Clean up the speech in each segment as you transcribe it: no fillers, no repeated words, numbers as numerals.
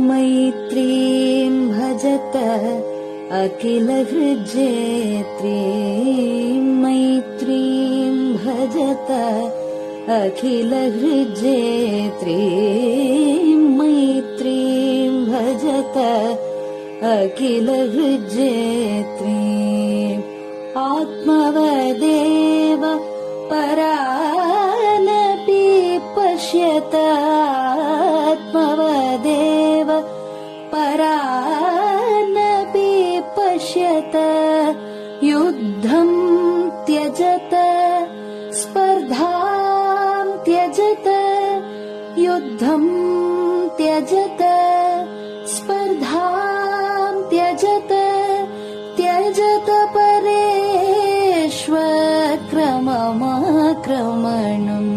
मैत्रीं भजत अखिलहृज्जेत्रीं मैत्रीं भजत अखिलहृज्जेत्रीं मैत्रीं भजत अखिलहृज्जेत्रीम् आत्मवदेव परानपि पश्यत आत्मवदेव परानपि पश्यत युद्धं त्यजत स्पर्धां त्यजत युद्धं त्यजत स्पर्धां त्यजत त्यजत परेष्वक्रममाक्रमणम्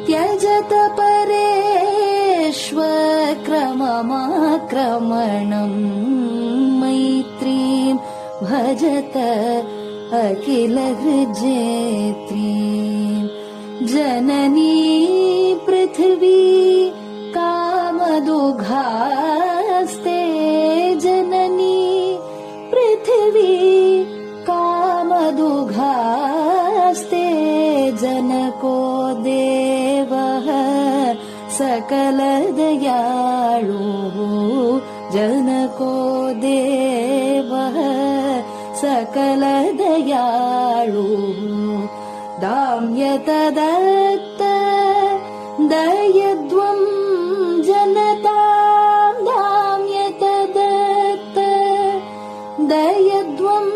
त्यजत परेष्वक्रममाक्रमणम् मैत्रीं भजत अखिलहृज्जेत्रीं जननी पृथिवी कामदुघास्ते जननी पृथिवी कामदुघास्ते जनको देवः सकलदयाळुः जनको देवः सकलदयाळुः दाम्यत दत्त दयध्वं जनतां दाम्यत दत्त दयध्वं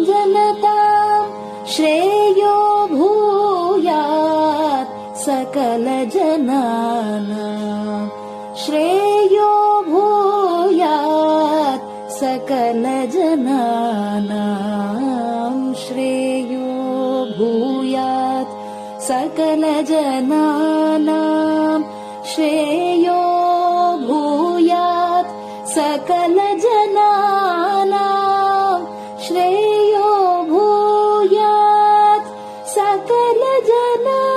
जनतां श्रेयो भूयात् सकलजनानां श्रेयो भूयात् सकलजनानां श्रेयो भूयात् सकलजनानां श्रेयो भूयात् सकलजनानां श्रेयो भूयात् सकलजनानां.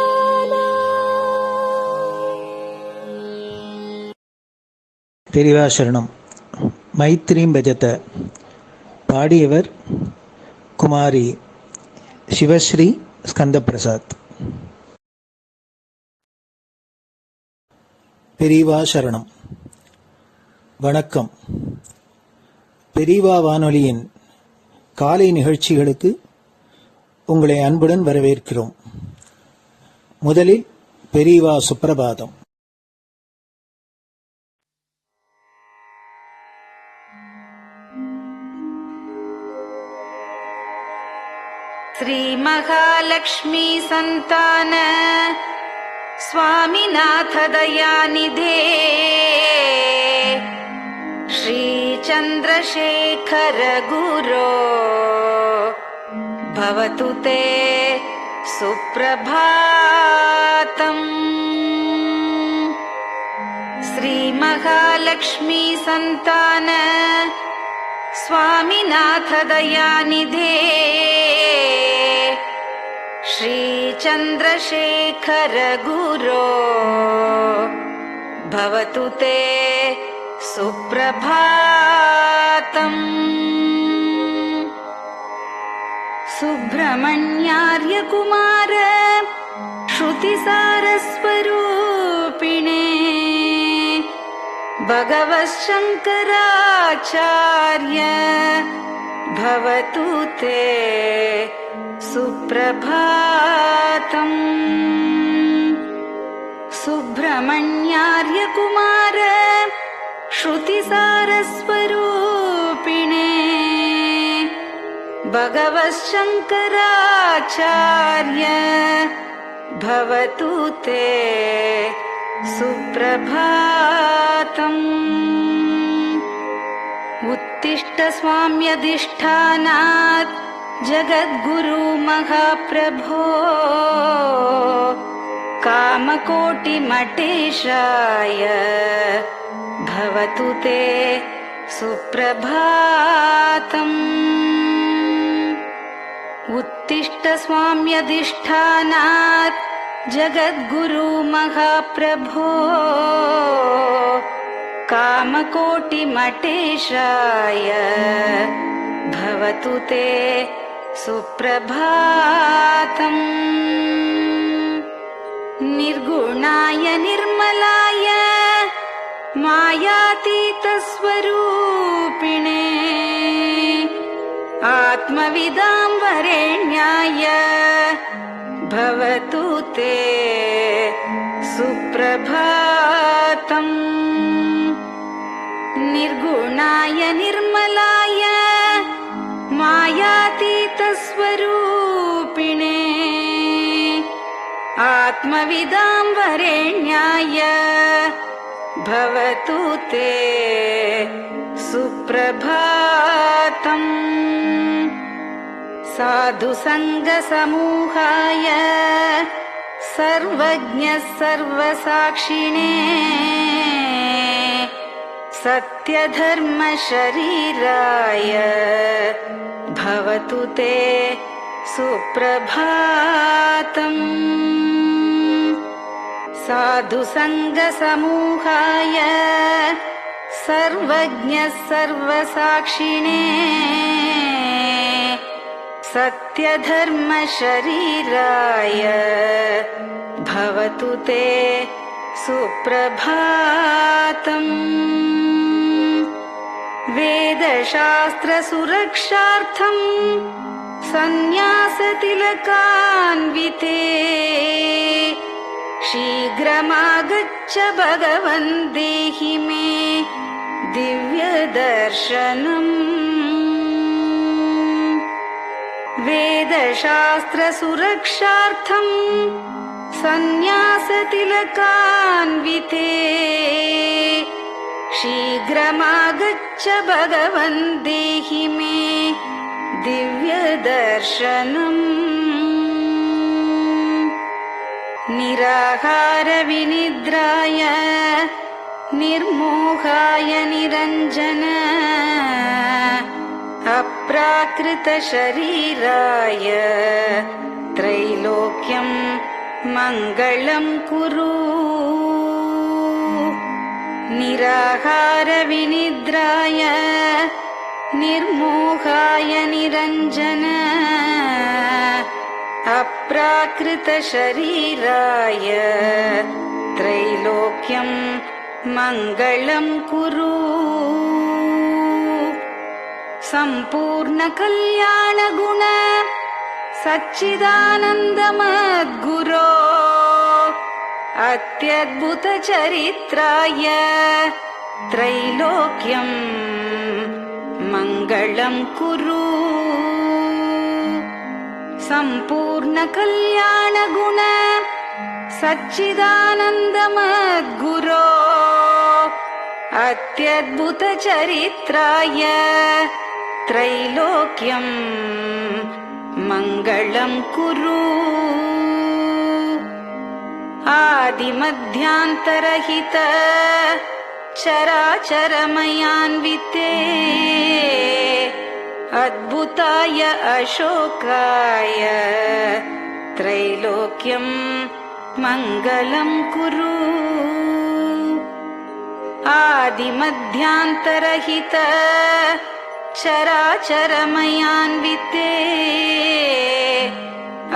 பெரிவாசரணம். மைத்ரீம் பஜத. பாடியவர் குமாரி சிவஸ்ரீ ஸ்கந்தபிரசாத். பெரியவா சரணம். வணக்கம். பெரியவா வானொலியின் காலை நிகழ்ச்சிகளுக்கு உங்களை அன்புடன் வரவேற்கிறோம். முதலில் பெரியவா சுப்பிரபாதம். श्री महालक्ष्मी संतान स्वामीनाथ दयानिधे श्री चंद्रशेखर गुरो भवतु ते सुप्रभातम्. श्री महालक्ष्मी संतान स्वामीनाथ दयानिधे श्री चंद्रशेखर गुरो भवतु ते सुप्रभातम्. सुब्रह्मण्यार्य कुमार श्रुतिसारस्वरूपिणे भगवच्छंकराचार्य भवतु ते सुप्रभातम्. सुब्रह्मण्यार्य कुमार श्रुतिसारस्वरूपिणे भगवच्छंकराचार्य भवतु ते सुप्रभातम्. उत्तिष्ठ स्वाम्यधिष्ठानात् जगद्गुरु महाप्रभो कामकोटिमठेशाय भवतु ते सुप्रभातम्. उत्तिष्ठ स्वाम्यधिष्ठानात् जगद्गुरु महाप्रभो कामकोटिमटेशाय भवतु ते सुप्रभातम्। निर्गुणाय निर्मलाय मायातीतस्वरूपिणे आत्मविदां वरेण्याय भवतु ते सुप्रभातम्। निर्गुणाय निर्मलाय मायातीतस्वरूपिणे आत्मविदां वरेण्याय भवतु ते सुप्रभातम्। साधुसङ्गसमूहाय सर्वज्ञः सर्वसाक्षिणे सत्यधर्मशरीराय भवतु ते सुप्रभातम्। साधुसङ्गसमूहाय सर्वज्ञः सर्वसाक्षिणे सत्यधर्मशरीराय भवतु ते सुप्रभातम्। वेदशास्त्रसुरक्षार्थं सन्न्यासतिलकान्विते शीघ्रमागच्छ भगवन् देहि मे दिव्यदर्शनम्। वेदशास्त्रसुरक्षार्थं सन्न्यासतिलकान्विते शीघ्रमागच्छ भगवन् देहि मे दिव्यदर्शनम्। निराहारविनिद्राय निर्मोहाय निरञ्जन अप्राकृतशरीराय त्रैलोक्यं मङ्गलं कुरु। निराहारविनिद्राय निर्मोहाय निरञ्जन अप्राकृतशरीराय त्रैलोक्यं मङ्गलं कुरु। सम्पूर्णकल्याणगुण सच्चिदानन्दमद्गुरो अत्यद्भुतचरित्राय त्रैलोक्यं मङ्गलं कुरु। सम्पूर्णकल्याणगुण सच्चिदानन्दमद्गुरो अत्यद्भुतचरित्राय त्रैलोक्यं मङ्गलं कुरु। आदिमध्यान्तरहित चराचरमयान्विते अद्भुताय अशोकाय त्रैलोक्यं मङ्गलं कुरु। आदिमध्यान्तरहित चराचरमयान्विते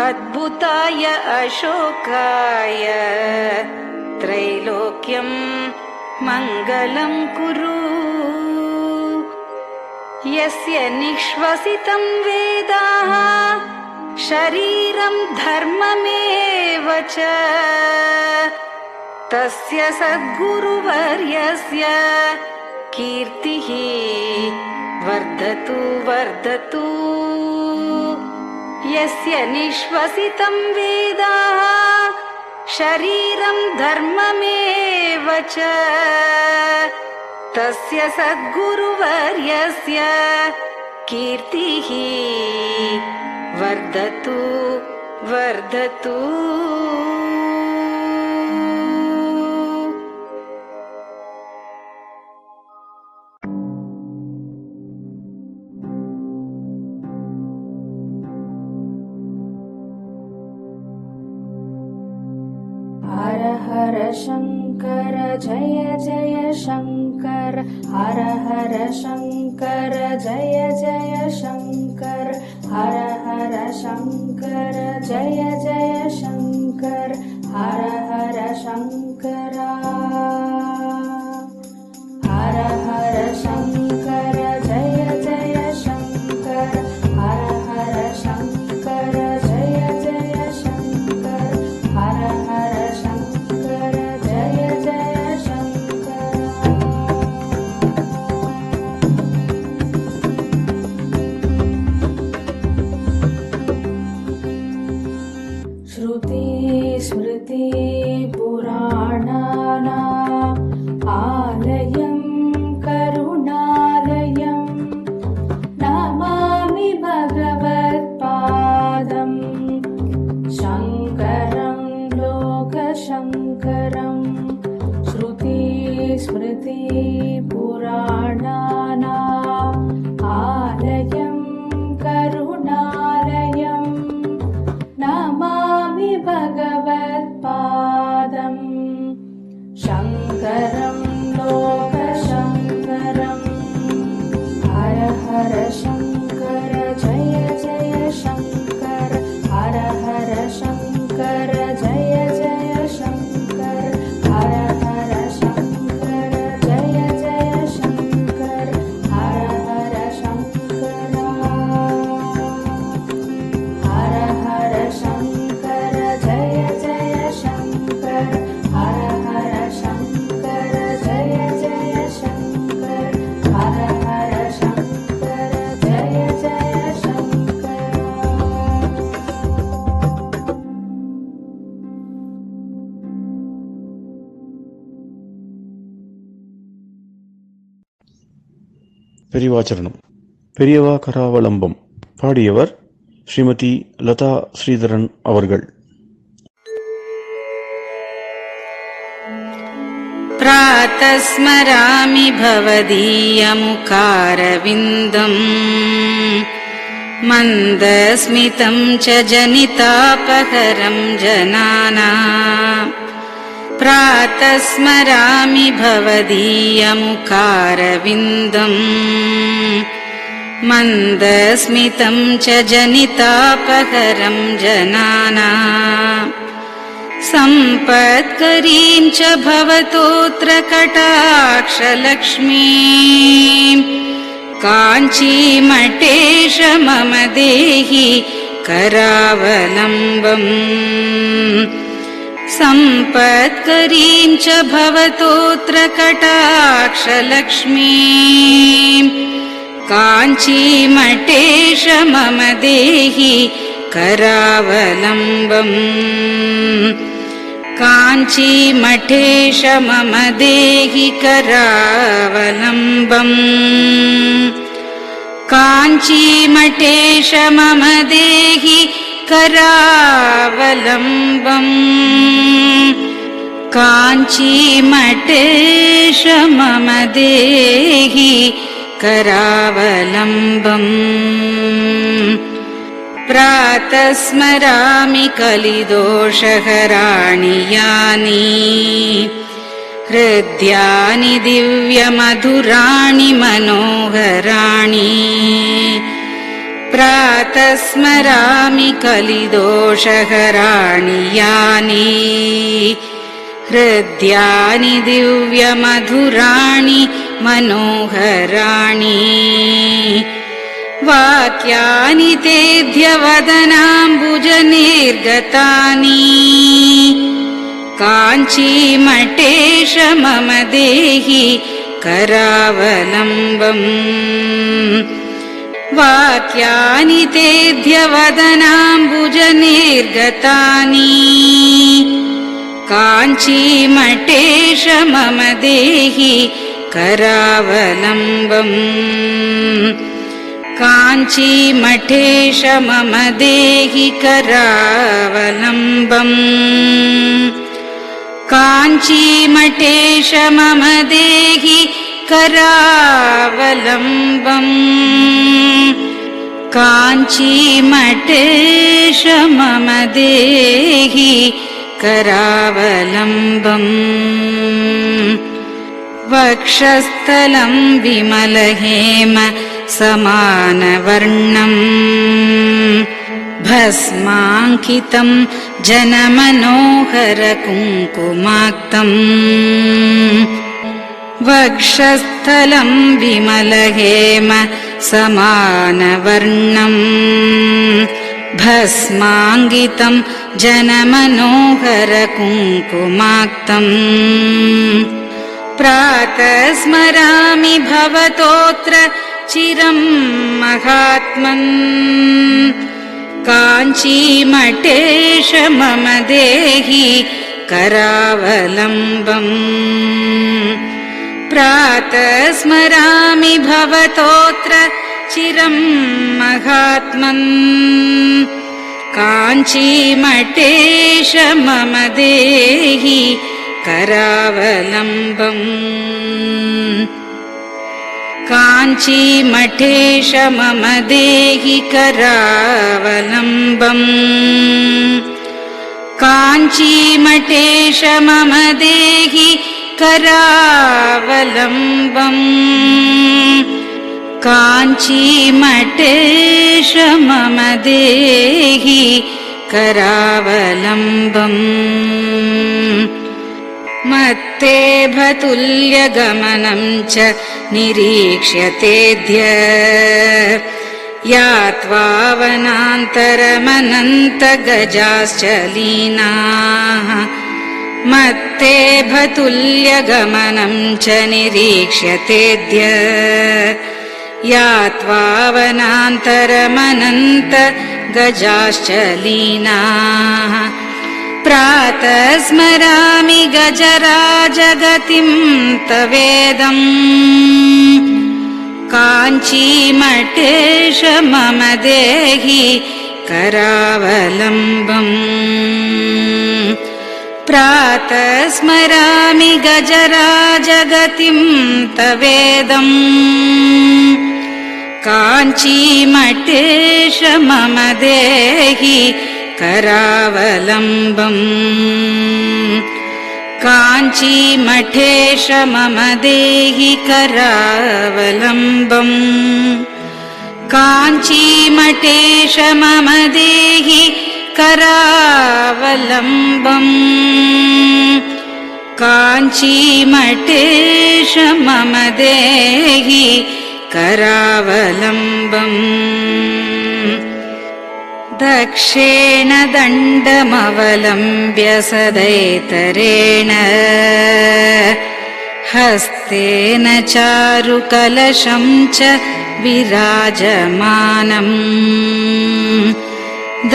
अद्भुताय अशोकाय त्रैलोक्यं मङ्गलं कुरु। यस्य निःश्वसितं वेदाः शरीरं धर्ममेव च तस्य सद्गुरुवर्यस्य कीर्तिः वर्धतु वर्धतु। यस्य निःश्वसितं वेदाः शरीरं धर्ममेव च तस्य सद्गुरुवर्यस्य कीर्तिः वर्धतु वर्धतु। हर हर शङ्कर जय जय शङ्कर हर हर शङ्कर जय जय शङ्कर हर हर शङ्कर जय जय शङ्कर हर हर शङ्करा हर हर शङ्कर जय जय शङ्कर हर हर शङ्कर जय जय शङ्कर हर हर शङ्कर जय जय शङ्कर श्रुति स्मृति पुराणानाम् आलयं करुणालयं नमामि भगवत्पादं शङ्करं लोकशङ्करं श्रुति स्मृति पुराणानाम् आलयं करुणालयं नमामि भगवत्पादं शङ्करं लोकशङ्करम् हर हर शङ्कर जय जय शङ्कर हर हर शङ्कर जय जय शङ्कर हर हर शङ्कर जय जय शङ्कर हर हर शङ्करा हर हर शङ्कर जय जय शङ्कर हर हर शङ्कर जय जय शङ्कर हर हर शङ्कर जय जय शङ्कर பெரியவாச்சரணம். பெரியவா கராவலம்பம். பாடியவர் ஸ்ரீமதி லதா ஸ்ரீதரன் அவர்கள். प्रातः स्मरामि भवदीयमुखारविन्दम् मन्दस्मितं च जनितापहरं जनानाम् प्रातः स्मरामि भवदीयमुखारविन्दम् मन्दस्मितं च जनितापहरं जनानाम् सम्पत्करीं च भवतोऽत्र कटाक्षलक्ष्मीं काञ्चीमठेश मम देहि करावलम्बम् सम्पत्करीं च भवतोऽत्र कटाक्षलक्ष्मीं काञ्चीमठेश मम देहि करावलम्बम् काञ्चीमठेश मम देहि करावलम्बम् काञ्चीमठेश मम देहि करावलम्बम् काञ्चीमठेश मम देहि करावलम्बम् प्रातः स्मरामि कलिदोषहराणि यानि हृद्यानि दिव्यमधुराणि मनोहराणि प्रातः स्मरामि कलिदोषहराणि यानि हृद्यानि दिव्यमधुराणि मनोहराणि वाक्यानि तेऽध्यवदनाम्बुजनिर्गतानि काञ्चीमठेश मम देहि करावलम्बम् वाक्यानि तेऽध्यवदनाम्बुजनिर्गतानि काञ्चीमठेश मम देहि करावलम्बम् काञ्चीमठेश मम देहि करावलम्बम् काञ्चीमठेश मम देहि करावलम्बम् काञ्चीमठेश मम देहि करावलम्बम् वक्षस्थलं विमलहेम समानवर्णम् भस्माङ्कितं जनमनोहर कुङ्कुमाक्तम् वक्षस्थलं विमलहेम समानवर्णम् भस्माङ्कितं जनमनोहर कुङ्कुमाक्तम् प्रातः स्मरामि भवतोऽत्र चिरं महात्मन् काञ्चीमठेश मम देहि करावलम्बम् प्रातः स्मरामि भवतोऽत्र चिरं महात्मन् काञ्चीमठेश मम देहि करावलम्बम् काञ्चीमठेश मम देहि करावलम्बम् काञ्चीमठेश मम देहि करावलम्बम् काञ्चीमठेश मम देहि करावलम्बम् मत्तेभतुल्यगमनं च निरीक्ष्यतेऽद्य यात्वा वनान्तरमनन्तगजाश्च लीनाः मत्तेभतुल्यगमनं च निरीक्ष्यतेऽद्य यात्वा वनान्तरमनन्तगजाश्च लीनाः प्रातः स्मरामि गजराजगतिं तवेदम् काञ्चीमठेश मम देहि करावलम्बम् प्रातः स्मरामि गजराजगतिं तवेदम् काञ्चीमठेश मम देहि करावलम्बम् काञ्चीमठेश मम देहि करावलम्बम् काञ्चीमठेश मम देहि करावलम्बम् काञ्चीमठेश मम देहि करावलम्बम् दक्षेण दण्डमवलम्ब्य सदैतरेण हस्तेन चारुकलशं च विराजमानम्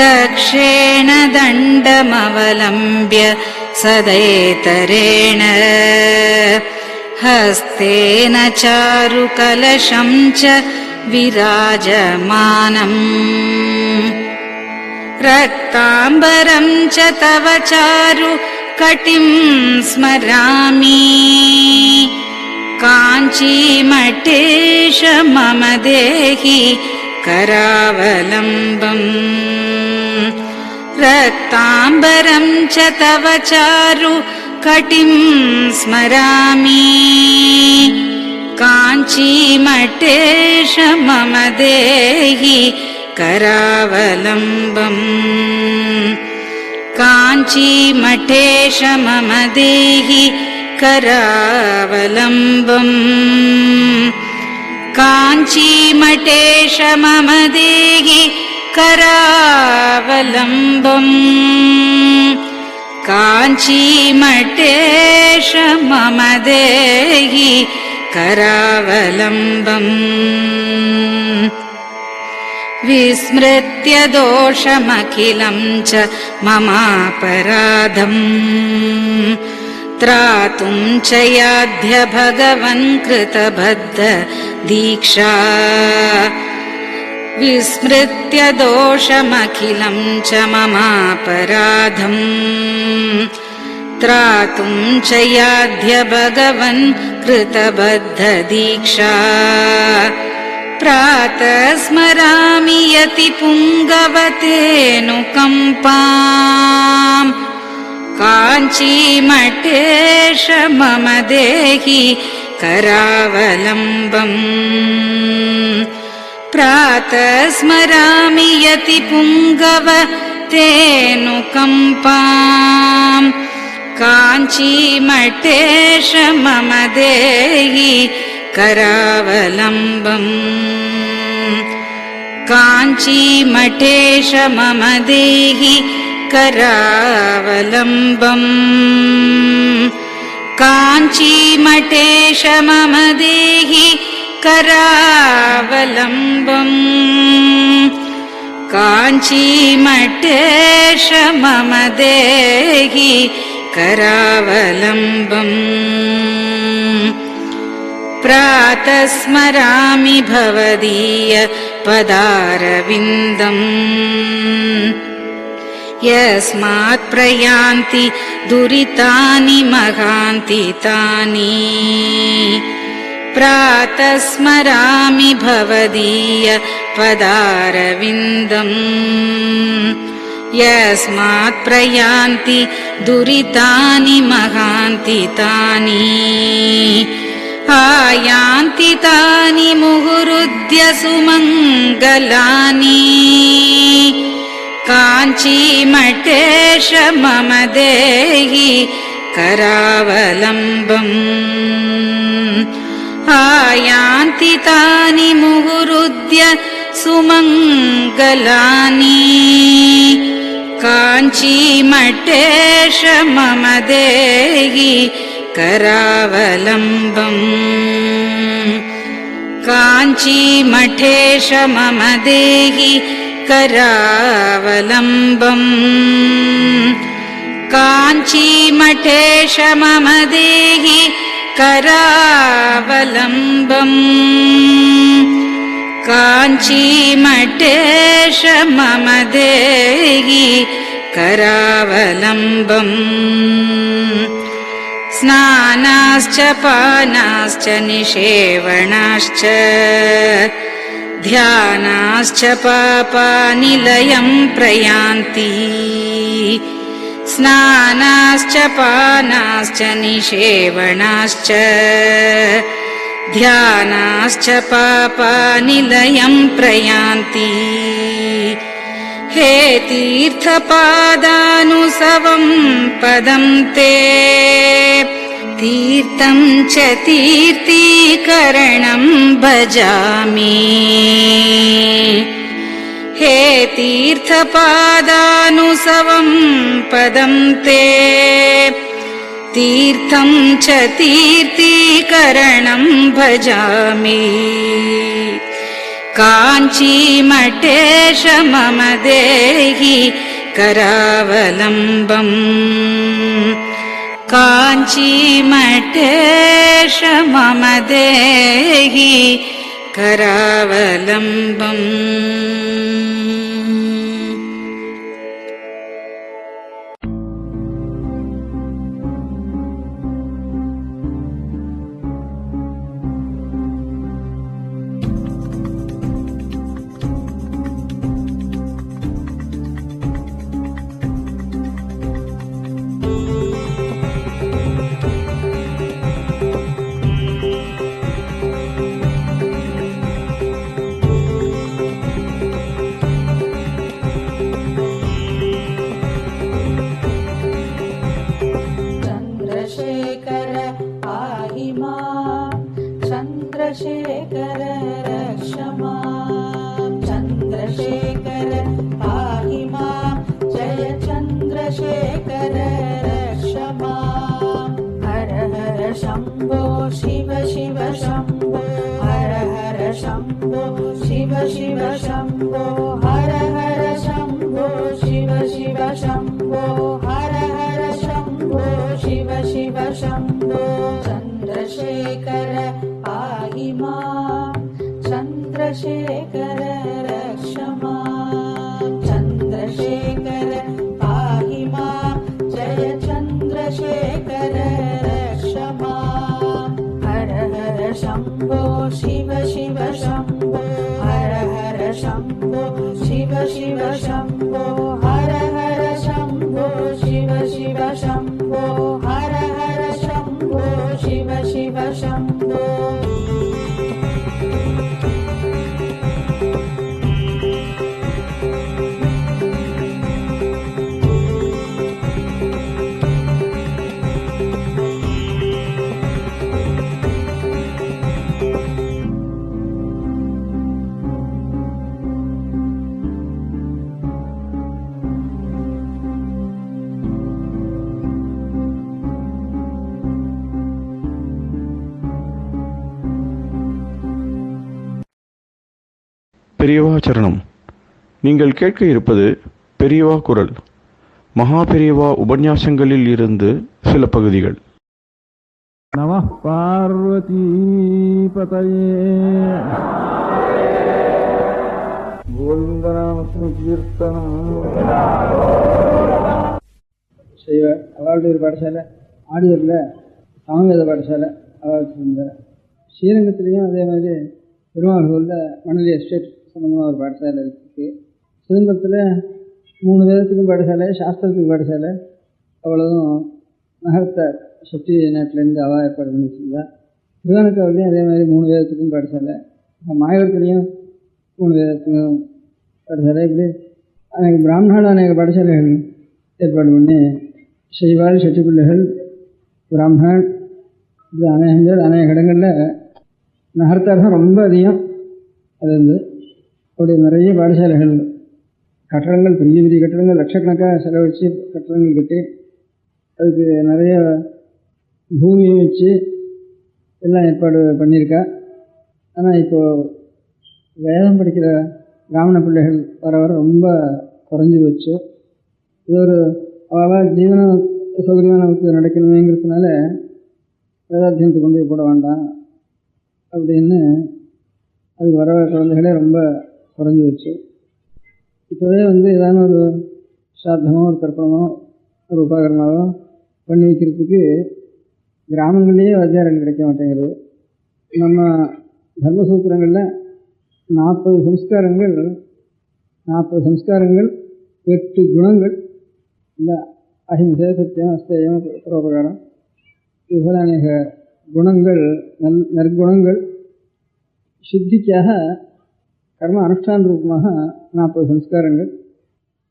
दक्षेण दण्डमवलम्ब्य सदैतरेण हस्तेन चारुकलशं च विराजमानम् रक्ताम्बरं च तव चारु कटिं स्मरामि काञ्चीमठेश मम देहि करावलम्बम् रक्ताम्बरं च तव चारु कटिं स्मरामि काञ्चीमठेश मम देहि करावलम्बम् काञ्चीमठेश मम देहि करावलम्बम् काञ्चीमठेश मम देहि करावलम्बम् काञ्चीमठेश मम देहि करावलम्बम् विस्मृत्य दोषमखिलं च ममापराधम् त्रातुं च याध्य भगवन् कृतबद्ध दीक्षा विस्मृत्य दोषमखिलं च ममापराधम् त्रातुं च याध्य भगवन् कृतबद्ध दीक्षा प्रातः स्मरामि यति पुङ्गवतेऽनुकम्पाम् काञ्चीमठेश मम देहि करावलम्बम् प्रातः स्मरामि यतिपुङ्गव तेऽनुकम्पाम् काञ्चीमठेश मम देहि करावलम्बम् काञ्चीमठेश मम देहि करावलम्बम् काञ्चीमठेश मम देहि करावलम्बम् काञ्चीमठेश मम देहि करावलम्बम् प्रातः स्मरामि भवदीय पदारविन्दम् यस्मात् प्रयान्ति दुरितानि महान्ति तानि प्रातः स्मरामि भवदीय पदारविन्दम् यस्मात् प्रयान्ति दुरितानि महान्ति तानि आयान्ति तानि मुहुरुद्य सुमङ्गलानि काञ्चीमठेश मम देहि करावलम्बम् आयान्ति तानि मुहुरुद्य सुमङ्गलानि काञ्चीमठेश मम देहि करावलम्बम् काञ्चीमठेश मम देहि करावलम्बम् काञ्चीमठेश मम देहि करावलम्बम् काञ्चीमठेश मम देहि करावलम्बम् स्नानाश्च पानाश्च निषेवणाश्च ध्यानाश्च पापानिलयं प्रयान्ति स्नानाश्च पानाश्च निषेवणाश्च ध्यानाश्च पापानिलयं प्रयान्ति हे तीर्थपादानुसवं पदं ते तीर्थं च तीर्थीकरणं भजामि हे तीर्थपादानुसवं पदं ते तीर्थं च तीर्थीकरणं भजामि काञ्चीमठेश मम देहि करावलम्बम् काञ्चीमठेश मम देहि करावलम्बम् चन्द्रशेखर रक्ष माम् चन्द्रशेखर पाहि माम् जय चन्द्रशेखर रक्ष माम् हर हर शम्भो शिव शिव शम्भो हर हर शम्भो शिव शिव शम्भो हर हर शम्भो शिव शिव शम्भो हर हर शम्भो शिव शिव शम्भो चन्द्रशेखर पाहि माम् चन्द्रशेखर रक्ष माम् चन्द्रशेखर पाहि माम् जय चन्द्रशेखर रक्ष माम् हर हर शम्भो शिव शिव शम्भो हर हर शम्भो शिव शिव शम्भो हर हर शम्भो शिव शिव शम्भो हर हर शम्भो शिव शिव शम्भो பெரியவா சரணம். நீங்கள் கேட்க இருப்பது பெரியவா குரல். மகா பெரியவா உபன்யாசங்களில் இருந்து சில பகுதிகள். நமः பார்வதி பதயே. கோவிந்தநாமசங்கீர்த்தனம். செய்வ அவளுடைய ஒரு பாடசாலை, ஆடியூரில் சமவேத பாடசாலை அவள் இருந்தார். ஸ்ரீரங்கத்துலேயும் அதே மாதிரி பெருமாள் கோவிலில் மணலி எஸ்டேட் சம்மந்தமாக ஒரு பாடசாலை இருக்குது. சிதம்பரத்தில் 3 வேதத்துக்கும் பாடசாலை, சாஸ்திரத்துக்கு பாடசாலை, அவ்வளோதும் நகரத்தார் சக்தி நாட்டிலேருந்து அவள் ஏற்பாடு பண்ணி வச்சுருந்தா. திருவானக்காவிலையும் அதே மாதிரி 3 வேதத்துக்கும் பாடசாலை, மாயவரத்துலேயும் 3 வேதத்துக்கும் பாடசாலை. இப்படி அநேக பிராமணர்கள் அநேக பாடசாலைகள் ஏற்பாடு பண்ணி செய்வாள். சட்டி பிள்ளைகள் பிராமணன் இது அநேகம் பேர் அநேக இடங்களில் நகரத்தார்கள் ரொம்ப அதிகம். அது வந்து அப்படி நிறைய பாடசாலைகள், கட்டடங்கள், பெரிய பெரிய கட்டடங்கள், லட்சக்கணக்காக செலவழித்து கட்டடங்கள் கட்டி அதுக்கு நிறைய பூமியை வச்சு எல்லாம் ஏற்பாடு பண்ணியிருக்கா. ஆனால் இப்போது வேதம் படிக்கிற பிராமண பிள்ளைகள் வர வர ரொம்ப குறைஞ்சி போச்சு. இது ஒரு அவள் ஜீவன சௌகரியமாக நமக்கு நடக்கணுமேங்கிறதுனால வேதாத்தியனத்தை கொண்டு போய் போட வேண்டாம் அப்படின்னு அதுக்கு வர குழந்தைகளே ரொம்ப குறைஞ்சி வச்சு. இப்போவே வந்து ஏதாவது ஒரு சாத்தமோ ஒரு தர்ப்பணமோ ஒரு உபகரணமோ பண்ணி வைக்கிறதுக்கு கிராமங்கள்லேயே வாத்தியார்கள் கிடைக்க மாட்டேங்கிறது. நம்ம தர்மசூத்திரங்களில் 40 சம்ஸ்காரங்கள் 8 குணங்கள், இல்லை அஹிம்சை, சத்தியம், அஸ்தேயம், பரோபகாரம், இதுபோல் அநேக குணங்கள், நற்குணங்கள் சித்திக்காக கர்ம அனுஷ்டான ரூபமாக 40 சம்ஸ்காரங்கள்.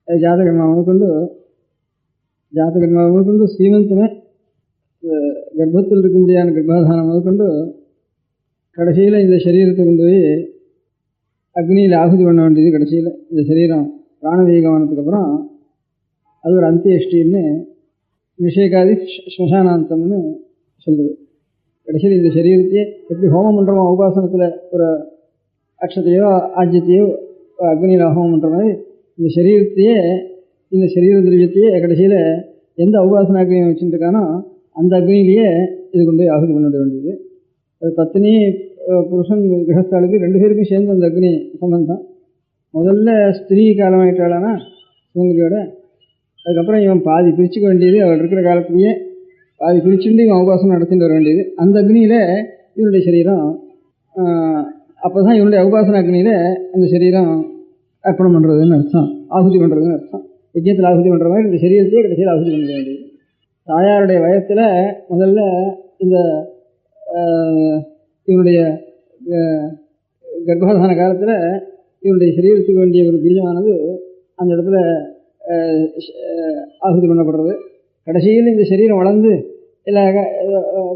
ஜாதகர்மா முதற்கொண்டு சீமந்தமே, கர்ப்பத்தில் இருக்க முடியாத கர்ப்பாதானம் முதற்கொண்டு கடைசியில் இந்த சரீரத்தை கொண்டு போய் அக்னியில் ஆகுதி பண்ண வேண்டியது. கடைசியில் இந்த சரீரம் பிராணவீகமானதுக்கப்புறம் அது ஒரு அந்தியஷ்டின்னு நிஷேகாதி ஸ்மசானாந்தம்னு சொல்லுது. கடைசியில் இந்த சரீரத்தையே எப்படி ஹோமம் பண்ணுறோமோ, உபாசனத்தில் ஒரு அக்ஷத்தையோ ஆஜ்யத்தையோ அக்னியில் ஹோமம் பண்ணுற மாதிரி இந்த சரீரத்தையே, இந்த சரீர திரவியத்தையே கடைசியில் எந்த உபாசன அக்னியை வச்சுருக்கானோ அந்த அக்னியிலேயே இது கொண்டு போய் ஆகுதி பண்ணிட வேண்டியது. அது பத்தினி புருஷன் கிரகஸ்தாளுக்கு 2 பேருக்கும் சேர்ந்து அந்த அக்னி சம்பந்தம். முதல்ல ஸ்திரீ காலமாயிட்டாளானா சுமங்கலியோட, அதுக்கப்புறம் இவன் பாதி பிரிச்சுக்க வேண்டியது. அவள் இருக்கிற காலத்திலேயே பாதி பிரிச்சுட்டு இவன் உபாசனம் நடத்திட்டு வர வேண்டியது. அந்த அக்னியில் இவனுடைய சரீரம், அப்போ தான் இவனுடைய உபாசன அக்னியில் அந்த சரீரம் அர்ப்பணம் பண்ணுறதுன்னு அர்த்தம், ஆகுதி பண்ணுறதுன்னு அர்த்தம். யஜ்யத்தில் ஆகுதி பண்ணுற மாதிரி இந்த சரீரத்தையே கடைசியில் ஆகுதி பண்ண வேண்டியது. தாயாருடைய வயத்தில் முதல்ல இந்த இவனுடைய கர்ப்பாதான காலத்தில் இவனுடைய சரீரத்துக்கு வேண்டிய ஒரு பீஜமானது அந்த இடத்துல ஆகுதி பண்ணப்படுறது. கடைசியில் இந்த சரீரம் வளர்ந்து எல்லா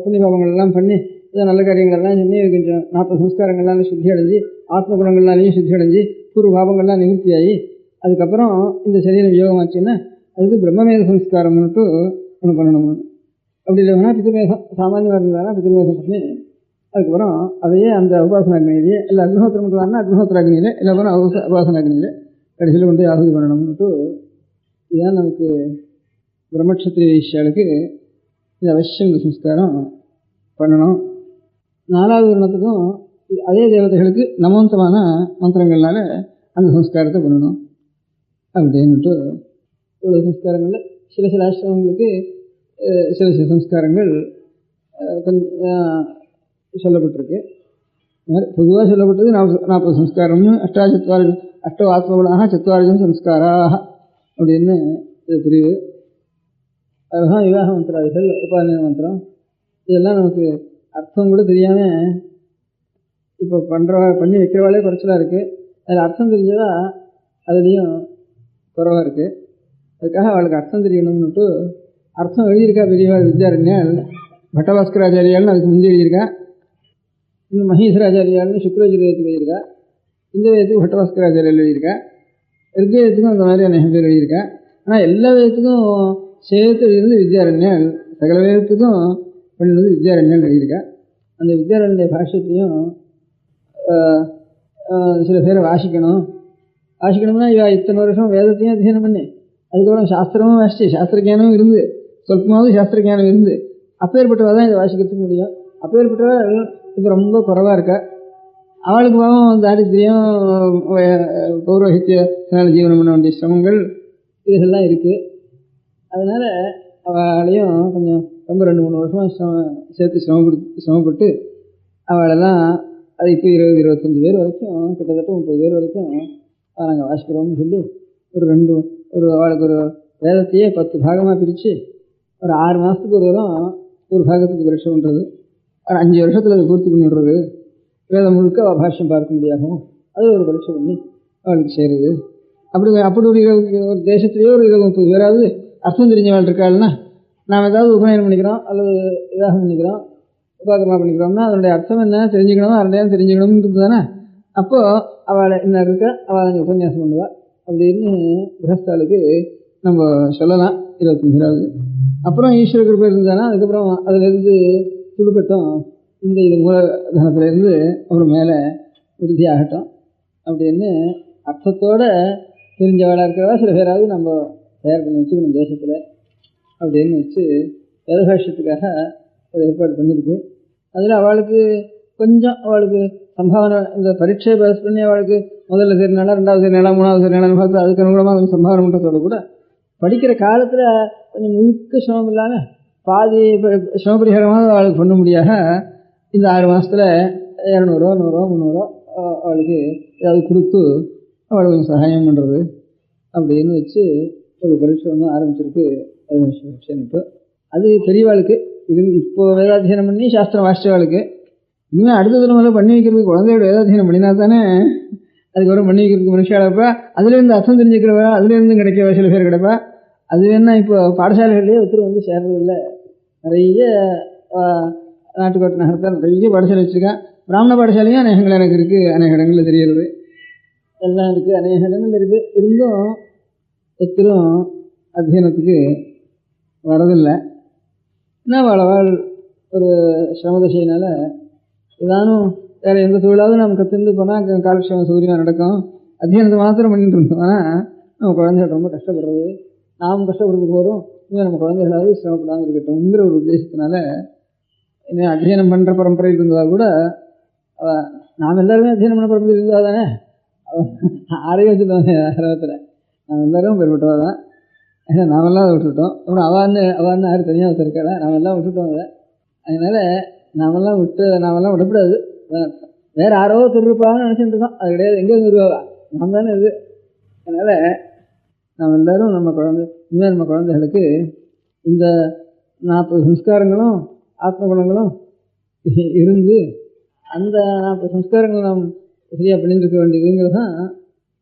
புண்ணியபாபங்கள் எல்லாம் பண்ணி ஏதோ நல்ல காரியங்கள்லாம் பண்ணி கொஞ்சம் 40 சம்ஸ்காரங்கள்லாம் சுத்தி அடைஞ்சு, ஆத்ம குணங்கள்னாலையும் சுத்தி அடைஞ்சு, பூர்வ பாபங்கள்லாம் நிவர்த்தியாகி அதுக்கப்புறம் இந்த சரீரம் யோகமாச்சுன்னா அதுக்கு பிரம்மமேத சம்ஸ்காரம்னுட்டு ஒன்று பண்ணணும். அப்படி இல்லைன்னா பிதமேதம் சாமானியமாக இருந்தாலும் பிதமேதம் பண்ணி அதுக்கப்புறம் அதையே அந்த உபாசன அக்னியிலேயே, இல்லை அக்னிஹோத்திரம் பண்ணுவாங்கன்னா அக்னிஹோத்திர அக்னியிலே, இல்லை அப்புறம் உபாசன அக்னியிலே கடைசியில் கொண்டு ஆகுதி பண்ணணும்னுட்டு. இதுதான் நமக்கு பிரம்மக்ஷத்திரிய வைஷ்யாளுக்கு இது அவசியம் இந்த சம்ஸ்காரம் பண்ணணும். 4வது வருணத்துக்கும் அதே தேவதைகளுக்கு நமோந்தமான மந்திரங்கள்னால அந்த சம்ஸ்காரத்தை பண்ணணும் அப்படின்ட்டு. இவ்வளோ சம்ஸ்காரங்களில் சில ஆசிரமங்களுக்கு சில சம்ஸ்காரங்கள் கொஞ்சம் சொல்லப்பட்டிருக்கு. பொதுவாக சொல்லப்பட்டது 40 சம்ஸ்காரம்னு. அஷ்டோ ஆத்மகுணாக சத்வாரிஜம் சம்ஸ்காராக அப்படின்னு இது புரியுது. அதுதான் விவாக மந்திராதிகள், உபாநயன மந்திரம். இதெல்லாம் நமக்கு அர்த்தம் கூட தெரியாமல் இப்போ பண்ணி வைக்கிறவாளே குறைச்சலாக இருக்குது. அதில் அர்த்தம் தெரிஞ்சதா அதுலேயும் குறைவாக இருக்குது. அதுக்காக அவளுக்கு அர்த்தம் தெரியணும்னுட்டு அர்த்தம் எழுதியிருக்கா பெரியவாள் வித்யாரண்யால். பட்டபாஸ்கராச்சாரியால்னு அதுக்கு முந்தி எழுதியிருக்கா. இன்னும் மகேஸ்வராச்சாரியால்னு சுக்ரஜுரேதத்துக்கு எழுதியிருக்கா. இந்த வேதத்துக்கு பட்டபாஸ்கராச்சாரியால் எழுதியிருக்கா. ரிக்வேதத்துக்கும் அந்த மாதிரி அநேகம் பேர் எழுதியிருக்கா. ஆனால் எல்லா வேதத்துக்கும் சேர்த்து எழுதினது வித்யாரண்யால். சகல வேதத்துக்கும் பண்ணினது வித்யாரண்யால் எழுதியிருக்கா. அந்த வித்யாரண்ய பாஷ்யத்தையும் சில பேரை வாசிக்கணும்னா இவ இத்தனை வருஷம் வேதத்தையும் அத்தியனம் பண்ணி அதுக்கப்புறம் சாஸ்திரமும் வாசிச்சு சாஸ்திர ஜானமும் இருந்து சொல்பமாவது சாஸ்திர ஜானம் இருந்து அப்பேற்பட்டவா தான் இதை வாசிக்கிறதுக்கு முடியும். அப்பேற்பட்டவா இப்போ ரொம்ப குறைவாக இருக்கா. அவளுக்கு பாவம் தாரித்திரியம், பௌரோஹித்யத்தினால ஜீவனம் பண்ண வேண்டிய சிரமங்கள் இதெல்லாம் இருக்குது. அதனால் அவளையும் கொஞ்சம் ரொம்ப 2-3 வருஷமாக சேர்த்து சிரமப்பட்டு அவளெல்லாம் அது இப்போ 20-25 பேர் வரைக்கும், கிட்டத்தட்ட 30 பேர் வரைக்கும் நாங்கள் வாசிக்கிறோம்னு சொல்லி அவளுக்கு ஒரு வேதத்தையே 10 பாகமாக பிரித்து ஒரு 6 மாதத்துக்கு ஒரு தரம் ஒரு பாகத்துக்கு பரீட்சை பண்ணுறது, ஒரு 5 வருஷத்தில் அதை பூர்த்தி பண்ணி விடுறது, வேதம் முழுக்க அவள் பாஷ்யம் பார்க்க முடியாகும், அது ஒரு பரீட்சை பண்ணி அவளுக்கு செய்கிறது. அப்படி ஒரு தேசத்துலேயே ஒரு 20-30 பேராவது அர்த்தம் தெரிஞ்சவள் இருக்காள்னா நாம் ஏதாவது உபநயனம் பண்ணிக்கிறோம் அல்லது விவாகம் பண்ணிக்கிறோம், உபாகரமாக பண்ணிக்கிறோம்னா அதனுடைய அர்த்தம் என்ன தெரிஞ்சுக்கணும், அரையாவது தெரிஞ்சுக்கணும்ன்றது தானே. அப்போது அவளை என்ன இருக்கா, அவள் அங்கே உபன்யாசம் பண்ணுவாள் அப்படின்னு கிரகஸ்தாளுக்கு நம்ம சொல்லலாம். 25வது அப்புறம் ஈஸ்வர கிருப்பை இருந்தானா அதுக்கப்புறம் அதிலேருந்து துடுக்கட்டும் இது மூலதனத்திலேருந்து அப்புறம் மேலே உறுதியாகட்டும் அப்படின்னு அர்த்தத்தோடு தெரிஞ்சவளாக இருக்கிறவா சில பேராவது நம்ம தயார் பண்ணி வச்சுக்கணும் தேசத்தில் அப்படின்னு வச்சு வேதபாஷ்யத்துக்காக ஒரு ஏற்பாடு பண்ணியிருக்கு. அதில் அவளுக்கு கொஞ்சம் சம்பாவனை இந்த பரீட்சையை பாஸ் பண்ணி அவளுக்கு முதல்ல சரினால 2வது சரினால 3வது சரினாலும் பார்த்து அதுக்கு அனுகூலமாக கொஞ்சம் சம்பாவனை பண்ணுறதோடு கூட படிக்கிற காலத்தில் கொஞ்சம் முழுக்க சிரமம் இல்லாமல் பாதி சிரமபரிகாரமாக அவளுக்கு பண்ண முடியாத இந்த 6 மாதத்தில் 200 100 300 அவளுக்கு ஏதாவது கொடுத்து அவளுக்கு கொஞ்சம் சகாயம் பண்ணுறது அப்படின்னு வச்சு ஒரு பரீட்சை ஒன்று ஆரம்பிச்சிருக்கு. அது பெரியவாளுக்கு இப்போ வேதாத்தியனம் பண்ணி சாஸ்திரம் வாசிச்சவாளுக்கு இனிமேல் அடுத்த தலைமுறை பண்ணி வைக்கிறதுக்கு குழந்தையோட வேதாத்தியனம் பண்ணினா தானே அதுக்கப்புறம் பண்ணி வைக்கிறதுக்கு மனுஷாளப்பா அதுலேருந்து அர்த்தம் தெரிஞ்சுக்கிறவா அதுலேருந்து கிடைக்கவா சில பேர் கிடைப்பா. அது வேணா இப்போ பாடசாலைகள்லேயே ஒருத்தர் வந்து சேர்றதில்லை. நிறைய நாட்டுக்கோட்டை நகரத்தில் நிறைய பாடசாலை வச்சுருக்கேன். பிராமண பாடசாலையும் அநேகங்கள் எனக்கு இருக்குது, அநேக இடங்களில் தெரிகிறது எல்லாம் இருக்குது, அநேக இடங்கள் இருக்குது. இருந்தும் ஒருத்தரும் அத்தியனத்துக்கு வரதில்லை. என்ன வாழ் ஒரு சிரமதசையினால் ஏதானும் வேறு எந்த தொழிலாவது நம்ம கற்றுந்து போனால் காலக்ஷேம சௌகரியமாக நடக்கும். அத்தியனத்தை மாத்திரம் பண்ணிட்டு இருந்தோம். ஆனால் நம்ம குழந்தைகள் ரொம்ப கஷ்டப்படுறது, நாம் கஷ்டப்படுறது போகிறோம், இன்னும் நம்ம குழந்தைகளாவது சிரமப்படாமல் இருக்கட்டும்ங்கிற ஒரு உத்தேசத்தினால இன்னும் அத்தியனம் பண்ணுற பரம்பரையில் இருந்தால் கூட நாம் எல்லாருமே அத்தியனம் பண்ண பரம்பரையில் இருந்தால் தானே ஆரோக்கியத்தில் ஆரம்பத்தில் நாம் எல்லோரும் பெறப்பட்டவா தான். ஏன்னா நாமெல்லாம் அதை விட்டுவிட்டோம். அப்புறம் அவான்னு யாரும் தனியாக வச்சுருக்காளா, நாமெல்லாம் விட்டுட்டோம் அதை. அதனால் நாமெல்லாம் விடக்கூடாது. வேறு யாரோ திருப்பான்னு நினச்சிட்டு இருக்கோம், அது கிடையாது. எங்கே நிறுவாவா நாம் தானே இது. அதனால் நாம் எல்லோரும் இனிமேல் நம்ம குழந்தைகளுக்கு இந்த 40 சம்ஸ்காரங்களும் ஆத்ம குணங்களும் இருந்து அந்த 40 சம்ஸ்காரங்களை நாம் சரியாக பண்ணிட்டுருக்க வேண்டியதுங்கிறது தான்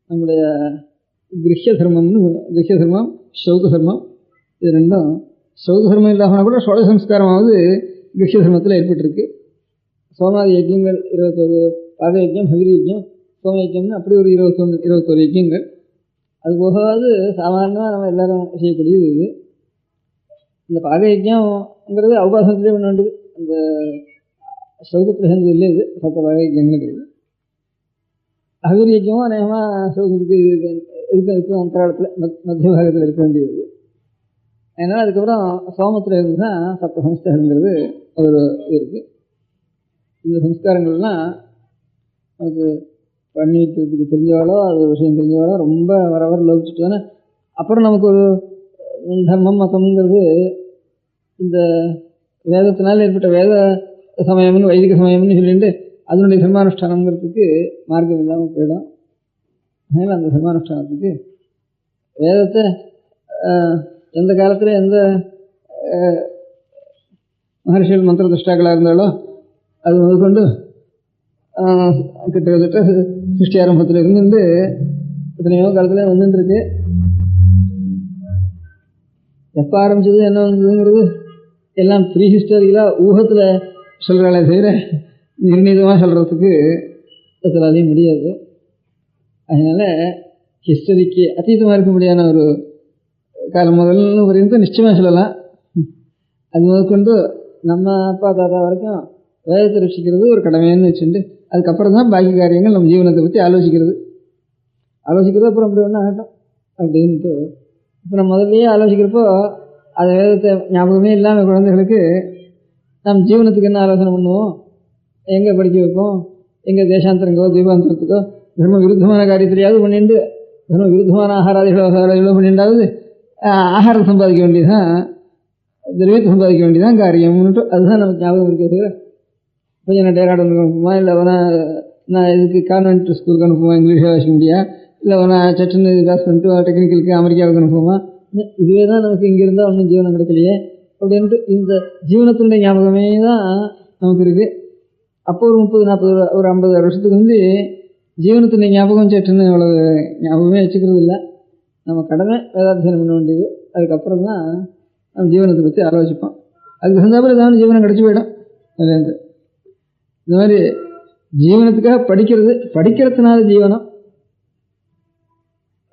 நம்முடைய கிரஹ்ய தர்மம் சௌக தர்மம். இது ரெண்டும் சௌக தர்மம் இல்லாமல் கூட சோழ சம்ஸ்காரமாவது கிரஹ்ய தர்மத்தில் ஏற்பட்டிருக்கு. சோமாதி யஜ்யங்கள் 21 பாக யஜ்யம், ஹவிரி யஜ்யம், சோம யஜ்யம்னு அப்படி ஒரு 21 யஜ்யங்கள். அது போகாது சாதாரணமாக நம்ம எல்லோரும் செய்யக்கூடியது இது. இந்த பாக யஜ்யம்ங்கிறது அவபாசத்திலே பண்ண வேண்டியது, அந்த சௌகத்தில் சேர்ந்தது இல்லை. இது சத்த பாக யஜ்யங்கிறது. ஹவிரி யஜ்யமும் அநேகமாக சௌகத்துக்கு இதுக்கு அந்தராளத்தில் மத்திய பாகத்தில் இருக்க வேண்டியது. அதனால் அதுக்கப்புறம் சோமத்தில் இருந்து தான் சப்த சம்ஸ்காரங்கிறது ஒரு இது இருக்குது. இந்த சம்ஸ்காரங்கள்லாம் நமக்கு பண்ணி வைக்கிறதுக்கு தெரிஞ்சவாளோ அது விஷயம் தெரிஞ்சவாளோ ரொம்ப வர லோபிச்சுட்டு தானே அப்புறம் நமக்கு ஒரு தர்மம் மதம்ங்கிறது இந்த வேதத்தினால் ஏற்பட்ட வேத சமயம்னு வைதிக சமயம்னு சொல்லிட்டு அதனுடைய தர்மானுஷ்டானங்கிறதுக்கு மார்க்கம் இல்லாமல் போயிடும். அதனால் அந்த தர்மானுஷ்டானத்துக்கு வேதத்தை எந்த காலத்தில் எந்த மகர்ஷிகள் மந்திர துஷ்டாக்களாக இருந்தாலும் அது முதற்கொண்டு கிட்டத்தட்ட சிருஷ்டி ஆரம்பத்தில் இருந்துட்டு எத்தனையோ காலத்தில் வந்துட்டுருக்கு. எப்போ ஆரம்பிச்சது என்ன வந்ததுங்கிறது எல்லாம் ப்ரீ ஹிஸ்டாரிக்கலாக ஊகத்தில் சொல்கிறாளே தவிர நிர்ணீதமாக சொல்கிறதுக்கு அதையும் முடியாது. அதனால் ஹிஸ்டரிக்கு அதீதமாக இருக்க முடியாத ஒரு காலம் முதல்னு வரைக்கும் நிச்சயமாக சொல்லலாம். அது முதற்கொண்டு நம்ம அப்பா தாத்தா வரைக்கும் வேதத்தை ரசிக்கிறது ஒரு கடமைன்னு வச்சுட்டு அதுக்கப்புறம் தான் பாக்கி காரியங்கள் நம்ம ஜீவனத்தை பற்றி ஆலோசிக்கிறது அப்புறம் அப்படி ஒன்றும் ஆகட்டும் அப்படின்ட்டு இப்போ நம்ம முதல்லையே ஆலோசிக்கிறப்போ அது வேதத்தை ஞாபகமே இல்லாமல் குழந்தைகளுக்கு நம்ம ஜீவனத்துக்கு என்ன ஆலோசனை பண்ணுவோம், எங்கே படிக்க வைப்போம், எங்கே தேசாந்தரங்கோ தீபாந்தரத்துக்கோ தர்ம விருத்தமான காரியத்திலையாவது பண்ணிட்டு தர்ம விருத்தமான ஆகாராதிகளோ பண்ணிட்டாவது ஆகாரம் சம்பாதிக்க வேண்டியதுதான், திரவியத்தை சம்பாதிக்க வேண்டியதான் காரியம்னுட்டு அதுதான் நமக்கு ஞாபகம் இருக்கிறது. கொஞ்சம் நான் டேராடனுக்கு அனுப்புமா, இல்லை வேணா நான் இதுக்கு கான்வென்ட் ஸ்கூலுக்கு அனுப்புமா, இங்கிலீஷாக வாசிக்க முடியா, இல்லை வேணா சட்டுன்னு பாஸ் பண்ணிட்டு டெக்னிக்கலுக்கு அமெரிக்காவுக்கு அனுப்புமா, இதுவே தான் நமக்கு இங்கே இருந்தால் ஒன்றும் ஜீவனம் கிடைக்கலையே அப்படின்ட்டு இந்த ஜீவனத்தினுடைய ஞாபகமே தான் நமக்கு இருக்குது. அப்போ ஒரு 30-40 ஒரு 50 வருஷத்துக்கு வந்து ஜீவனத்தினுடைய ஞாபகம் சட்டுன்னு அவ்வளோ ஞாபகமே வச்சுக்கிறது இல்லை. நம்ம கடமை வேதாத்தியனம் பண்ண வேண்டியது. அதுக்கப்புறம் தான் நம்ம ஜீவனத்தை பற்றி ஆலோசிப்போம். அதுக்கு தகுந்தாப்பில் ஏதாவது ஜீவனம் கிடச்சி போயிடும். அதுலேருந்து இந்த மாதிரி ஜீவனத்துக்காக படிக்கிறதுனால ஜீவனம்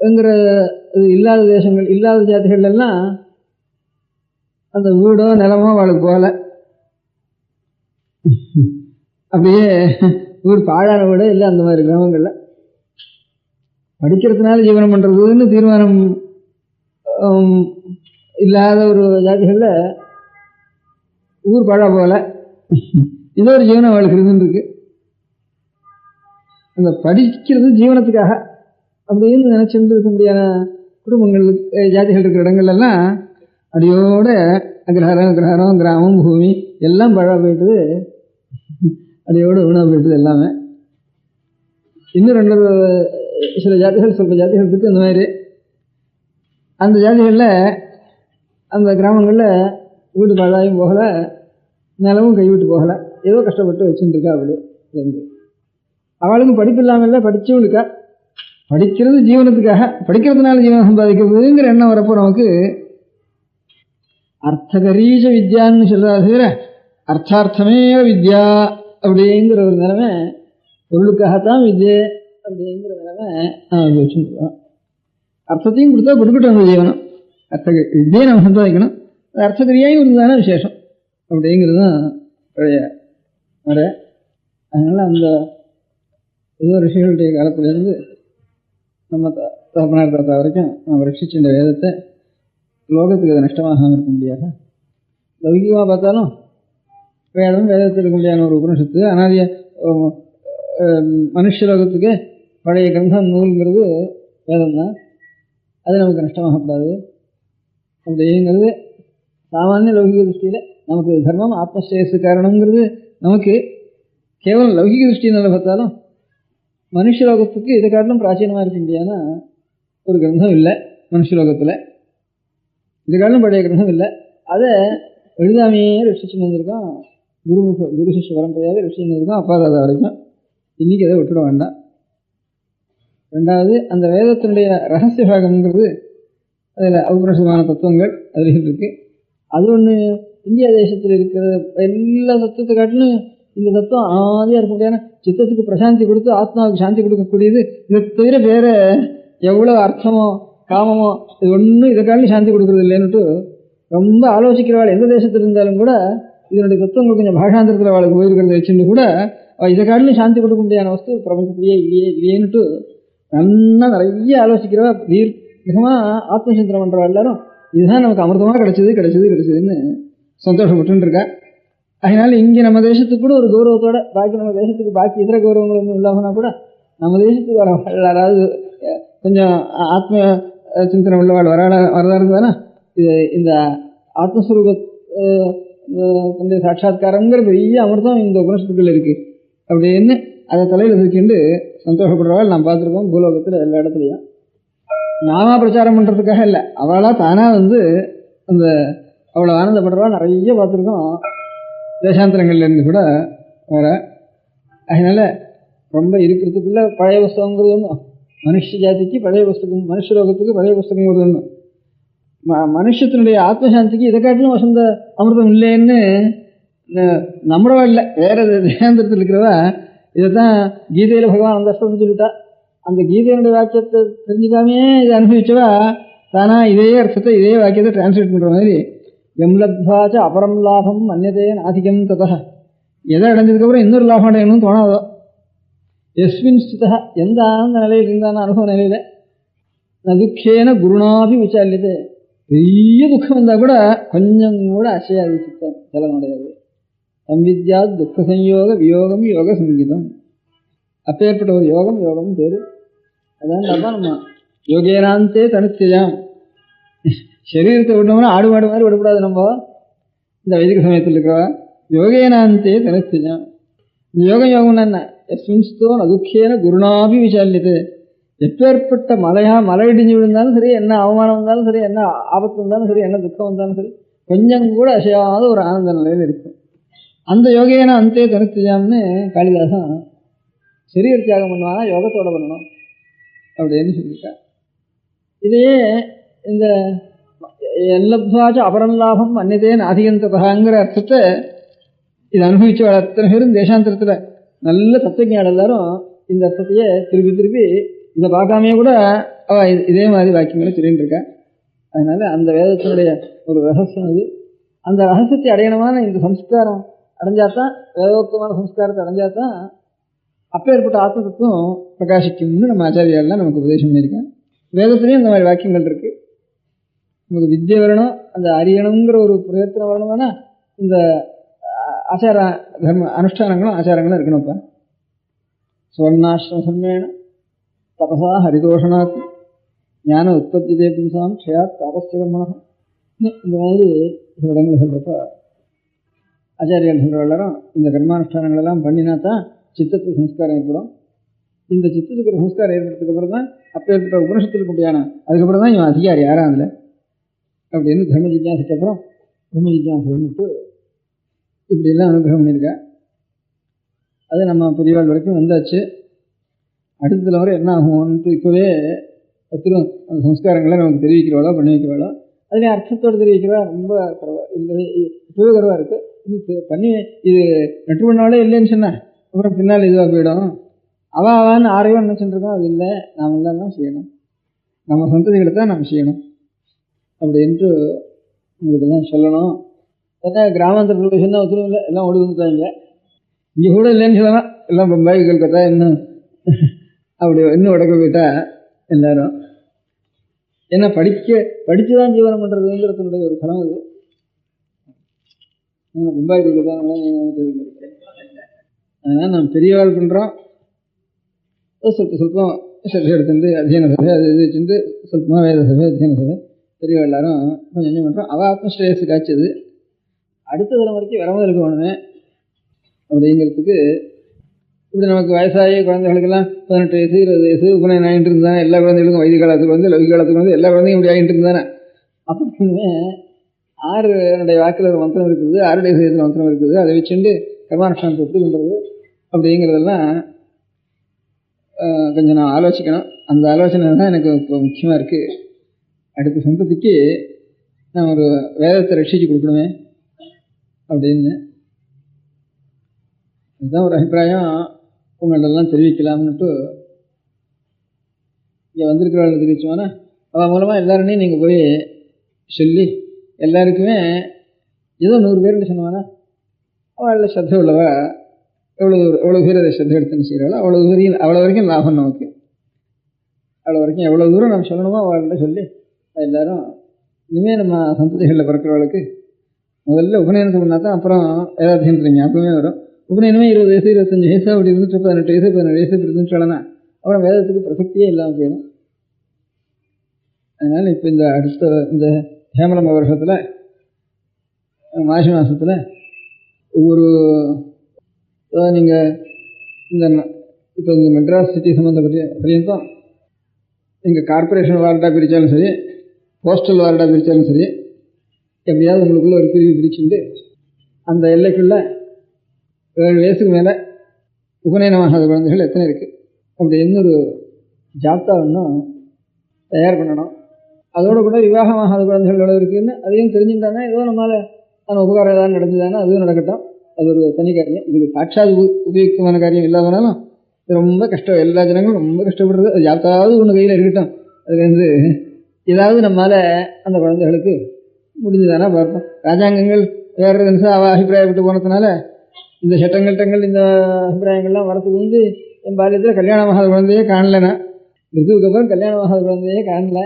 ங்கிற இது இல்லாத தேசங்கள் இல்லாத ஜாதிகள் எல்லாம் அந்த வீடோ நிலமோ அவளுக்கு போகல, அப்படியே வீடு பாழான வீடோ இல்லை. அந்த மாதிரி கிராமங்களில் படிக்கிறதுனால ஜீவனம் பண்ணுறதுன்னு தீர்மானம் இல்லாத ஒரு ஜாதிகளில் ஊர் பாழா போகல, இதோ ஒரு ஜீவனம் அவளுக்கு இருந்துருக்கு. அந்த படிக்கிறது ஜீவனத்துக்காக அப்படின்னு நினைச்சிட்டு இருக்க முடியாத குடும்பங்கள் ஜாதிகள் இருக்கிற இடங்கள்லாம் அடியோட கிரகம் கிராமம் பூமி எல்லாம் பழா போயிட்டுது, அடியோட உணவு போயிட்டுது எல்லாமே. இன்னும் 2 சில ஜாதிகள் சொல்கிற ஜாதிகள் இருக்குது. அந்த மாதிரி அந்த ஜாதிகளில் அந்த கிராமங்களில் வீடு பழாயும் போகலை, நிலமும் கைவிட்டு போகலை, ஏதோ கஷ்டப்பட்டு வச்சுட்டு இருக்கா. அப்படி இருந்து அவளுக்கும் படிப்பு இல்லாமல் இல்லை, படிச்சும் இருக்கா. படிக்கிறது ஜீவனத்துக்காக, படிக்கிறதுனால ஜீவனம் சம்பாதிக்கிறதுங்கிற எண்ணம் வரப்போ நமக்கு அர்த்தகரீஷ வித்யான்னு சொல்கிறதா தவிர அர்த்தார்த்தமே வித்யா அப்படிங்கிற ஒரு நிலைமை, பொருளுக்காகத்தான் வித்யை அப்படிங்கிற நிலைமை நான் வச்சுருக்கோம். அர்த்தத்தையும் கொடுத்தா கொடுக்கட்டும் அந்த ஜீவனம், வித்தியை நம்ம சம்பாதிக்கணும், அர்த்தகரியாயும் இருந்தானே விசேஷம் அப்படிங்கிறது தான் பழைய முறை. அதனால் அந்த ஏதோ ரிஷிகளுடைய காலத்திலேருந்து நம்ம தகப்பனார் தாத்தா வரைக்கும் நம்ம ரட்சிச்சு இந்த வேதத்தை லோகத்துக்கு அது நஷ்டமாகாமல் இருக்க முடியாது. லௌகிகமாக பார்த்தாலும் வேதத்தில் இருக்க முடியாத ஒரு உபனிஷத்து அனாதிய மனுஷலோகத்துக்கு பழைய கிரந்தம் நூல்ங்கிறது வேதம் தான். அது நமக்கு நஷ்டமாகக்கூடாது அப்படிங்கிறது சாமானிய லௌகிக திருஷ்டியில் நமக்கு தர்மம் ஆத்மஸ்ரேயஸு காரணங்கிறது நமக்கு கேவலம் லௌகிக திருஷ்டினால் பார்த்தாலும் மனுஷலோகத்துக்கு இதை காட்டிலும் பிராச்சீனமாக இருக்க முடியாதுன்னா ஒரு கிரந்தம் இல்லை மனுஷலோகத்தில். இது காட்டிலும் பழைய கிரந்தம் இல்லை. அதை எழுதாமையே ரட்சிச்சுன்னு வந்திருக்கோம். குரு சிஷ்ய பரம்பரையாக ரட்சிச்சுன்னு வந்திருக்கோம் அப்பா தாத்தா வரைக்கும். இன்றைக்கி அதை விட்டுட வேண்டாம். 2வது அந்த வேதத்தினுடைய ரகசிய பாகம்ங்கிறது அதில் அவுபனிஷதமான தத்துவங்கள் அதில் இருக்குது. அது ஒன்று இந்தியா தேசத்தில் இருக்கிற எல்லா தத்துவத்தை காட்டிலும் இந்த தத்துவம் ஆதியாக இருக்க முடியாது. சித்தத்துக்கு பிரசாந்தி கொடுத்து ஆத்மாவுக்கு சாந்தி கொடுக்கக்கூடியது. இதை தவிர வேறு எவ்வளோ அர்த்தமோ காமமோ இது ஒன்றும் இதை காட்டிலும் சாந்தி கொடுக்குறது இல்லைன்னுட்டு ரொம்ப ஆலோசிக்கிறவாள் எந்த தேசத்தில் இருந்தாலும் கூட இதனுடைய தத்துவங்கள் கொஞ்சம் பாஷாந்திரத்தில் அவளுக்கு போயிருக்கிறத வச்சுட்டு கூட இதை காட்டிலும் சாந்தி கொடுக்க முடியாத வஸ்து பிரபஞ்சத்திலேயே இல்லையேன்னுட்டு நல்லா நிறைய ஆலோசிக்கிறவா தீர்க்கமாக ஆத்மசிந்தனம் பண்ணுறவா எல்லாரும் இதுதான் நமக்கு அமிர்தமாக கிடைச்சதுன்னு சந்தோஷப்பட்டு இருக்கா. அதனால இங்கே நம்ம தேசத்துக்கு கூட ஒரு கௌரவத்தோட பாக்கி நம்ம தேசத்துக்கு பாக்கி இதர கௌரவங்கள் ஒன்றும் இல்லாமனா கூட நம்ம தேசத்துக்கு வர யாராவது கொஞ்சம் ஆத்ம சிந்தனை உள்ளவாள் வரதா இருந்தானா இது இந்த ஆத்மஸ்வரூப சாட்சாத்காரங்கிற பெரிய அமிர்தம் இந்த உபனிஷத்துக்குள்ள இருக்குது அப்படின்னு அதை தலையில் தூக்கிண்டு சந்தோஷப்படுறவாள் நாம் பார்த்துருக்கோம் பூலோகத்தில் எல்லா இடத்துலையும். நாம பிரச்சாரம் பண்ணுறதுக்காக இல்லை, அவளாக தானாக வந்து அந்த அவ்வளோ ஆனந்தப்படுறவா நிறைய பார்த்துருக்கோம், தேசாந்திரங்கள்லேருந்து கூட வர. அதனால ரொம்ப இருக்கிறதுக்குள்ள பழைய புஸ்தகங்கிறது ஒன்றும், மனுஷ ஜாதிக்கு பழைய புஸ்தகம், மனுஷலோகத்துக்கு பழைய புஸ்தகங்கிறது ஒன்று, மனுஷத்தினுடைய ஆத்மசாந்திக்கு இதை காட்டிலும் வசந்த அமிர்தம் இல்லைன்னு நம்மளவா இல்லை, வேற தேசாந்திரத்தில் இருக்கிறவா இதைத்தான் கீதையில் பகவான் அந்த அர்த்தம் சொல்லிட்டா. அந்த கீதையினுடைய வாக்கியத்தை தெரிஞ்சுக்காமே இதை அனுபவிச்சவா தானா இதே அர்த்தத்தை இதே வாக்கியத்தை டிரான்ஸ்லேட் பண்ணுற மாதிரி எம்லத்வாச்ச அபரம் லாபம் அந்நதே நாதிகம் ததா, எதை அடைஞ்சதுக்கப்புறம் இன்னொரு லாபம் அடையணும்னு தோணாதோ. எஸ்மின் ஸ்திதா, எந்த ஆனந்த நிலையில் இருந்தான அனுபவ நிலையில் நதுக்கேன குருணாபி விசாலியது, பெரிய துக்கம் வந்தால் கூட கொஞ்சம் கூட அசையாது சித்தம் ஜலனுடையது. சம்வித்யா துக்க சம்யோக வியோகம் யோக சங்கீதம், அப்பேற்பட்ட ஒரு யோகம் யோகம் பேரு. அதான் நம்ம யோகேனாந்தே தனித்தியாம், சரீரத்தை விட்டோம்னா ஆடு மாடு மாதிரி விடக்கூடாது. நம்ம இந்த வைதிக சமயத்தில் இருக்கிறவா யோகேனாந்தே தனித்தியாம். இந்த யோகம் யோகம்னா என்ன? எஸ்மின்ஸ்தோ நதுக்கேன குருணாபி விசாலியது, எப்பேற்பட்ட மழை இடிஞ்சு விழுந்தாலும் சரி, என்ன அவமானம் வந்தாலும் சரி, என்ன ஆபத்து வந்தாலும் சரி, என்ன துக்கம் வந்தாலும் சரி, கொஞ்சம் கூட அசையாத ஒரு ஆனந்த நிலையில் இருக்கும். அந்த யோகேன அந்தே தனித்தியாம்னு காளிதாசன் சரீர தியாகம் பண்ணுவாங்க, யோகத்தோட பண்ணணும் அப்படின்னு சொல்லியிருக்கா. இதையே இந்த எல்லப்வாச்ச அபரம் லாபம் அந்நதேன் அதிகந்ததாங்கிற அர்த்தத்தை இது அனுபவிச்சு அத்தனை பேரும் தேசாந்திரத்தில் நல்ல தத்துவஞான எல்லாரும் இந்த அர்த்தத்தையே திருப்பி திருப்பி இதை பார்க்காமே கூட அவள் இதே மாதிரி வாக்கியங்களை சொல்லிட்டு இருக்கா. அதனால அந்த வேதத்தினுடைய ஒரு ரகசியம் அது. அந்த ரகசியத்தை அடையணுமான இந்த சம்ஸ்காரம் அடைஞ்சாதான், வேதோக்தமான சம்ஸ்காரத்தை அடைஞ்சாதான் அப்பேற்பட்ட ஆத்ம தத்துவம் பிரகாசிக்கும்னு நம்ம ஆச்சாரியாலாம் நமக்கு உபதேசம் பண்ணியிருக்கேன். வேதத்துலேயும் இந்த மாதிரி வாக்கியங்கள் இருக்கு. நமக்கு வித்யை வரணும், அந்த அறியணுங்கிற ஒரு பிரயத்தனம் வரணும்னா இந்த ஆச்சார தர்ம அனுஷ்டானங்களும் ஆச்சாரங்களும் இருக்கணும்ப்பா. சுவர்ணாசிரம சம்மேளனம் தபசா ஹரிதோஷனாத் ஞான உற்பத்தி தேபும்சாம் க்ஷயாத் தாபஸ்திகமனம், இந்த மாதிரி இடங்கள் சொல்கிறப்ப ஆச்சாரியால் சொல்கிற எல்லாரும் இந்த கர்மானுஷ்டானங்களெல்லாம் பண்ணினா தான் சித்தத்துக்கு சம்ஸ்காரம் ஏற்படும். இந்த சித்தத்துக்கு ஒரு சம்ஸ்காரம் ஏற்படுறதுக்கு அப்புறம் தான் அப்பேற்பட்ட உபனிஷத்துக்கு முடியான, அதுக்கப்புறம் தான் இவன் அதிகாரி யாரும் அதில் அப்படின்னு தர்ம ஜிஜ்ஞாசுக்கு அப்புறம் பிரம்ம ஜிஜ்ஞாசுன்னுட்டு இப்படியெல்லாம் அனுகிரகம் பண்ணியிருக்கா. அது நம்ம பெரியவாள் வரைக்கும் வந்தாச்சு. அடுத்த தலைமுறை என்ன ஆகும்ன்ட்டு இப்போவே ஒருத்தரும் அந்த சம்ஸ்காரங்களை நமக்கு தெரிவிக்கிறவாளோ பண்ணி வைக்கிறவாளோ, அதுலேயே அர்த்தத்தோடு தெரிவிக்கிறவா ரொம்ப குறைவா, இந்த இப்போவே குறைவாக இருக்குது. இது பண்ணி இது நெட்டு பண்ணாலே இல்லைன்னு சொன்னேன், அப்புறம் பின்னால் இதுவாக போயிடும். அவான்னு ஆரையும் நினச்சிட்டு இருக்கோம், அது இல்லை, நாம் எல்லாம் தான் செய்யணும், நம்ம சந்ததிகளை தான் நாம் செய்யணும் அப்படின்ட்டு உங்களுக்கெல்லாம் சொல்லணும். ஏன்னா கிராமாந்தரத்தில் சொன்னால் ஒத்துரும் இல்லை, எல்லாம் ஓடி வந்துட்டாங்க. இங்கே கூட இல்லைன்னு சொல்லலாம், எல்லாம் பம்பாய் கல்கத்தா இன்னும் அப்படி இன்னும் உடக்க போயிட்டா எல்லாரும். ஏன்னா படித்து தான் ஜீவனம் பண்ணுறதுங்கிறதுனுடைய ஒரு பலம் அது. பம்பாய் கல்கத்தா அதனால் நம்ம பெரியவாள் பண்ணுறோம், சொல்பம் சபை எடுத்துட்டு அத்தியன சபை அது இது வச்சுட்டு சொல்பமாக வேத சபை அத்தியன சபை பெரியவாள் எல்லாரும் கொஞ்சம் கொஞ்சம் பண்ணுறோம். அவள் ஆத்மஸ்ரேயஸு காய்ச்சது அடுத்த தலைமுறைக்கு வரமாக இருக்க வேணுமே அப்படிங்கிறதுக்கு. இப்படி நமக்கு வயசாகி குழந்தைகளுக்கெல்லாம் 18 வயசு 20 வயசு உபநயனம் ஆகிட்டு இருந்தானே, எல்லா குழந்தைகளுக்கும் வைதிக காலத்துக்கு வந்து லௌகிக காலத்துக்கு வந்து எல்லா குழந்தையும் இப்படி ஆகிட்டு இருந்தானே. அப்படின்னுமே 6 வாக்கில் ஒரு மந்திரம் இருக்குது, 6 சதவீதத்தில் மந்திரம் இருக்குது, அதை வச்சுட்டு கர்மானுஷ்டானத்தை எப்படி பண்ணுறது அப்படிங்கிறதெல்லாம் கொஞ்சம் நான் ஆலோசிக்கணும். அந்த ஆலோசனை தான் எனக்கு இப்போ முக்கியமாக இருக்குது. அடுத்த சந்ததிக்கு நான் ஒரு வேதத்தை ரட்சித்து கொடுக்கணுமே அப்படின்னு இதுதான் ஒரு அபிப்பிராயம். உங்களெல்லாம் தெரிவிக்கலாம்னுட்டு இங்கே வந்திருக்கிறவங்களை தெரிவிச்சோன்னா அவன் மூலமாக எல்லாருமே நீங்கள் போய் சொல்லி எல்லாருக்குமே ஏதோ 100 பேர்னு சொன்னவானா அவளில் ஸ்ரத்த உள்ளவா எவ்வளோ பேர் அதை ஸ்ரத்த எடுத்துன்னு செய்கிறாளோ அவ்வளோ வரைக்கும் லாபம் நமக்கு. அவ்வளோ வரைக்கும் எவ்வளோ தூரம் நம்ம சொல்லணுமோ அவள்கிட்ட சொல்லி எல்லோரும் இனிமேல் நம்ம சந்ததிகளில் பிறக்கிறவளுக்கு முதல்ல உபநயனத்தை பண்ணால் தான் அப்புறம் வேதாத்தியனத்தில் ஞாபகமே வரும். உபநயனமே 20 வயசு 25 வயசு அப்படி இருந்துட்டு 18 வயசு 17 வயசு இப்படி இருந்துட்டாலனா அப்புறம் வேதத்துக்கு பிரசக்தியே இல்லாமல் போயிடும். அதனால் இப்போ இந்த அடுத்த இந்த ஹேமலம்ப வருஷத்தில் மாசி மாதத்தில் ஒவ்வொரு நீங்கள் இந்த இப்போ இந்த மெட்ராஸ் சிட்டி சம்மந்தப்பட்ட பரியந்தம் நீங்கள் கார்பரேஷன் வார்டாக பிரித்தாலும் சரி, போஸ்டல் வார்டாக பிரித்தாலும் சரி, எப்படியாவது உங்களுக்குள்ள ஒரு பிரிவு பிரிச்சுட்டு அந்த எல்லைக்குள்ள 7 வயசுக்கு மேலே உபநயனமாகாத குழந்தைகள் எத்தனை இருக்குது அப்படின்னு ஒரு ஜாப்தா ஒன்றும் தயார் பண்ணணும். அதோடு கூட விவாகமாகாத குழந்தைகள் எவ்வளோ இருக்குதுன்னு அதையும் தெரிஞ்சுட்டாங்கன்னா ஏதோ நம்மளால் அந்த உபகாரம் ஏதாவது நடந்ததுன்னா அதுவும் நடக்கட்டும். அது ஒரு தனி காரியம். இதுக்கு சாட்சாத் உபயுக்தமான காரியம் இல்லாதனாலும் ரொம்ப கஷ்டம். எல்லா ஜனங்களும் ரொம்ப கஷ்டப்படுறது. அது யாருக்காவது ஒன்று கையில் இருக்கட்டும். அதுலேருந்து ஏதாவது நம்மளால் அந்த குழந்தைகளுக்கு முடிஞ்சுதானா பார்ப்போம். ராஜாங்கங்கள் வேறு நிமிஷம் அவள் அபிப்பிராயப்பட்டு போனதுனால இந்த சட்டங்கள் இந்த அபிப்பிராயங்கள்லாம் வரத்துக்கு வந்து என் பாலியத்தில் கல்யாணமாகாத குழந்தையே காணலைன்னா, ரிதுவுக்கு அப்புறம் கல்யாணமாகாத குழந்தையே காணல.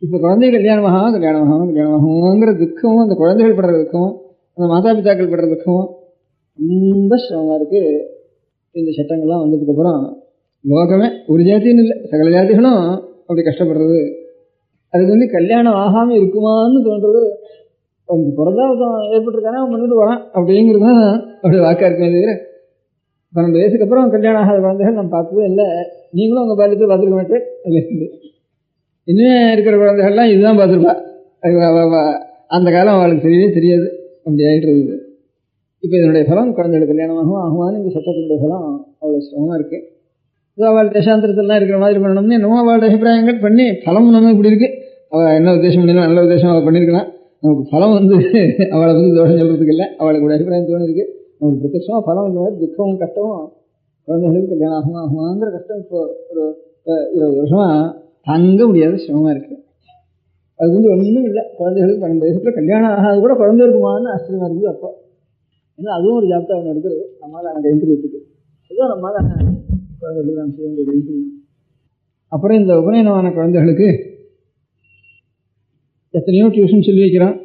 இப்போ குழந்தை கல்யாணமாகாமங்கிற துக்கமும் அந்த குழந்தைகள் படுற துக்கமும் அந்த மாதா பிதாக்கள் படுற துக்கமும் ரொம்ப சிரமமாக இருக்குது. இந்த சட்டங்கள்லாம் வந்ததுக்கப்புறம் லோகமே ஒரு ஜாத்தின்னு இல்லை, சகல ஜாதிகளும் அப்படி கஷ்டப்படுறது. அதுக்கு வந்து கல்யாணம் ஆகாமல் இருக்குமான்னு தோன்றது. கொஞ்சம் பிறந்தா ஏற்பட்டிருக்கானா அவன் பண்ணிட்டு வரான் அப்படிங்கிறது தான் அப்படி வாக்காக இருக்குமே தவிர 12 வயசுக்கு அப்புறம் கல்யாணம் ஆகாத குழந்தைகள் நம்ம பார்த்ததே இல்லை. நீங்களும் உங்கள் பாலியத்தில் பார்த்துருக்க மாட்டேன். அதுலேருந்து இன்னும் இருக்கிற குழந்தைகள்லாம் இதுதான் பார்த்துருப்பா. அந்த காலம் அவளுக்கு தெரியவே தெரியாது. அப்படி ஆகிடுறது. இப்போ இதனுடைய பலம் குழந்தைகள் கல்யாணமாகவும் ஆகுமான்னு இந்த சட்டத்தினுடைய பலம் அவ்வளோ சிரமமாக இருக்குது. இதோ அவள் தேசாந்திரத்திலாம் இருக்கிற மாதிரி பண்ணணும்னு என்னமோ அவளோட அபிப்பிராயங்கள் பண்ணி பலம் நம்ம இப்படி இருக்குது. அவள் என்ன உத்தேசம் பண்ணினா நல்ல உத்தேசம் அவள் பண்ணியிருக்கலாம். நமக்கு பலம் வந்து அவளை பற்றி தோஷம் சொல்கிறதுக்கு இல்லை, அவளுக்கு ஒரு அபிப்பிராயம் தோணிருக்கு. நமக்கு பிரத்யட்சமாக பலம் இந்த மாதிரி துக்கமும் கஷ்டமும் குழந்தைகளுக்கு கல்யாணம் ஆகுமாங்கிற கஷ்டம் இப்போ ஒரு 20 வருஷமாக தாங்க முடியாத சிரமமாக இருக்குது. அது வந்து ஒன்றும் இல்லை. குழந்தைகளுக்கு 12 வயசுக்குள்ள கல்யாணம் ஆகாது கூட குழந்தை இருக்குமான்னு ஆச்சரியமாக இருக்குது. அப்போ ஏன்னா அதுவும் ஒரு ஜாப்தா ஒன்று எடுக்கிறது. நம்மளால் அங்கே எந்திரித்துக்கு இதுதான் நம்மளால் குழந்தைகளுக்கு நாம் செய்ய வேண்டிய எந்திரியும். அப்புறம் இந்த உபநயனமான குழந்தைகளுக்கு எத்தனையோ டியூஷன் சொல்லி வைக்கிறான்.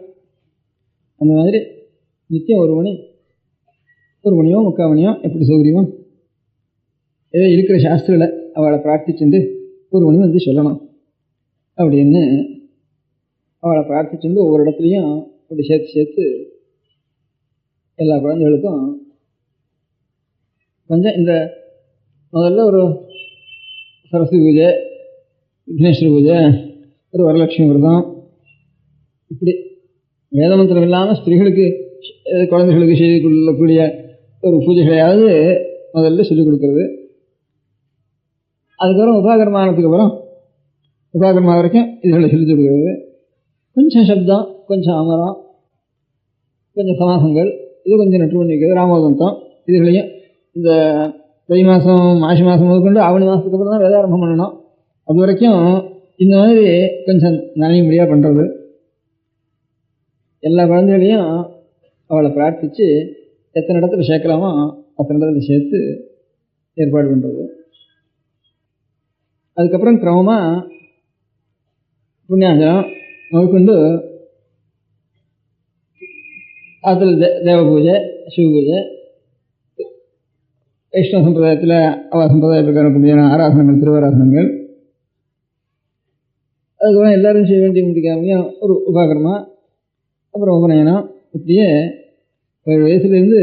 அந்த மாதிரி நித்தியம் 1 மணியோ 3/4 மணியோ எப்படி சௌகரியமோ ஏதோ இருக்கிற சாஸ்திரங்களை அவளை பிரார்த்திச்சுட்டு 1 மணி வந்து சொல்லணும் அப்படின்னு அவளை பிரார்த்திச்சுட்டு ஒவ்வொரு இடத்துலையும் அப்படி சேர்த்து எல்லா குழந்தைகளுக்கும் கொஞ்சம் இந்த முதல்ல ஒரு சரஸ்வதி பூஜை, விக்னேஸ்வர பூஜை, ஒரு வரலட்சுமி விரதம், இப்படி வேதமந்திரம் இல்லாமல் ஸ்திரீகளுக்கு குழந்தைகளுக்கு செய்து கொள்ளக்கூடிய ஒரு பூஜைகளையாவது முதல்ல சொல்லிக் கொடுக்கறது. அதுக்கப்புறம் உபாகர்மானத்துக்கு அப்புறம் உபாகர்மா வரைக்கும் இதுகளை சொல்லிக் கொடுக்கறது. கொஞ்சம் சப்தம், கொஞ்சம் அமரம், கொஞ்சம் சமாசங்கள், இது கொஞ்சம் நெற்று பண்ணி வைக்கிறது. ராமோதந்தம் இதுகளையும் இந்த தை மாதம் மாசி மாதம் முதற்கொண்டு ஆவணி மாதத்துக்கு அப்புறம் தான் வேதாரம்பம் பண்ணணும். அது வரைக்கும் இந்த மாதிரி கொஞ்சம் நனையும்படியாக பண்ணுறது. எல்லா குழந்தைகளையும் அவளை பிரார்த்தித்து எத்தனை இடத்துல சேர்க்கலாமோ அத்தனை இடத்துல சேர்த்து ஏற்பாடு பண்ணுறது. அதுக்கப்புறம் கிரமமாக புண்ணியாஞ்சனம் முதற்கொண்டு அதில் தேவ பூஜை, சிவ பூஜை, வைஷ்ணவ சம்பிரதாயத்தில் அவ சம்பிரதாய பிரகாரம் ஆராதனங்கள், திருவாராதனங்கள், அதுக்கப்புறம் எல்லோரும் செய்ய வேண்டிய முடிக்காமையும் ஒரு உபாகரமா, அப்புறம் உபநயனம். இப்படியே 7 வயசுலேருந்து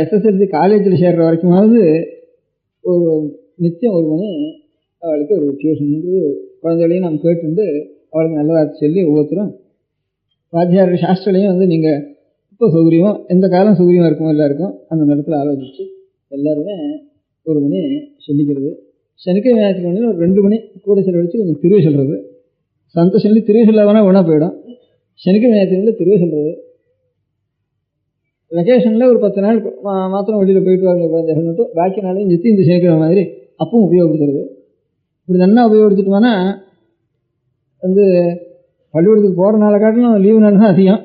SSLC காலேஜில் சேர்கிற வரைக்குமாவது ஒரு நித்தியம் 1 மணி அவளுக்கு ஒரு டியூஷன் குழந்தைகளையும் நம்ம கேட்டுண்டு அவளுக்கு நல்லதாக சொல்லி ஒவ்வொருத்தரும் வாத்தியார் சாஸ்திரலையும் வந்து நீங்கள் இப்போ சௌகரியமோ எந்த காலம் சௌகரியமாக இருக்குமோ எல்லாருக்கும் அந்த இடத்துல ஆலோசித்து எல்லாருமே 1 மணி சொல்லிக்கிறது. சனிக்கிழமை ஞாயிற்றுக்கிழமையில் ஒரு 2 மணி கூட செலவழித்து கொஞ்சம் திருவை சொல்கிறது. சந்த சொல்லி திருவை சொல்லாதனா ஒன்றா போயிடும். சனிக்கிழமை ஞாயிற்றுக்கிழமையில் திருவை சொல்கிறது. வெக்கேஷனில் ஒரு 10 நாள் மாத்திரம் வெளியில் போயிட்டு வாங்க குழந்தைகள் மட்டும், பாக்கி நாளையும் நிறுத்தி இந்த சனிக்கிழமை மாதிரி அப்பவும் உபயோகப்படுத்துறது. இப்படி நல்லா உபயோகப்படுத்திட்டோம்னா வந்து பள்ளிக்கூடத்துக்கு போகிற நாளை காட்டிலும் லீவு நாள் தான் அதிகம்.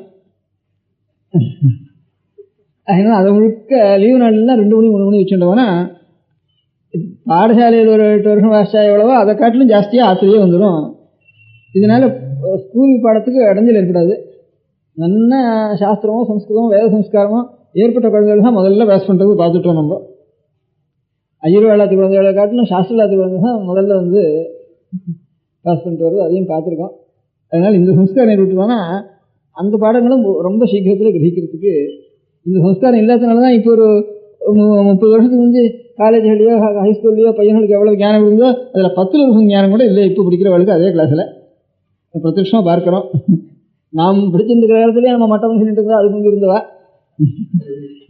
அதனால் அதை முழுக்க லீவு நாள்லாம் 2 மணி 3 மணி வச்சுட்டோம்னா பாடசாலையில் ஒரு 8 வருஷம் வாசிச்சா எவ்வளவோ அதை காட்டிலும் ஜாஸ்தியாக ஆத்திரையே வந்துடும். இதனால் ஸ்கூல் பாடத்துக்கு இடைஞ்சல் ஏற்படாது. நல்ல சாஸ்திரமோ சம்ஸ்கிருதமோ வேத சம்ஸ்காரமோ ஏற்பட்ட குழந்தைகள் தான் முதல்ல பேஸ் பண்ணுறது பார்த்துட்டோம். நம்ம ஐயர்வாளாத்து குழந்தைகளை காட்டிலும் சாஸ்திரவாத்து குழந்தைகள் தான் முதல்ல வந்து பாஸ் பண்ணிட்டு வருது. அதையும் பார்த்துருக்கோம். அதனால் இந்த சம்ஸ்காரம் ஏற்பட்டுவானா அந்த பாடங்களும் ரொம்ப சீக்கிரத்தில் கிரகிக்கிறதுக்கு இந்த சம்ஸ்காரம் இல்லாதனால தான் இப்போ ஒரு 30 வருஷத்துக்கு முந்தி காலேஜ்லையோ ஹைஸ்கூல்லையோ பையன்களுக்கு எவ்வளோ ஞானம் இருந்தோ அதில் 10% ஞானம் கூட இல்லை இப்போ பிடிக்கிறவளுக்கு அதே கிளாஸில் பிரத்யட்சமாக பார்க்குறோம். நாம் படிச்சிருக்கிற காலத்துலேயே நம்ம மட்டம் சொல்லிட்டு இருந்தா அதுக்கு வந்து இருந்தவா.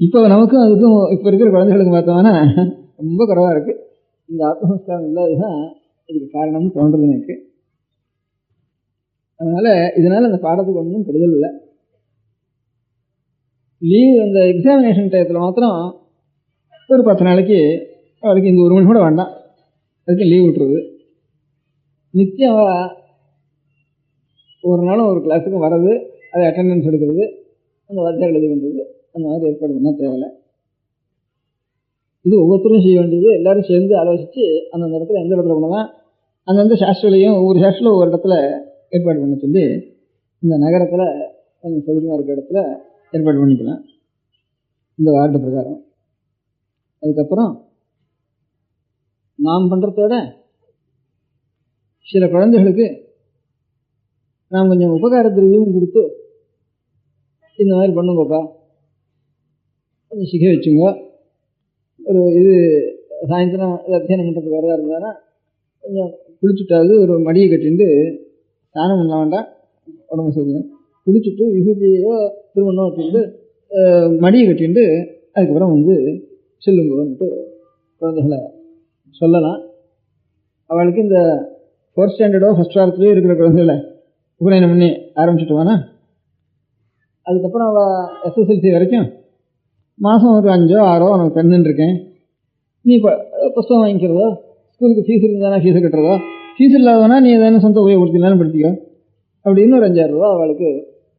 இப்போ நமக்கும் அதுக்கும் இப்போ இருக்கிற குழந்தைகளுக்கு பார்த்தோம்னா ரொம்ப குறைவாக இருக்குது. இந்த ஆத்மசம்ஸ்காரம் இல்லாததுதான் இதுக்கு காரணம்னு தோன்றது எனக்கு. அதனால் இதனால் அந்த பாடத்துக்கு ஒன்றும் கெடுதல் இல்லை. லீவ் அந்த எக்ஸாமினேஷன் டயத்தில் மாத்திரம் ஒரு 10 நாளைக்கு அவளுக்கு இந்த 1 மணி கூட வேண்டாம், அதுக்கு லீவ் விட்டுருது. நித்தியம் ஒரு நாளும் ஒரு கிளாஸுக்கும் வர்றது, அதை அட்டெண்டன்ஸ் எடுக்கிறது, அந்த வாத்தியார் இது பண்ணுறது, அந்த மாதிரி ஏற்பாடு பண்ணால் தேவையில்லை. இது ஒவ்வொருத்தரும் செய்ய வேண்டியது. எல்லோரும் சேர்ந்து ஆலோசித்து அந்தந்த இடத்துல எந்த இடத்துல பண்ணலாம், அந்தந்த சாஸ்திரலையும் ஒவ்வொரு சாஸ்திரம் ஒவ்வொரு இடத்துல ஏற்பாடு பண்ண சொல்லி இந்த நகரத்தில் கொஞ்சம் சௌகரியமாக இருக்கிற இடத்துல ஏற்பாடு பண்ணிக்கலாம் இந்த வார்டு பிரகாரம். அதுக்கப்புறம் நாம் பண்ணுறதோட சில குழந்தைகளுக்கு நாம் கொஞ்சம் உபகார திரவியம் கொடுத்து இந்த மாதிரி பண்ணுங்கப்பா, கொஞ்சம் சிகை வச்சுங்க, ஒரு இது சாயந்தரம் அத்தியானம் பண்ணுறதுக்கு வரதா இருந்தானா கொஞ்சம் குளிச்சுட்டாவது ஒரு மடியை கட்டிட்டு ஸ்நானம் பண்ண வேண்டாம், உடம்பு சொல்லுங்க, குளிச்சுட்டு விபூதியோ திருமணம் வச்சுட்டு மடியை கட்டிட்டு அதுக்கப்புறம் வந்து செல்லுங்கன்ட்டு குழந்தைகளை சொல்லலாம். அவளுக்கு இந்த 4th ஸ்டாண்டர்டோ 1st வாரத்துலேயோ இருக்கிற குழந்தைகளை உபநயனம் பண்ணி ஆரம்பிச்சுட்டுவானா, அதுக்கப்புறம் அவள் SSLC வரைக்கும் மாதம் ஒரு 5ஓ 6ஓ உனக்கு தந்துட்டுருக்கேன், நீ இப்போ புஸ்தகம் வாங்கிக்கிறதோ, ஸ்கூலுக்கு ஃபீஸ் இருந்தானா ஃபீஸை கட்டுறதோ, ஃபீஸ் இல்லாதவனா நீ எதாவது சொந்த உபயோகப்படுத்தினாலும் படுத்திக்கோ அப்படின்னு ஒரு 5000 ரூபா அவளுக்கு.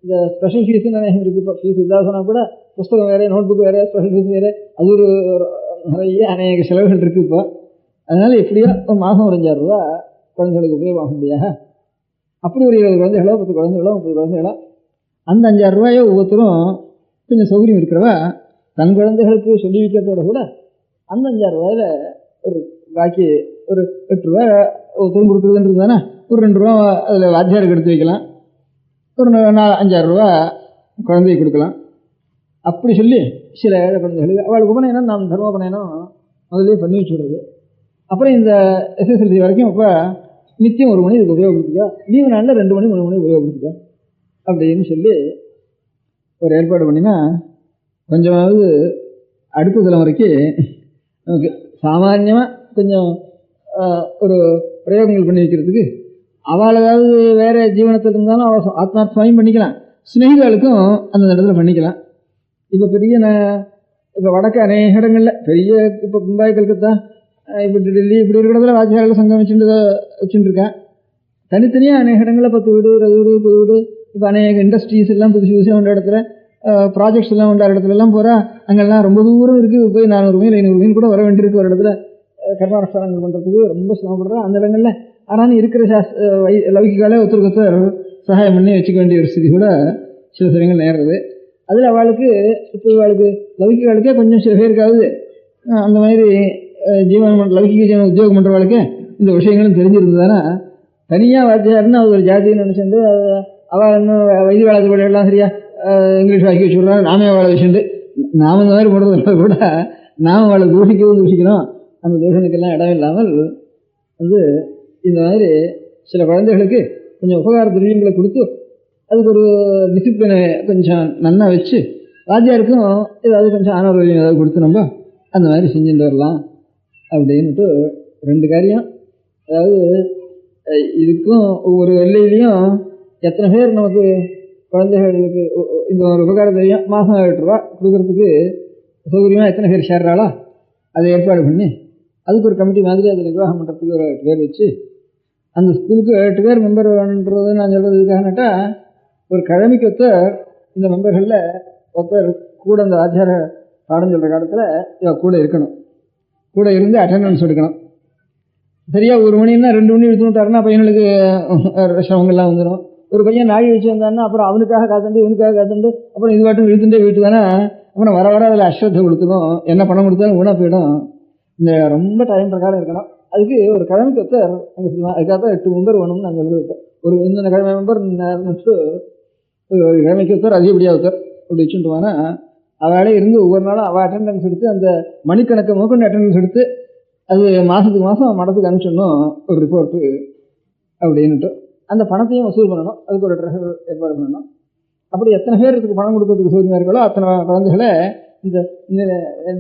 இந்த ஸ்பெஷல் ஃபீஸுன்னு நினைக்க இருக்குது. இப்போ ஃபீஸ் இல்லாதனா கூட புஸ்தகம் வேறு, நோட் புக் வேறு, ஸ்பெஷல் ஃபீஸ் வேறு, அது ஒரு நிறைய அநேக செலவுகள் இருக்குது இப்போ. அதனால் எப்படியோ ஒரு மாதம் ஒரு 5000 ரூபா குழந்தைகளுக்கு உபயோகமாக முடியாது. அப்படி ஒரு 20 குழந்தைகளோ 10 குழந்தைகளோ 30 குழந்தைகளோ அந்த 5000 ரூபாயோ ஒவ்வொருத்தரும் கொஞ்சம் சௌகரியம் இருக்கிறவா தன் குழந்தைகளுக்கு சொல்லி வைக்கிறதோட கூட அந்த 5000 ரூபாயில் ஒரு பாக்கி ஒரு 8 ரூபா ஒருத்தரும் கொடுக்குறதுன்றது தானே, ஒரு 2 ரூபா அதில் வாத்தியாருக்கு எடுத்து வைக்கலாம், ஒரு 5-6 ரூபா குழந்தைக்கு கொடுக்கலாம். அப்படி சொல்லி சில ஏழை குழந்தைகளுக்கு அவளுக்கு உபநயனம் நாம் தர்மோபநயனம் முதலே பண்ணி வச்சுடுறது. அப்புறம் இந்த SSLC வரைக்கும் இப்போ நித்தியம் 1 மணி இதுக்கு உபயோகப்படுத்திக்கோ, லீவு நாளில் 2 மணி 3 மணி உபயோகப்படுத்திக்கோ அப்படின்னு சொல்லி ஒரு ஏற்பாடு பண்ணினா கொஞ்சமாவது அடுத்த தலைமுறைக்கு நமக்கு சாமான்யமாக கொஞ்சம் ஒரு பிரயோகங்கள் பண்ணி வைக்கிறதுக்கு. அவள் ஏதாவது வேறு ஜீவனத்தில் இருந்தாலும் அவள் ஆத்மார்த்தமாயும் பண்ணிக்கலாம், ஸ்நேகிதாளுக்கும் அந்த இடத்துல பண்ணிக்கலாம். இப்போ பெரிய இப்போ வடக்கு அநேக இடங்களில் பெரிய இப்போ மும்பாய் கல்கத்தா இப்போ டெல்லி இப்படி இருக்கிற இடத்துல வாத்தியார்கள் சங்கம் வச்சுட்டுருக்கேன். தனித்தனியாக அநேக இடங்களில் 10 வீடு 20 வீடு 30 வீடு இப்போ அநேக இண்டஸ்ட்ரீஸ் எல்லாம் புதுசு புதுசாக உண்ட இடத்துல ப்ராஜெக்ட்ஸ் எல்லாம் உண்டார இடத்துலலாம் போகிறா. அங்கெல்லாம் ரொம்ப தூரம் இருக்குது, போய் 400 மைல் 500 மைல் கூட வர வேண்டியிருக்கு ஒரு இடத்துல கர்மானுஷ்டானங்கள் பண்ணுறதுக்கு ரொம்ப சிரமப்படுறா அந்த இடங்களில். ஆனாலும் இருக்கிற லௌகிகாலே ஒருத்தருக்கு ஒருத்தர் சகாயம் பண்ணி வச்சுக்க வேண்டிய ஒரு ஸ்திதி கூட சில சமயங்கள் நேர்றது. அதில் அவளுக்கு இப்போ அவளுக்கு லௌகிகாலுக்கே கொஞ்சம் சில பேருக்காவது அந்த மாதிரி லௌகிக ஜீவன உத்தியோகம் பண்ணுறவளுக்கு இந்த விஷயங்களும் தெரிஞ்சிருந்ததுன்னா தனியாக வாத்தியாருன்னு அது ஒரு ஜாதின்னு நினச்சிட்டு அவள் இன்னும் வைத்திய வேலை படியெல்லாம் சரியா இங்கிலீஷ் வாக்கி வச்சுடுறாங்க, நாமே அவளை வச்சுட்டு நாம் இந்த மாதிரி போடுறதுல கூட நாம் அவளை தூஷிக்கணும். அந்த தூஷணுக்கெல்லாம் இடம் இல்லாமல் வந்து இந்த மாதிரி சில குழந்தைகளுக்கு கொஞ்சம் உபகார திரவியங்களை கொடுத்து அதுக்கு ஒரு டிசிப்ளினை கொஞ்சம் நன்னா வச்சு வாத்தியாருக்கும் ஏதாவது கொஞ்சம் ஆனவர்களையும் ஏதாவது கொடுத்து நம்ம அந்த மாதிரி செஞ்சுட்டு வரலாம் அப்படின்ட்டு 2 காரியம். அதாவது இதுக்கும் ஒவ்வொரு எல்லையிலையும் எத்தனை பேர் நமக்கு குழந்தைகளுக்கு இந்த ஒரு உபகார திரவியம் மாதம் 8 ரூபா கொடுக்கறதுக்கு சௌகரியமாக எத்தனை பேர் சேர்றாளோ அதை ஏற்பாடு பண்ணி அதுக்கு ஒரு கமிட்டி மாதிரி அதை நிர்வாகம் பண்ணுறதுக்கு ஒரு 8 பேர் வச்சு அந்த ஸ்கூலுக்கு 8 பேர் மெம்பர் வேணுன்றது நான் சொல்கிறது இதுக்காகனாட்டா ஒரு கிழமைக்கு ஒருத்தர் இந்த மெம்பர்களில் ஒருத்தர் கூட அந்த ஆச்சார பாடம் சொல்கிற காலத்தில் இவள் கூட இருக்கணும், கூட இருந்து அட்டெண்டன்ஸ் எடுக்கணும். சரியாக 1 மணின்னா 2 மணி எடுத்து விட்டாருன்னா பையனுக்கு சிரமங்கள்லாம் வந்துடும். ஒரு பையன் நாழி வச்சு வந்தான்னா அப்புறம் அவனுக்காக காத்துண்டு இவனுக்காக காத்துண்டு அப்புறம் இது பாட்டும் இழுத்துட்டே வீட்டு தானே அப்புறம் வர வர அதில் அஸ்ரத்தை கொடுத்துடும், என்ன பணம் கொடுத்தாலும் ஊனா போயிடும். இந்த ரொம்ப டைம் பிரகாரம் இருக்கணும். அதுக்கு ஒரு கிழமைக்கு ஒருத்தர் அங்கே சொல்லுவாங்க, அதுக்காக 8 மெம்பர் வேணும்னு நாங்கள் சொல்லியிருக்கோம். ஒரு இந்த கிழமை மெம்பர் ஒரு கிழமைக்கு ஒருத்தர் அதிகப்படியாக ஒருத்தர் அப்படி வச்சுட்டுவானா அவளே இருந்து ஒவ்வொரு நாளும் அவள் அட்டெண்டன்ஸ் எடுத்து அந்த மணிக்கணக்கை முதற்கொண்டு அட்டெண்டன்ஸ் எடுத்து அது மாதத்துக்கு மாதம் மடத்துக்கு அனுப்பிச்சிடணும் ஒரு ரிப்போர்ட்டு அப்படின்ட்டு அந்த பணத்தையும் வசூல் பண்ணணும். அதுக்கு ஒரு ட்ரெஷர் ஏற்பாடு பண்ணணும். அப்படி எத்தனை பேர் இதுக்கு பணம் கொடுக்கறதுக்கு சௌரியமாக இருக்கோ அத்தனை குழந்தைகளை இந்த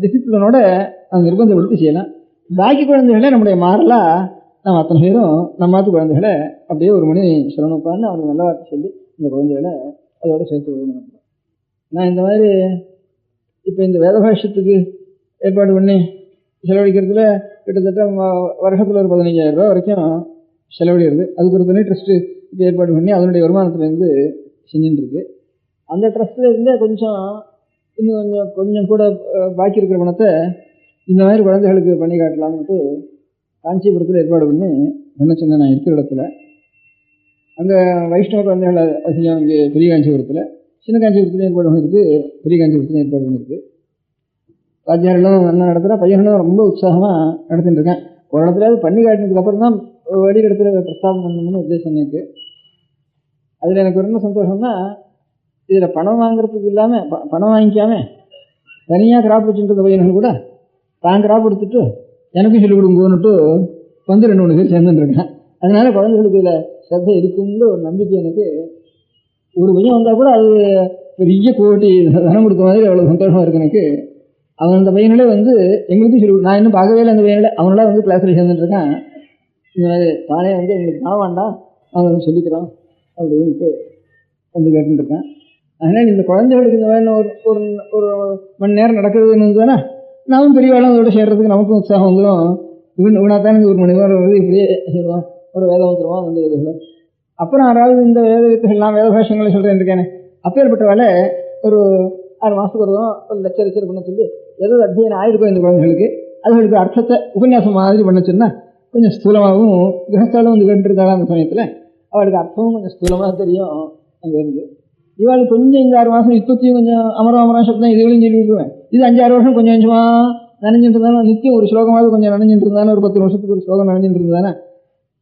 டிசிப்ளினோட நம்ம நிர்பந்தப்படுத்தி செய்யலாம். பாக்கி குழந்தைகளே நம்முடைய மாறலாம் நம்ம அத்தனை பேரும் நம்ம மாற்று குழந்தைகளை அப்படியே ஒரு மணி சொல்லணுப்பான்னு அவனுக்கு நல்ல வார்த்தை சொல்லி இந்த குழந்தைகளை அதோட சேர்த்து விடணும். நான் இந்த மாதிரி இப்போ இந்த வேதபாஷ்யத்துக்கு ஏற்பாடு பண்ணி செலவழிக்கிறதுல கிட்டத்தட்ட வருஷத்தில் ஒரு 15,000 ரூபா வரைக்கும் செலவழிகிறது. அதுக்கு ஒரு தனி ட்ரஸ்ட்டு ஏற்பாடு பண்ணி அதனுடைய வருமானத்துலேருந்து செஞ்சுட்டுருக்கு. அந்த ட்ரஸ்ட்டில் இருந்தே இன்னும் கொஞ்சம் கூட பாக்கி இருக்கிற பணத்தை இந்த மாதிரி குழந்தைகளுக்கு பண்ணி காட்டலாம்னுட்டு காஞ்சிபுரத்தில் ஏற்பாடு பண்ண சொன்னேன். நான் இருக்கிற இடத்துல அங்கே வைஷ்ணவ குழந்தைகள் அதிகம் இங்கே பெரிய காஞ்சிபுரத்தில், சின்ன காஞ்சிபுரத்துலையும் ஏற்பாடு பண்ணியிருக்கு, பெரிய காஞ்சிபுரத்துலையும் ஏற்பாடு பண்ணியிருக்கு. வாத்தியார்களும் நல்லா நடத்துகிறா, பையன்களும் ரொம்ப உற்சாகமாக நடத்திட்டு இருக்கேன். ஒரு இடத்துல பண்ணி காட்டினதுக்கப்புறம் தான் வழி இடத்துல பிரஸ்தாபம் பண்ணணும்னு உத்தேசம் எனக்கு. அதில் எனக்கு ஒரு என்ன சந்தோஷம்னா, இதில் பணம் வாங்குறதுக்கு இல்லாமல் பணம் வாங்கிக்காமல் தனியாக கிராப் வச்சுட்டு பையன்கள் கூட தான் கிராப் எடுத்துட்டு எனக்கும் சொல்லிக் கொடுங்கன்னுட்டு 2-3 பேர் சேர்ந்துட்டுருக்கேன். அதனால குழந்தைகளுக்கு இதில் ஸ்ரத்தை இருக்குன்னு ஒரு நம்பிக்கை எனக்கு. ஒரு பையன் வந்தால் கூட அது பெரிய கோட்டி தனம் கொடுத்த மாதிரி அவ்வளோ சந்தோஷமாக இருக்கு எனக்கு. அவன் அந்த பையனே எங்களுக்கும் சொல்லி, நான் இன்னும் பார்க்கவே இல்லை அந்த பையனில், அவனெல்லாம் கிளாஸில் சேர்ந்துட்டுருக்கான். இந்த மாதிரி தானே எங்களுக்கு நான் வேண்டாம் அவன் சொல்லிக்கிறான் அப்படின்ட்டு கேட்டுருக்கேன். அதனால் இந்த குழந்தைகளுக்கு இந்த மாதிரி ஒரு மணி நேரம் நடக்கிறதுன்னு தானே நாமும் பெரியவாளும் அதோட சேர்றதுக்கு நமக்கும் உற்சாகம் வந்துடும். இவனாத்தானே ஒரு மணி நேரம் வருது, இப்படியே செய்வோம், ஒரு வேதம் வந்துடுவோம் வந்து இதுகள். அப்புறம் யாராவது இந்த வேத வித்துகள்லாம் வேத பாஷங்களை சொல்கிறேன் இருக்கேனே, அப்பேற்பட்ட வேலை ஒரு 6 மாதத்துக்கு வருவோம் ஒரு லெக்சர் பண்ண சொல்லி ஏதோ அத்தியனம் ஆயிருக்கும் இந்த குழந்தைகளுக்கு. அதுகளுக்கு அர்த்தத்தை உபன்யாசம் மாதிரி பண்ண சொன்னால் கொஞ்சம் ஸ்தூலமாகவும் கிரகஸ்தாலும் கேட்டுருக்காங்க. அந்த சமயத்தில் அவளுக்கு அர்த்தமும் கொஞ்சம் ஸ்தூலமாக தெரியும். அங்கே இருந்து இவாளுக்கு கொஞ்சம் இந்த 6 மாதம் இப்பத்தையும் கொஞ்சம் அமரம் சப்தம் இதுகளையும் சொல்லி விடுவேன். இது 5-6 வருஷம் கொஞ்சம் கொஞ்சமாக நனைஞ்சிட்டு இருந்தாலும் நித்தியம் ஒரு ஸ்லோகமாவது கொஞ்சம் நனைஞ்சிட்டு இருந்தானே, ஒரு 10 வருஷத்துக்கு ஒரு ஸ்லோகம் நனைஞ்சிட்டு இருந்தானே,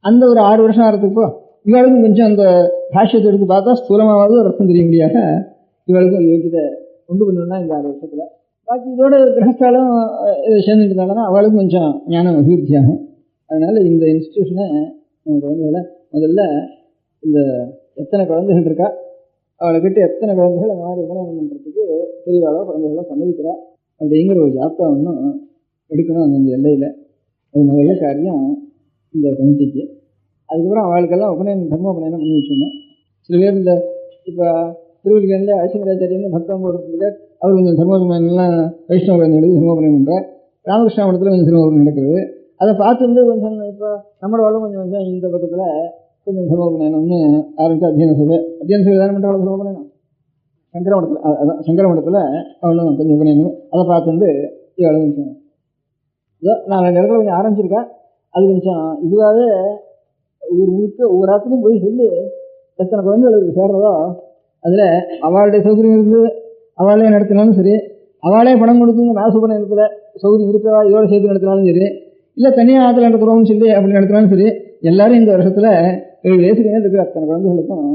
அந்த ஒரு 6 வருஷம் ஆகிறதுக்கோ இவாளுக்கும் கொஞ்சம் அந்த பாஷ்யத்தை எடுத்து பார்த்தா ஸ்தூலமாவது ஒரு அர்த்தம் தெரிய முடியாத இவாளுக்கும் ஒரு யோகியத்தை கொண்டு பண்ணணும்னா இந்த 6 வருஷத்தில். பாக்கி இதோட கிரகஸ்தாலும் சேர்ந்துட்டு இருந்தாங்கன்னா அவளுக்கும் கொஞ்சம் ஞானம் அபிவிருத்தி ஆகும். அதனால் இந்த இன்ஸ்டிடியூஷனை நம்ம குழந்தைகளை முதல்ல இந்த எத்தனை குழந்தைகள் இருக்கா அவளைக்கிட்ட எத்தனை குழந்தைகள் அந்த மாதிரி உபநயனம் பண்ணுறதுக்கு பெரியவாளோ குழந்தைகளோ சம்மதிக்கிறா அப்படிங்கிற ஒரு ஜாப்தா ஒன்றும் எடுக்கணும் அந்த எல்லையில். அது முதல்ல காரியம் இந்த கமிட்டிக்கு. அதுக்கப்புறம் அவளுக்கெல்லாம் தர்மோபநயனம் பண்ணி வச்சுக்கணும். சில பேர் இந்த இப்போ திருவள்ளுவரில் அசிங்கராச்சாரியன்னு பக்தம் போடுறதுக்கு அவர் கொஞ்சம் தர்மோபநயனம்லாம் வைஷ்ணவ குழந்தைகளுக்கு தர்மோபநயம் பண்ணுறார். ராமகிருஷ்ணா மடத்தில் கொஞ்சம் தர்மோபநயம் நடக்குது. அதை பார்த்துருந்து கொஞ்சம் இப்போ நம்மளோட வாழ்வு கொஞ்சம் இந்த பக்கத்தில் கொஞ்சம் தர்மோபநயனம்னு ஆரம்பித்து அத்தியன சேவை தானே பண்ணுற அவ்வளோ தர்மோபநயனம் சங்கர மடத்தில், அதான் சங்கர மடத்தில் அவ்வளோ கொஞ்சம் உபநயனம். அதை பார்த்துட்டு இவ்வளோ கொஞ்சம் இதோ நான் 2 இடத்துல கொஞ்சம் ஆரம்பிச்சிருக்கேன். அது கொஞ்சம் இதுவாகவே ஊர் முழுக்க ஒவ்வொரு இடத்துலையும் போய் சொல்லி எத்தனை குழந்தைகளுக்கு சேர்றதோ அதில் அவளுடைய சௌகரியம் இருக்குது, அவளே நடத்தினாலும் சரி, அவளே பணம் கொடுத்து இந்த நாசுபநயனத்தில் சௌகரியம் இருக்கிறவா இதோட சேர்த்து நடத்தினாலும் சரி, இல்லை தனியாக ஆற்றுல நடத்துகிறோம்னு சொல்லி அப்படி நடத்தினாலும் சரி, எல்லாரும் இந்த வருஷத்தில் 7 வயசுக்கு மேலே இருக்கிற அத்தனை குழந்தைகளுக்கும்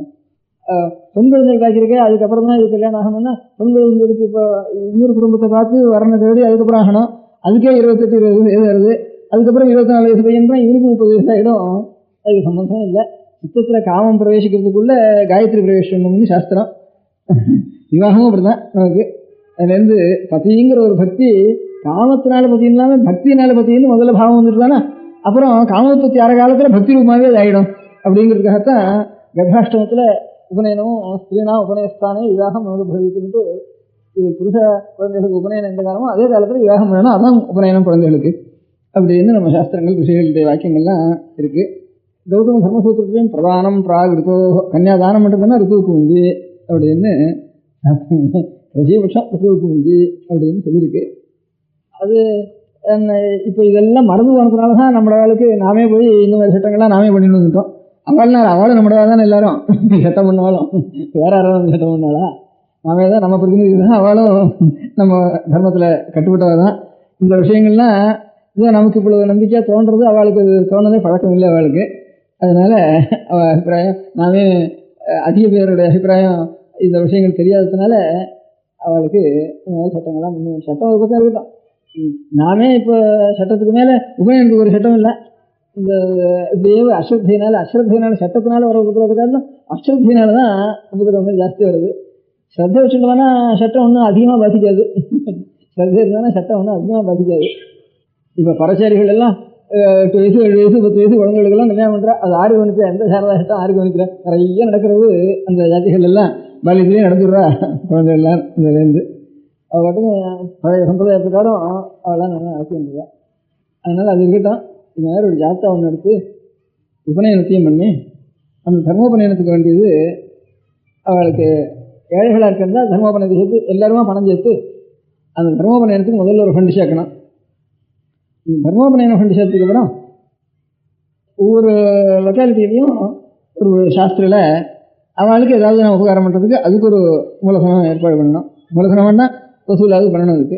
பெண் குழந்தைகள் காய்ச்சிருக்கேன். அதுக்கப்புறம் தான் இது கல்யாணம் ஆகணும்னா பெண் குழந்தைகளுக்கு இப்போ இன்னொரு குடும்பத்தை பார்த்து வரணும் தேடி அதுக்கப்புறம் ஆகணும். அதுக்கே 28-20 வயசு வருது. அதுக்கப்புறம் 24 வயசு பையன் தான் இவருக்கு 30 வயசு ஆகிடும். அதுக்கு சம்பந்தம் இல்லை. சித்தத்தில் காமம் பிரவேசிக்கிறதுக்குள்ள காயத்ரி பிரவேசம்னு சாஸ்திரம். விவாகமும் அப்படி தான் நமக்கு. அதுலேருந்து பத்திங்கிற ஒரு பக்தி காமத்தினால பத்தி இல்லாமல் பக்தினால பத்தின்னு முதல்ல பாவம் வந்துட்டு தானே, அப்புறம் காமோத்பத்தி ஆற காலத்தில் பக்தி ரூபமாகவே அது ஆகிடும். அப்படிங்கிறதுக்காகத்தான் கர்ப்பாஷ்டமத்தில் உபநயனமும் ஸ்திரீனா உபநயஸ்தானே விவாகம் பவித்துட்டு இது புருஷ குழந்தைகளுக்கு உபநயனம் எந்த காலமோ அதே காலத்தில் விவாகம் பண்ணணும். அதான் உபநயனம் குழந்தைகளுக்கு அப்படின்னு நம்ம சாஸ்திரங்கள் ரிஷிகளுடைய வாக்கியங்கள்லாம் இருக்குது. கௌதம தர்மசூத்திரத்திலையும் பிரதானம் பிராக் ரித்தோ கன்னியாதானம் மட்டும்தானே ரித்துவுக்கு உந்தி அப்படின்னு ரஜீபக்ஷம் ரித்துவுக்கு உந்தி அப்படின்னு சொல்லியிருக்கு. அது இப்போ இதெல்லாம் மறந்து போனதுனால தான் நம்மளுக்கு நாமே போய் இந்த மாதிரி சட்டங்கள்லாம் நாமே பண்ணிட்டு வந்துட்டோம். அவளும் நம்மளதாக தானே எல்லாரும் சட்டம் பண்ணாலும் வேற யாராவது சட்டம் பண்ணாளா? நாமே தான், நம்ம பிரதிநிதி தான், அவளும் நம்ம தர்மத்தில் கட்டுப்பட்டவ தான். இந்த விஷயங்கள்லாம் இதை நமக்கு இவ்வளவு நம்பிக்கையாக தோன்றது அவளுக்கு தோணுதே பழக்கம் இல்லை அவளுக்கு. அதனால அவள் அபிப்பிராயம் நாமே அதிக பேருடைய அபிப்பிராயம் இந்த விஷயங்கள் தெரியாததுனால அவளுக்கு இந்த மாதிரி சட்டங்கள்லாம் முன்னும் சட்டம் ஒரு பக்கம் இருக்கட்டும். நாமே இப்போ சட்டத்துக்கு மேலே உபநயனத்துக்கு ஒரு சட்டம் இல்லை. இந்த இப்படியே அஸ்ரத்தையினால சட்டத்தினால வர உபதிரவத்துக்காக அஸ்ரத்தையினால தான் உபதிரவங்கள் ஜாஸ்தி வருது. ஸ்ரத்தை வச்சுட்டோம்னா சட்டம் ஒன்றும் அதிகமாக பாதிக்காது. ஸ்ரத்தை இருந்தாலும் சட்டம் ஒன்றும் அதிகமாக பாதிக்காது. இப்போ பரச்சாரிகள் எல்லாம் 8 வயசு 7 வயசு 10 வயசு குழந்தைகளுக்கெல்லாம் கல்யாணம் பண்ணுறா. அது ஆறு கவனிக்கிற எந்த சாரதா சட்டம் ஆறு கவனிக்கிற நிறைய நடக்கிறது. அந்த ஜாதிகள் எல்லாம் பாலியத்திலேயே நடந்துடுறா குழந்தைகள்லாம். இதுலேருந்து அவள் பாட்டுக்கு பழைய சம்பிரதாய பிரகாரம் அவெல்லாம் நல்லா நடத்தி வந்துடுறா. அதனால் அது இருக்கட்டும். இது மாதிரி ஒரு ஜாத்தா ஒன்று எடுத்து உபநயனத்தையும் பண்ணி அந்த தர்மோபநயனத்துக்கு வேண்டியது அவளுக்கு ஏழைகளாக இருக்கிறதா தர்மோபநயத்தை சேர்த்து எல்லாருமா பணம் சேர்த்து அந்த தர்மோபநயனத்துக்கு முதல்ல ஒரு ஃபண்டு சேர்க்கணும். தர்மோபநயன ஃபண்டு சேர்த்துக்கு அப்புறம் ஒவ்வொரு லொக்காலிட்டியிலையும் ஒரு சாஸ்திரியில் அவளுக்கு ஏதாவது நான் உபகாரம் பண்ணுறதுக்கு அதுக்கு ஒரு மூலதனம் ஏற்பாடு பண்ணணும். மூலதனம்னா வசூலாவது பண்ணணும். அதுக்கு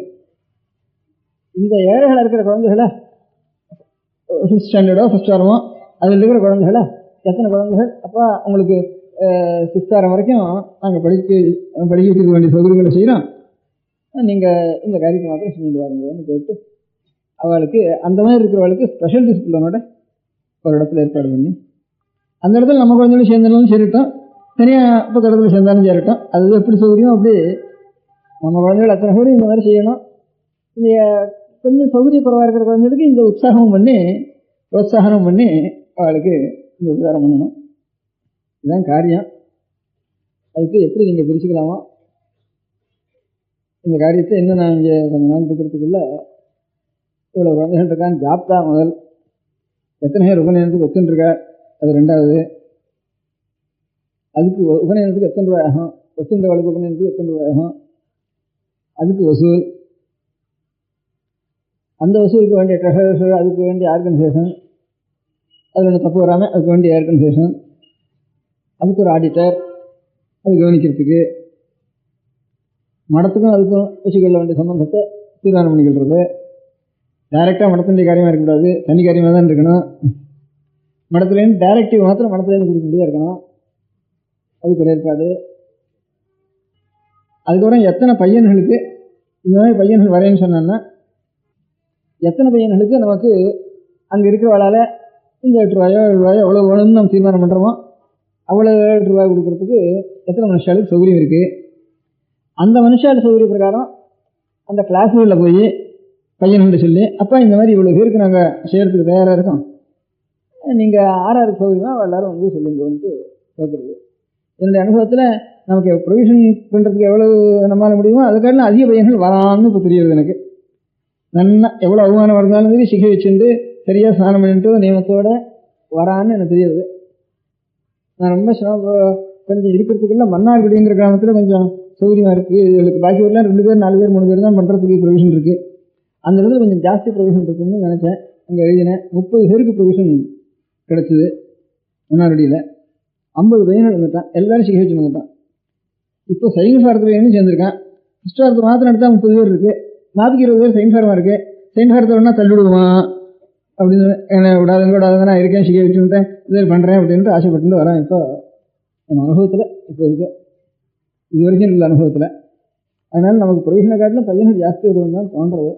இந்த ஏழைகளாக இருக்கிற குழந்தைகளை ஃபிஃப்த் ஸ்டாண்டர்டோ ஃபஸ்ட் வாரமோ அதில் இருக்கிற குழந்தைகளை எத்தனை குழந்தைகள் அப்போ உங்களுக்கு 6th வாரம் வரைக்கும் நாங்கள் படிக்கிறதுக்கு வேண்டிய சௌகரியங்களை செய்கிறோம், நீங்கள் இந்த காரியத்தை மாத்திரம் செஞ்சுட்டு வாருங்கன்னு கேட்டு அவளுக்கு அந்த மாதிரி இருக்கிறவளுக்கு ஸ்பெஷல் டிசிப்ளினோட ஒரு இடத்துல ஏற்பாடு பண்ணி அந்த இடத்துல நம்ம குழந்தைகளும் சேர்ந்தாலும் சேரிட்டோம், தனியாக இப்போ இடத்துல சேர்ந்தாலும் சேரட்டும். அது எப்படி சௌகரியம் அப்படி நம்ம குழந்தைகள் அத்தனை பேரும் இந்த மாதிரி செய்யணும். இந்த கொஞ்சம் சௌகரிய குறைவாக இருக்கிற குழந்தைகளுக்கு இந்த உற்சாகம் பண்ணி புரோத்சாகனம் பண்ணி அவளுக்கு இந்த உபகாரம் பண்ணணும். இதுதான் காரியம். அதுக்கு எப்படி நீங்கள் பிரிச்சுக்கலாமா இந்த காரியத்தை இன்னும் நான் இங்கே கொஞ்சம் நாள் இருக்கிறதுக்குள்ள இவ்வளோ குழந்தைகள் இருக்கான்னு ஜாப்தா முதல் எத்தனை பேர் உபநயனத்துக்கு ஒத்துருக்கா அது ரெண்டாவது. அதுக்கு உபநயனத்துக்கு எத்தனை ரூபாய் ஆகும், ஒத்துன்றவளுக்கு உபநயனத்துக்கு எத்தனை ரூபாய் ஆகும், அதுக்கு வசூல், அந்த வசூலுக்கு வேண்டிய ட்ரெஷரர், அதுக்கு வேண்டிய ஆர்கனைசேஷன், அதில் ஒன்று தப்பு வராமல் அதுக்கு வேண்டிய ஆர்கனைசேஷன், அதுக்கு ஒரு ஆடிட்டர் அது கவனிக்கிறதுக்கு, மடத்துக்கும் அதுக்கும் வச்சுக்கொள்ள வேண்டிய சம்பந்தத்தை தீர்மானம் பண்ணிக்கிறது. டைரெக்டாக மடத்தினுடைய காரியமாக இருக்கக்கூடாது, தனி காரியமாக தான் இருக்கணும். மடத்துலேருந்து டைரக்டிவ் மாத்திரம் மடத்துலேருந்து கொடுக்க முடியாது இருக்கணும், அதுக்கு ஒரு ஏற்பாடு. அதுக்கப்புறம் எத்தனை பையன்களுக்கு இந்த மாதிரி பையன்கள் வரையன்னு சொன்னான்னா எத்தனை பையன்களுக்கு நமக்கு அங்கே இருக்கிறவளால் இந்த 8 ரூபாயோ 7 ரூபாயோ எவ்வளோ வேணும்னு நம்ம தீர்மானம் பண்ணுறோமோ அவ்வளோ 8 ரூபாய் கொடுக்குறதுக்கு எத்தனை மனுஷாளுக்கு சௌகரியம் இருக்குது. அந்த மனுஷாளுக்கு சௌகரிய பிரகாரம் அந்த கிளாஸ்களில் போய் பையன்கிட்ட சொல்லி அப்போ இந்த மாதிரி இவ்வளோ பேருக்கு நாங்கள் செய்கிறதுக்கு தயாராக இருக்கோம், நீங்கள் ஆறாருக்கு சௌகரியமாக அவள் எல்லோரும் வந்து சொல்லுங்கன்ட்டு கேட்குறது. என்னுடைய அனுபவத்தில் நமக்கு ப்ரொவிஷன் பண்ணுறதுக்கு எவ்வளோ நம்மளால் முடியுமோ அதுக்காட்டிலும் அதிக பையன்கள் வரான்னு இப்போ தெரியுது எனக்கு. நல்லா எவ்வளோ அவமானம் இருந்தாலும் சரி சிகை வச்சுட்டு சரியாக ஸ்நானம் பண்ணிட்டு நியமத்தோடு வரான்னு எனக்கு தெரியுது. நான் ரொம்ப கொஞ்சம் இருக்கிறதுக்குள்ள மன்னார்குடிங்கிற கிராமத்தில் கொஞ்சம் சௌகரியமாக இருக்குது. இதுகளுக்கு பாக்கி ஊரில் 2 பேர் 4 பேர் 3 பேர் தான் பண்ணுறதுக்கு ப்ரொவிஷன் இருக்குது. அந்த இடத்துல கொஞ்சம் ஜாஸ்தி ப்ரொவிஷன் இருக்குன்னு நினச்சேன். அங்கே எழுதினேன் 30 பேருக்கு ப்ரொவிஷன் கிடச்சிது. மன்னார்குடியில் 50 பையன்கள் வந்துட்டான், எல்லோரும் சிகை வச்சு வந்துட்டான். இப்போ சைன்ஸ் வாரத்தில் பையனும் சேர்ந்துருக்கான். ஃபஸ்ட் வாரத்தை மாத்திரம் எடுத்தால் 30 பேர் இருக்குது, 40-20 பேர் சைன்ஸ் வாரமாக இருக்குது. சைன்ஸ் வாரத்தை வேணா தள்ளிவிடுவான் அப்படின்னு என்னை விடாதுங்க நான் இருக்கேன் சிகை வச்சுட்டேன் இது பண்ணுறேன் அப்படின்ட்டு ஆசைப்பட்டு வரேன். இப்போ என் அனுபவத்தில் இப்போ இருக்கு, இது வரைக்கும் இல்லை அனுபவத்தில். அதனால் நமக்கு ப்ரொவிஷனை காட்டிலும் பையன்கள் ஜாஸ்தி வருவது தான் தோன்றது.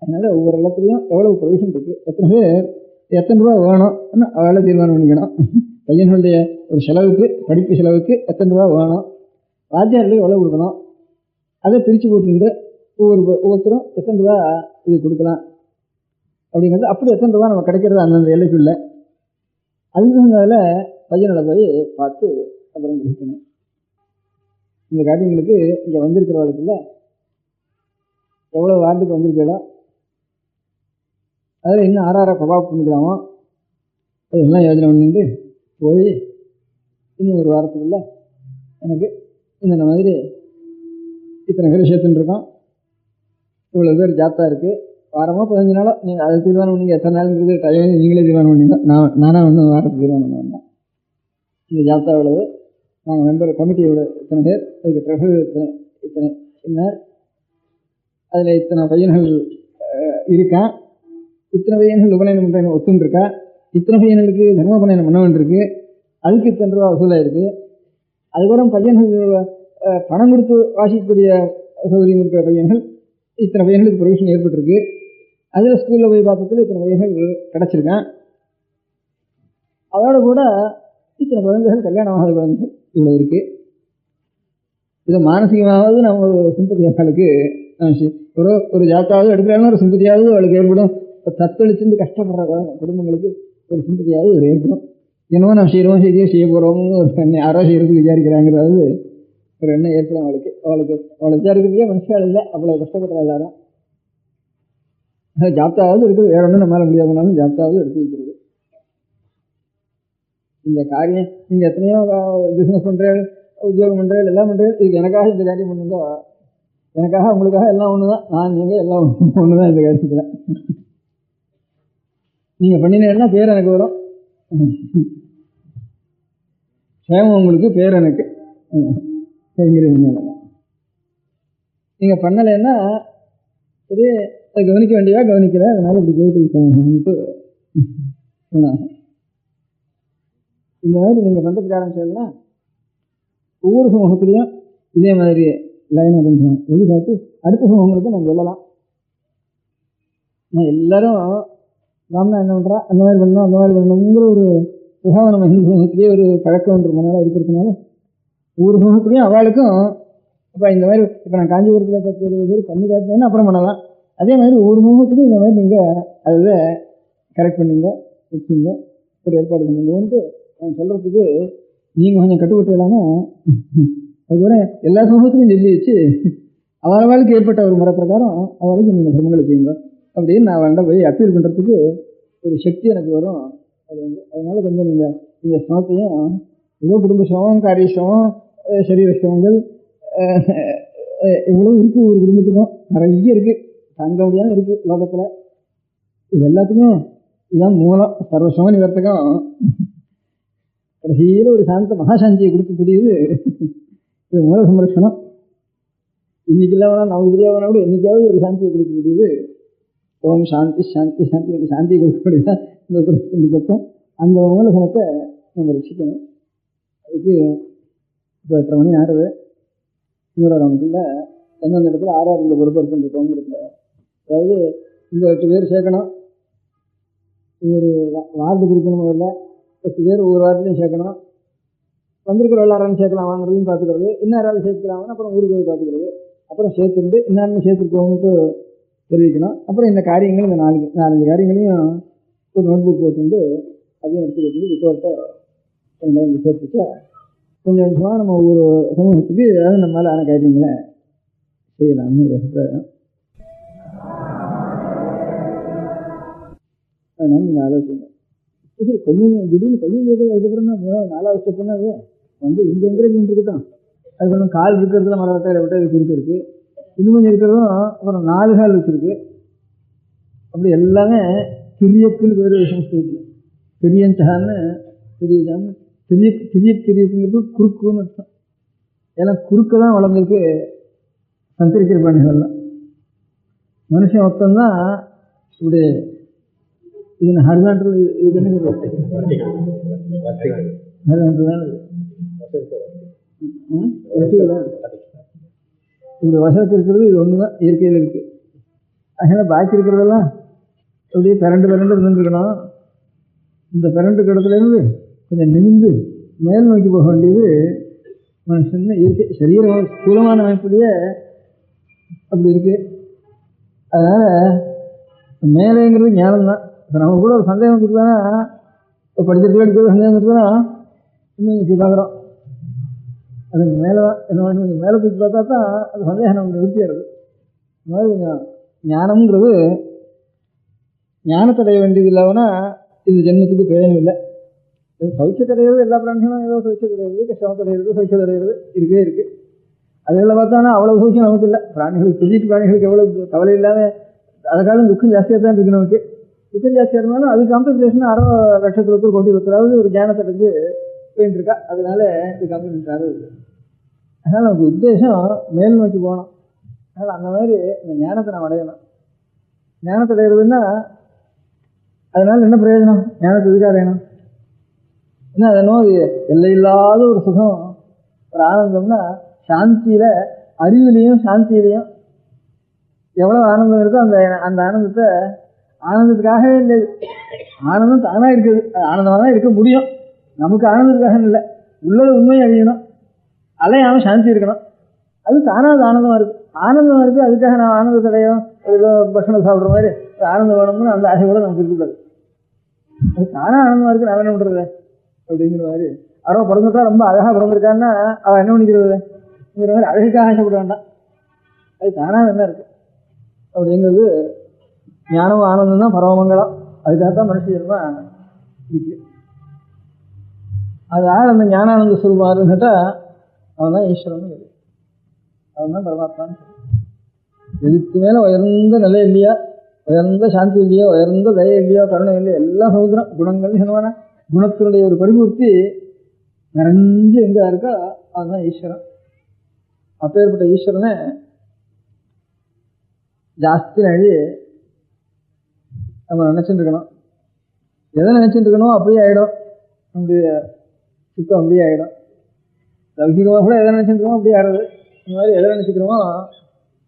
அதனால் ஒவ்வொரு இடத்துலையும் எவ்வளோ ப்ரொவிஷன் இருக்குது, எத்தனை பேர் எத்தனை ரூபா வேணும் அவளை தீர்மானம் பண்ணிக்கணும். பையன்களுடைய ஒரு செலவுக்கு படிப்பு செலவுக்கு எத்தனை ரூபா வேணும், வாத்தியாரில் எவ்வளோ கொடுக்கணும், அதை பிரித்து போட்டுட்டு ஒவ்வொருத்தரும் எத்தனை ரூபா இது கொடுக்கலாம் அப்படிங்கிறது. அப்படி எத்தனை ரூபா நம்ம கிடைக்கிறது அந்தந்த எல்லைக்குள்ள அதுக்கு பையனோட போய் பார்த்து அப்புறம் கிரகிக்கணும். இந்த காரியங்களுக்கு இங்கே வந்திருக்கிறவர்களுக்குள்ள எவ்வளோ வார்டுக்கு வந்திருக்கோ அதில் இன்னும் ஆறாரா கபாப் பண்ணிக்கலாமோ அதெல்லாம் யோஜனை பண்ணிட்டு போய் இன்னும் ஒரு வாரத்துக்குள்ள எனக்கு இந்த மாதிரி இத்தனை பேர் சேர்த்துட்டுருக்கோம், இவ்வளோ பேர் ஜாப்தா இருக்குது, வாரமோ 15 நாளோ நீங்கள் அதை தீர்மானம் பண்ணிங்க, எத்தனை நாளுங்கிறது டைம் நீங்களே தீர்மானம் பண்ணிங்க. நானாக ஒன்றும் வாரத்துக்கு தீர்மானம் பண்ண வேண்டாம். இந்த ஜாப்தா எவ்வளவு, நாங்கள் மெம்பர் கமிட்டி எவ்வளோ இத்தனை பேர், அதுக்கு ட்ரெஷர் இத்தனை என்ன, அதில் இத்தனை பையன்கள் இருக்கான், இத்தனை பையன்கள் உபநயனம் பண்ணுறேன்னு ஒத்துன்ட்ருக்கா, இத்தனை பையன்களுக்கு தர்மோபநயனம் பண்ண வேண்டியிருக்கு, அதுக்கு இத்தனை ரூபா வசூலாக இருக்குது. அதுக்கப்புறம் பையன்கள் பணம் கொடுத்து வாசிக்கக்கூடிய சௌகரியம் இருக்கிற பையன்கள் இத்தனை பையன்களுக்கு ப்ரொவிஷன் ஏற்பட்டிருக்கு. அதில் ஸ்கூலில் போய் பார்த்ததுல இத்தனை பையன்கள் கிடச்சிருக்கான். அதோட கூட இத்தனை குழந்தைகள் கல்யாணம் ஆகாத குழந்தைகள் இவ்வளோ இருக்குது. இதை மானசீகமாவது நம்ம ஒரு சிம்பதி அவளுக்கு ஒரு ஜாத்தாவது எடுக்கிறாங்கன்னா ஒரு சிம்பதியாவது அவளுக்கு ஏற்படும். தத்தளிச்சுட்டு கஷ்டப்படுற குடும்பங்களுக்கு ஒரு சிம்பதியாவது ஒரு ஏற்படும். என்னவோ நான் செய்கிறோம் செய்ய போகிறோம்னு ஒரு யாரோ செய்கிறதுக்கு விசாரிக்கிறாங்கிறது ஒரு எண்ணம் ஏற்படும் அவளுக்கு. அவளை விசாரிக்கிறதுக்கே மனுஷால் இல்லை, அவ்வளோ கஷ்டப்படுற எல்லாரும். ஜாப்தாவது இருக்குது, வேற ஒன்றும் நம்மளால முடியாதுனாலும் ஜாப்தாவது எடுத்து வைக்கிறது. இந்த காரியம் நீங்கள் எத்தனையோ பிஸ்னஸ் பண்ணுறேன், உத்தியோகம் பண்ணுறேன், எல்லாம் பண்ணுறேன், இதுக்கு எனக்காக இந்த காரியம் பண்ணுங்க, எனக்காக உங்களுக்காக எல்லாம் ஒன்று தான், நான் நீங்கள் எல்லாம் ஒன்று தான். இந்த காரியத்தில் நீங்கள் பண்ணினேன்னா பேர் எனக்கு வரும், சேமம் உங்களுக்கு, பேர் எனக்கு நீங்கள் பண்ணலைன்னா சரி, அதை கவனிக்க வேண்டியதா கவனிக்கிற, அதனால இப்படி போயிட்டு இந்த மாதிரி நீங்கள் பண்ணுறதுக்கு ஆரம்பிச்சதுன்னா ஒவ்வொரு சமூகத்துலேயும் இதே மாதிரி லைனை கொஞ்சம் வெளிக்காட்டி அடுத்த சமூகங்களுக்கு நம்ம சொல்லலாம். எல்லாரும் ராம்னா என்ன பண்ணுறா, அந்த மாதிரி பண்ணணும் அந்த மாதிரி பண்ணணுங்கிற ஒரு சுகாவை நம்ம ஹிந்து சமூகத்திலேயே ஒரு பழக்கம்ன்ற மனதாக இருக்கிறதுனால ஒவ்வொரு சமூகத்துலேயும் அவளுக்கும் அப்போ இந்த மாதிரி இப்போ நான் காஞ்சிபுரத்தில் 10-20 பேர் பண்ணி காட்டினேன்னா அப்புறம் பண்ணலாம். அதே மாதிரி ஒவ்வொரு சமூகத்துலையும் இந்த மாதிரி நீங்கள் அதில் கரெக்ட் பண்ணிங்க, வச்சுங்க, ஒரு ஏற்பாடு பண்ணுங்கன்ட்டு நான் சொல்கிறதுக்கு நீங்கள் கொஞ்சம் கட்டுப்பட்டுலான்னா அதுக்கப்புறம் எல்லா சமூகத்துலையும் சொல்லி வச்சு அவளுக்கு ஏற்பட்ட ஒரு முறை பிரகாரம் அவளுக்கு நீங்கள் சிரமங்களை செய்யுங்க அப்படின்னு நான் அவள்கிட்ட போய் அப்பீல் பண்ணுறதுக்கு ஒரு சக்தி எனக்கு வரும். அது அதனால கொஞ்சம் நீங்கள் இந்த சிரமத்தையும் ஏதோ குடும்ப சிரமம், காரிய சிரமம், சரீர சிரமங்கள் இவ்வளோ இருக்குது, ஒரு குடும்பத்துக்கும் நிறைய இருக்குது, தங்க முடியாமல் இருக்குது லோகத்தில். இது எல்லாத்துக்கும் இதுதான் மூலம், சர்வசிரம நிவர்த்தகம். கடைசியில் ஒரு சாந்த மகாசாந்தியை கொடுக்கக்கூடியது இது மூல சம்ரட்சணம். இன்னைக்கு இல்லாமனா நமக்கு தெரியாதவனா கூட என்னைக்காவது ஒரு சாந்தியை கொடுக்கக்கூடியது ஓம் சாந்தி சாந்தி சாந்தி அந்த சாந்தியை கொடுக்கக்கூடியது இந்த கொடுக்கும். அந்த மூலசனத்தை நம்ம ரசிக்கணும். அதுக்கு இப்போ 8:30 மணி ஆறுது. இன்னொரு ரவுண்டுக்குள்ள எந்தெந்த இடத்துல ஆறாறு இந்த பொறுப்பெடுத்துட்டு இருக்கோங்கிறதுல, அதாவது இந்த 8 பேர் சேர்க்கணும், ஒரு வார்டு பிரிக்கணும், முதல்ல 8 பேர் ஒவ்வொரு வார்டுலையும் சேர்க்கணும், வந்திருக்கிற எல்லாரும் சேர்க்கலாம் வாங்குறதையும் பார்த்துக்கிறது, இன்னும் யாராவது சேர்த்துக்கலாம்னு அப்புறம் ஊருக்கு போய் பார்த்துக்கிறது, அப்புறம் சேர்த்துட்டு இன்னும் சேர்த்துக்கோன்ட்டு தெரிவிக்கணும். அப்புறம் இந்த காரியங்கள் இந்த 4-5 காரியங்களையும் ஒரு நோட் புக் போட்டு அதையும் எடுத்து கொடுத்து ரிப்போர்ட்டை வந்து சேர்த்துச்சா கொஞ்சம் கொஞ்சமாக நம்ம ஒவ்வொரு சமூகத்துக்கு ஏதாவது நம்மளால் ஆன காரியங்களை செய்யலாம்னு ஒரு அபிப்பிராயம். அதனால நீங்கள் ஆலோசனை சரி கொஞ்சம் திடீர்னு பையன் அதுக்கப்புறம் தான் 4வது ஸ்டெப்னா அது வந்து இந்த என்கரேஜ்மெண்ட் இருக்கட்டும். அதுக்கப்புறம் கால் இருக்கிறதுல மரவட்டாயில் விட்டால் இது குறுக்கு இருக்குது, இன்னும் கொஞ்சம் இருக்கிறதும் அப்புறம் 4 கால் வச்சுருக்கு. அப்படி எல்லாமே திரியக்குன்னு பேர் சமஸ்கிருதத்தில், திரியஞ்சான்னு திரியஜான்னு திரியக்குங்கிறது குறுக்குன்னு அர்த்தம். ஏன்னா குறுக்க தான் வளர்ந்துருக்கு சஞ்சரிக்கிற பிராணிகள்லாம். மனுஷன் மொத்தம்தான் இப்படி இது ஹரிசாண்டல், இதுக்கு என்ன ஹரிசாண்டல் தான் வெட்டிகள் தான் இப்படி வசதி இருக்கிறது இது ஒன்று தான் இயற்கையில் இருக்குது. அதனால் பாக்கி இருக்கிறதெல்லாம் அப்படியே பிறண்டு இருந்துருக்கணும். இந்த பிறண்டு இடத்துலேருந்து கொஞ்சம் நிமிந்து மேல் நோக்கி போக வேண்டியது மனுஷன் இயற்கை சரீர ஸ்தூலமான அமைப்புலேயே அப்படி இருக்குது. அதனால் மேலேங்கிறது ஞானம் தான். இப்போ நம்ம கூட ஒரு சந்தேகம் வந்துருக்கானா, இப்போ படிக்கிறதுக்கு அடிக்கிறது சந்தேகம் வந்துருக்கானா இன்னும் இப்படி பார்க்குறோம். அதுக்கு மேலே தான் என்ன கொஞ்சம் மேலே தூக்கி பார்த்தா தான் அது சந்தேகம் நமக்கு நிறுத்திடுறது. இந்த மாதிரி கொஞ்சம் ஞானம்ங்கிறது ஞானத்தடைய வேண்டியது இல்லாமனா இது ஜென்மத்துக்கு பிரயோஜனம் இல்லை. சௌக்கியத்தடைகிறது எல்லா பிராணிகளும் ஏதோ சௌக்கியத்தடைகிறது, கஷ்டமத்தடைகிறது, சௌக்கியத்தடைகிறது இருக்கவே இருக்குது. அதெல்லாம் பார்த்தானா அவ்வளோ சௌக்கியம் நமக்கு இல்லை. பிராணிகளுக்கு பெரிய பிராணிகளுக்கு எவ்வளோ கவலை இல்லாமல் அதை காலம் துக்கம் ஜாஸ்தியாக தான் இருக்குது. நமக்கு துக்கம் ஜாஸ்தியாக இருந்தாலும் அது காம்பன்சேஷன் 60 லட்சத்துக்கு கொண்டு வைக்கிறாவது ஒரு ஞானத்தை அடைஞ்சு போயிட்டு இருக்கா. அதனால இது காம்பன்சேஷன் ஆகுது. அதனால் நமக்கு உத்தேசம் மேல் நோக்கி போகணும். அதனால் அந்த மாதிரி இந்த ஞானத்தை நம்ம அடையணும். ஞானத்தை அடைகிறதுன்னா அதனால் என்ன பிரயோஜனம்? ஞானத்தை எதுக்காக அடையணும்? ஏன்னா அதனோ அது எல்லையில்லாத ஒரு சுகம், ஒரு ஆனந்தம்னா சாந்தியில் அறிவிலையும் சாந்தியிலையும் எவ்வளோ ஆனந்தம் இருக்கோ அந்த ஆனந்தத்தை ஆனந்தத்துக்காகவே இல்லை. ஆனந்தம் தானாக இருக்குது, ஆனந்தமாக தான் இருக்க முடியும். நமக்கு ஆனந்தத்துக்காக இல்லை, உள்ளது உண்மையை அறியணும், அலையாமல் சாந்தி இருக்கணும். அது தானாக ஆனந்தமாக இருக்குது. ஆனந்தமாக இருக்குது, அதுக்காக நான் ஆனந்தத்தடையும் ஏதோ பட்சணம் சாப்பிட்ற மாதிரி ஆனந்தம் வேணும்னு அந்த ஆசை கூட நமக்கு இருக்கக்கூடாது. அது தானாக ஆனந்தமாக இருக்குது, நான் என்ன பண்ணுறது அப்படிங்கிற மாதிரி. யாரோ பிறந்துட்டா ரொம்ப அழகாக பிறந்திருக்கான்னா அவள் என்ன பண்ணிக்கிறதுங்கிற மாதிரி அழகுக்காக ஆசைப்பட வேண்டாம். அது தானாக என்ன இருக்குது அப்படிங்கிறது ஞானம் ஆனந்தம் தான் பரமமங்கலம். அதுக்காகத்தான் மனுஷ ஜென்மா இருக்கு. அதனால் அந்த ஞானானந்த சொல்வாருன்னு கேட்டால் அவன் தான் ஈஸ்வரன், அவன் தான் பரமாத்மான்னு. எதுக்கு மேலே உயர்ந்த நிலை இல்லையா, உயர்ந்த சாந்தி இல்லையோ, உயர்ந்த தயை இல்லையோ, கருணை இல்லையோ, எல்லாம் சமுத்திரம் குணங்கள்னு சொன்னவான குணத்தினுடைய ஒரு பரிபூர்த்தி நிறைஞ்சு எங்கே இருக்கோ அவன் தான் ஈஸ்வரன். அப்பேற்பட்ட ஈஸ்வரனை ஜாஸ்தி நழி நம்ம நினச்சிட்டு இருக்கணும். எதை நினச்சிட்டு இருக்கணும் அப்படியே ஆகிடும், நம்முடைய சுத்தம் அப்படியே ஆகிடும். லௌகிகமாக கூட எதை நினச்சிட்டு இருக்கோமோ அப்படியே ஆடுறது, இந்த மாதிரி எதை நினச்சிக்கிறோமோ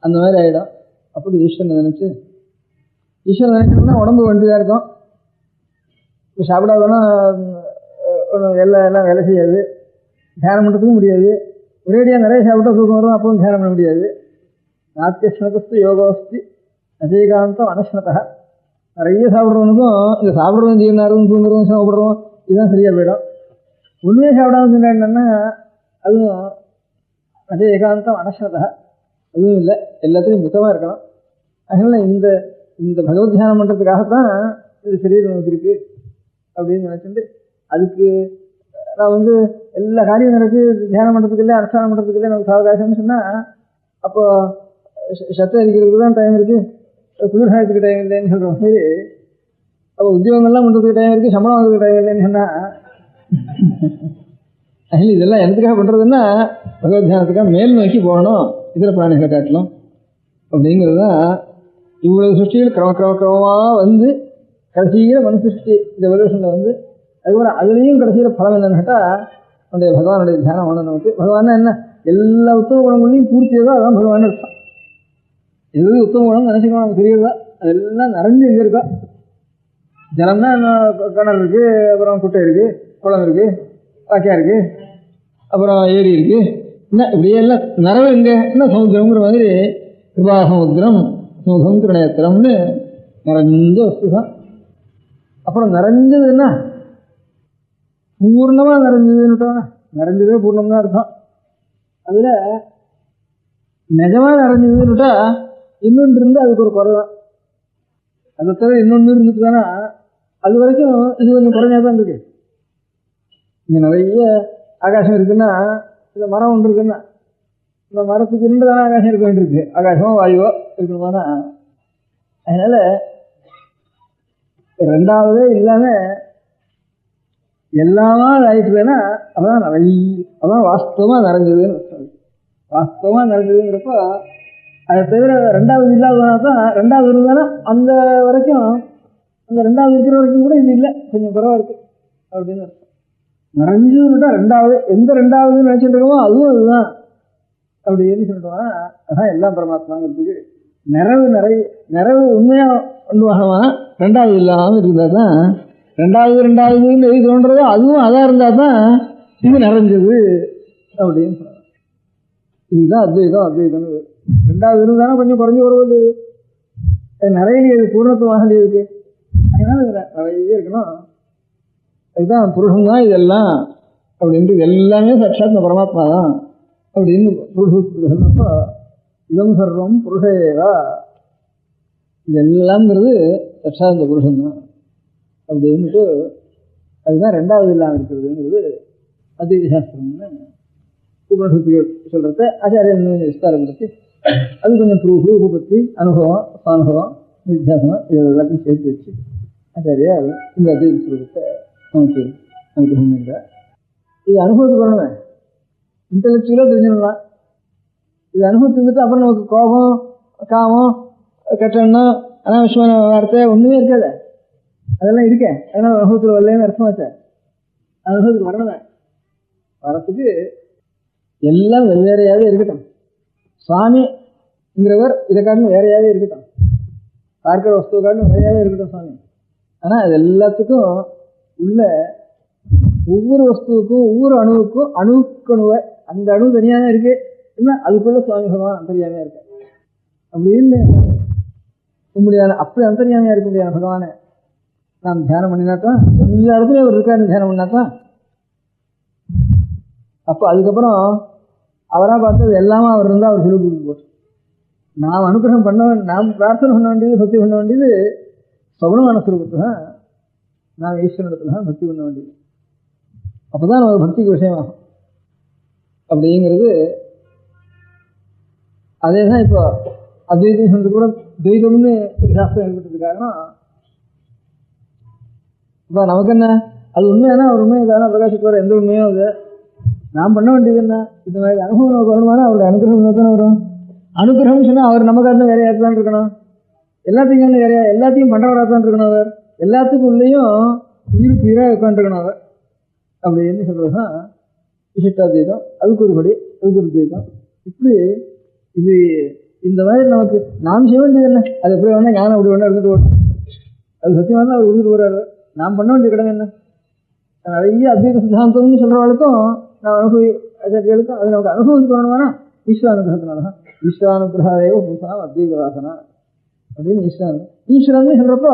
அந்த மாதிரி ஆகிடும். அப்படி ஈஸ்வரனை நினச்சி ஈஸ்வரன் நினைச்சோம்னா உடம்பு வேண்டியதாக இருக்கும். இப்போ சாப்பிடாதோன்னா எல்லாம் வேலை செய்யாது, தியானம் பண்ணுறதுக்கும் முடியாது. ஒரேடியாக நிறைய சாப்பிட்டா தூக்கம் வரும், அப்பவும் தியானம் பண்ண முடியாது. நாத்தியஸ்னதஸ்து யோகோஸ்தி அஜயகாந்தம் அனஸ்னதா. நிறைய சாப்பிட்றவனுக்கும் இந்த சாப்பிட்றவன் ஜீவனாரும் தூங்குறவன் சிரமப்படுறோம், இதுதான் சரியாக போயிடும். ஒன்றுமே சாப்பிடாம சொன்னா அதுவும் அஜயகாந்தம் அனஸ்னதா, அதுவும் இல்லை. எல்லாத்துலையும் மித்தமாக இருக்கணும். அதனால் இந்த இந்த பகவத் தியானம் பண்ணுறதுக்காகத்தான் இது சரீரம் நமக்கு இருக்குது அப்படின்னு நினச்சிட்டு அதுக்கு நான் எல்லா காரியம் நடக்கு, தியானம் பண்ணுறதுக்கு இல்லை, அனுஷ்டானம் பண்ணுறதுக்கு இல்லை, நமக்கு அவகாசம்னு சொன்னால் அப்போ சத்தம் அடிக்கிறதுக்கு தான் டைம் இருக்குது, குளிர்காயத்துக்கு டைம் இல்லைன்னு சொல்கிறோம். சரி, அப்போ உத்தியோகங்கள்லாம் பண்ணுறதுக்கு டைம் இருக்குது, சம்பளம் வாங்குறதுக்கு டைம் இல்லைன்னு சொன்னால் அதில் இதெல்லாம் எதுக்காக பண்ணுறதுன்னா பகவத் தியானத்துக்காக மேல் நோக்கி போகணும் இதர பிராணிகளை காட்டலாம் அப்படிங்கிறது தான். இவ்வளவு சிருஷ்டிகள் கிரமமாக கடைசியில் மனு சிருஷ்டி இந்த எவல்யூஷனில் அதுபோல் அதுலேயும் கடைசியில் பலம் என்னன்னு கேட்டால் நம்முடைய பகவானுடைய தியானம் வேணும் நமக்கு. பகவான்னா என்ன, எல்லா உத்தம குணங்களையும் பூர்த்தியதோ அதான் பகவான் இருக்கான். எது உத்தம குணம் நினச்சிக்கணும் நமக்கு தெரியுதா, அதெல்லாம் நிறைஞ்சு எங்கே இருக்கா. ஜலம்னா என்ன, கிணறு இருக்குது, அப்புறம் குட்டை இருக்குது, குளம் இருக்குது, வாக்கியா இருக்குது, அப்புறம் ஏரி இருக்குது, என்ன இப்படியே எல்லாம் நிறைவு எங்கே என்ன சமுத்திரங்கிற மாதிரி கிருபா சமுத்திரம் சுமுகம் திருநேத்திரம்னு நிறைஞ்ச வஸ்து தான். அப்புறம் நிறைஞ்சது என்ன, பூர்ணமாக நிறைஞ்சதுன்னுட்டோம். நிறைஞ்சதே பூர்ணம் தான் அர்த்தம். அதில் நிஜமாக நிறைஞ்சதுன்னுட்டா இன்னொன்று இருந்து அதுக்கு ஒரு குறை தான். அதை தவிர இன்னொன்று இருந்துட்டு தானே அது வரைக்கும் இது கொஞ்சம் குறைஞ்சா தான் இருக்கு. இங்கே நிறைய ஆகாசம் இருக்குன்னா, இந்த மரம் ஒன்று இருக்குன்னா இந்த மரத்துக்கு இருந்து தானே ஆகாசம் இருக்க வேண்டியிருக்கு, ஆகாசமோ வாயுவோ இருக்கணுமானா. அதனால் ரெண்டாவதே இல்லாமல் எல்லாமா ஆயிட்டுதுன்னா அப்பதான் அதான் வாஸ்தவமாக நிறைஞ்சதுன்னு. வாஸ்தவமாக நிறைஞ்சதுங்கிறப்போ அதை தவிர ரெண்டாவது இல்லாததுனா தான், ரெண்டாவது இருந்தானா அந்த வரைக்கும், அந்த ரெண்டாவது இருக்கிற வரைக்கும் கூட இது இல்லை, கொஞ்சம் குறைவாக இருக்குது அப்படின்னு அர்த்தம். நிறைஞ்சதுன்னுட்டா ரெண்டாவது, எந்த ரெண்டாவதுன்னு நினச்சிட்டு இருக்கோமோ அதுவும் அதுதான் அப்படின்னு சொல்லிட்டோம்னா அதான் எல்லாம் பரமாத்மாங்கிறதுக்கு நிறைவு உண்மையாக ஒன்று வாகமான ரெண்டாவது இல்லாமல் இருந்தால் தான் ரெண்டாவதுன்னு எது தோன்றதோ அதுவும் அதாக இருந்தால் தான் இது நிறைஞ்சது அப்படின்னு சொல்கிறாங்க. இதுதான் அத்வைதம். ரெண்டாவது இருந்தானா கொஞ்சம் குறைஞ்சி வருவது நிறைய பூர்ணத்துவமாக இருக்கு. அதனால நிறைய இருக்கணும். அதுதான் புருஷன் தான் இதெல்லாம் அப்படின்ட்டு, இது எல்லாமே சாட்சாத் பரமாத்மா தான் அப்படின்னு புருஷத்துக்கு சொன்னப்போ இதம் சர்வம் புருஷேவா, இதெல்லாம்ங்கிறது சாட்சாத் இந்த புருஷன் தான் அப்படின்ட்டு. அதுதான் ரெண்டாவது இல்லாமல் இருக்கிறதுங்கிறது அத்வைத சாஸ்திரம்னு உபனிஷத்துக்கு சொல்கிறத ஆச்சாரியன் கொஞ்சம் விஸ்தாரப்படுத்தி அது கொஞ்சம் ப்ரூஃபு பற்றி அனுபவம் சானுபவம் நித்தியாசனம் இது எல்லாத்தையும் சேர்த்து வச்சு ஆச்சாரியா இந்த அத்வைத ஸ்வரூபத்தை நமக்கு அனுபவம். இது அனுபவத்துக்கு வரணுமே, இன்டலெக்சுவலாக தெரிஞ்சிடலாம். இது அனுபவத்துக்கு வந்துட்டு அப்புறம் நமக்கு கோபம், காமம், கட்டணம், அனாவசியமான வார்த்தை ஒன்றுமே இருக்காது. அதெல்லாம் இருக்கேன். அதனால் அனுபவத்தில் வரலன்னு அர்த்தமாச்சா. அனுபவத்துக்கு வரணுமே, வரத்துக்கு எல்லாம் வெவ்வேறையாகவே இருக்கட்டும். சுவாமிங்கிறவர் இதை காட்டிலும் வேறையாகவே இருக்கட்டும், பார்க்கிற வஸ்துவை காட்டிலும் வேறையாகவே இருக்கட்டும் சுவாமி. ஆனால் அது எல்லாத்துக்கும் உள்ள ஒவ்வொரு வஸ்துவுக்கும் ஒவ்வொரு அணுவுக்கும் அணுக்கணுவை அந்த அணு தனியாக தான் இருக்குது, என்ன அதுக்குள்ள சுவாமி பகவான் அந்தர்யாமியா இருக்க அப்படின்னு முடியாது. அப்படி அந்தர்யாமியா இருக்க முடியாது பகவானை நாம் தியானம் பண்ணினாத்தான், எல்லா இடத்துலையும் அவர் இருக்காரு தியானம் பண்ணாதான். அப்போ அதுக்கப்புறம் அவராக பார்த்தது எல்லாமே அவர் இருந்தால் அவர் சொல்லி கொடுத்து போட்டு நாம் அனுகிரகம் பண்ண, நாம் பிரார்த்தனை பண்ண வேண்டியது, பக்தி பண்ண வேண்டியது சகுணமான சுரூபத்தில் தான், நாம் ஈஸ்வரனிடத்துல தான் பக்தி பண்ண வேண்டியது. அப்போ தான் நம்ம பக்திக்கு விஷயமாகும் அப்படிங்கிறது. அதே தான் இப்போ அத்வைதம் சொல்றது கூட துவைதம்னு ஒரு சாஸ்திரம் ஏற்பட்டது காரணம். இப்போ நமக்கு என்ன அது உண்மையானா அவர் உண்மையை தானே பிரகாசிப்பார், எந்த உண்மையும் அது நாம் பண்ண வேண்டியது என்ன? இந்த மாதிரி அனுபவம் நமக்கு வரணுமானா அவருடைய அனுகிரகம் தானே வரும். அனுகிரகம் சொன்னால் அவர் நம்ம காட்டில் வேற யாருக்கு தான் இருக்கணும், எல்லாத்தையும் வேற எல்லாத்தையும் பண்ணுறவராக தான் இருக்கணும். அவர் எல்லாத்துக்கும் உள்ளேயும் உயிருக்கு உயிராக உட்காந்துருக்கணும் அவர் அப்படின்னு சொல்கிறது தான் விசிஷ்டாத்வைதம். அதுக்கு ஒரு படி, அதுக்கு ஒரு துவைதம். இப்படி இது இந்த மாதிரி நமக்கு நாம் செய்ய வேண்டியது என்ன? அது எப்படி வேணா ஞானம் அப்படி வேணா இருந்துட்டு போட்டோம், அது சத்தியமாக தான் அவர் இருந்துட்டு போகிறாரு. நாம் பண்ண வேண்டிய கடமை என்ன? நிறைய அத்வைத சித்தாந்தம்னு சொல்கிறவளுக்கும் நான் ஆச்சாரிகளுக்கும் அது நமக்கு அனுபவம் பண்ணணுமானா ஈஸ்வரானுகிரகத்தினால தான். ஈஸ்வரானுகிரகாதேவ புதுசாக அத்வைத வாசனா அப்படின்னு ஈஸ்வரன் சொல்கிறப்போ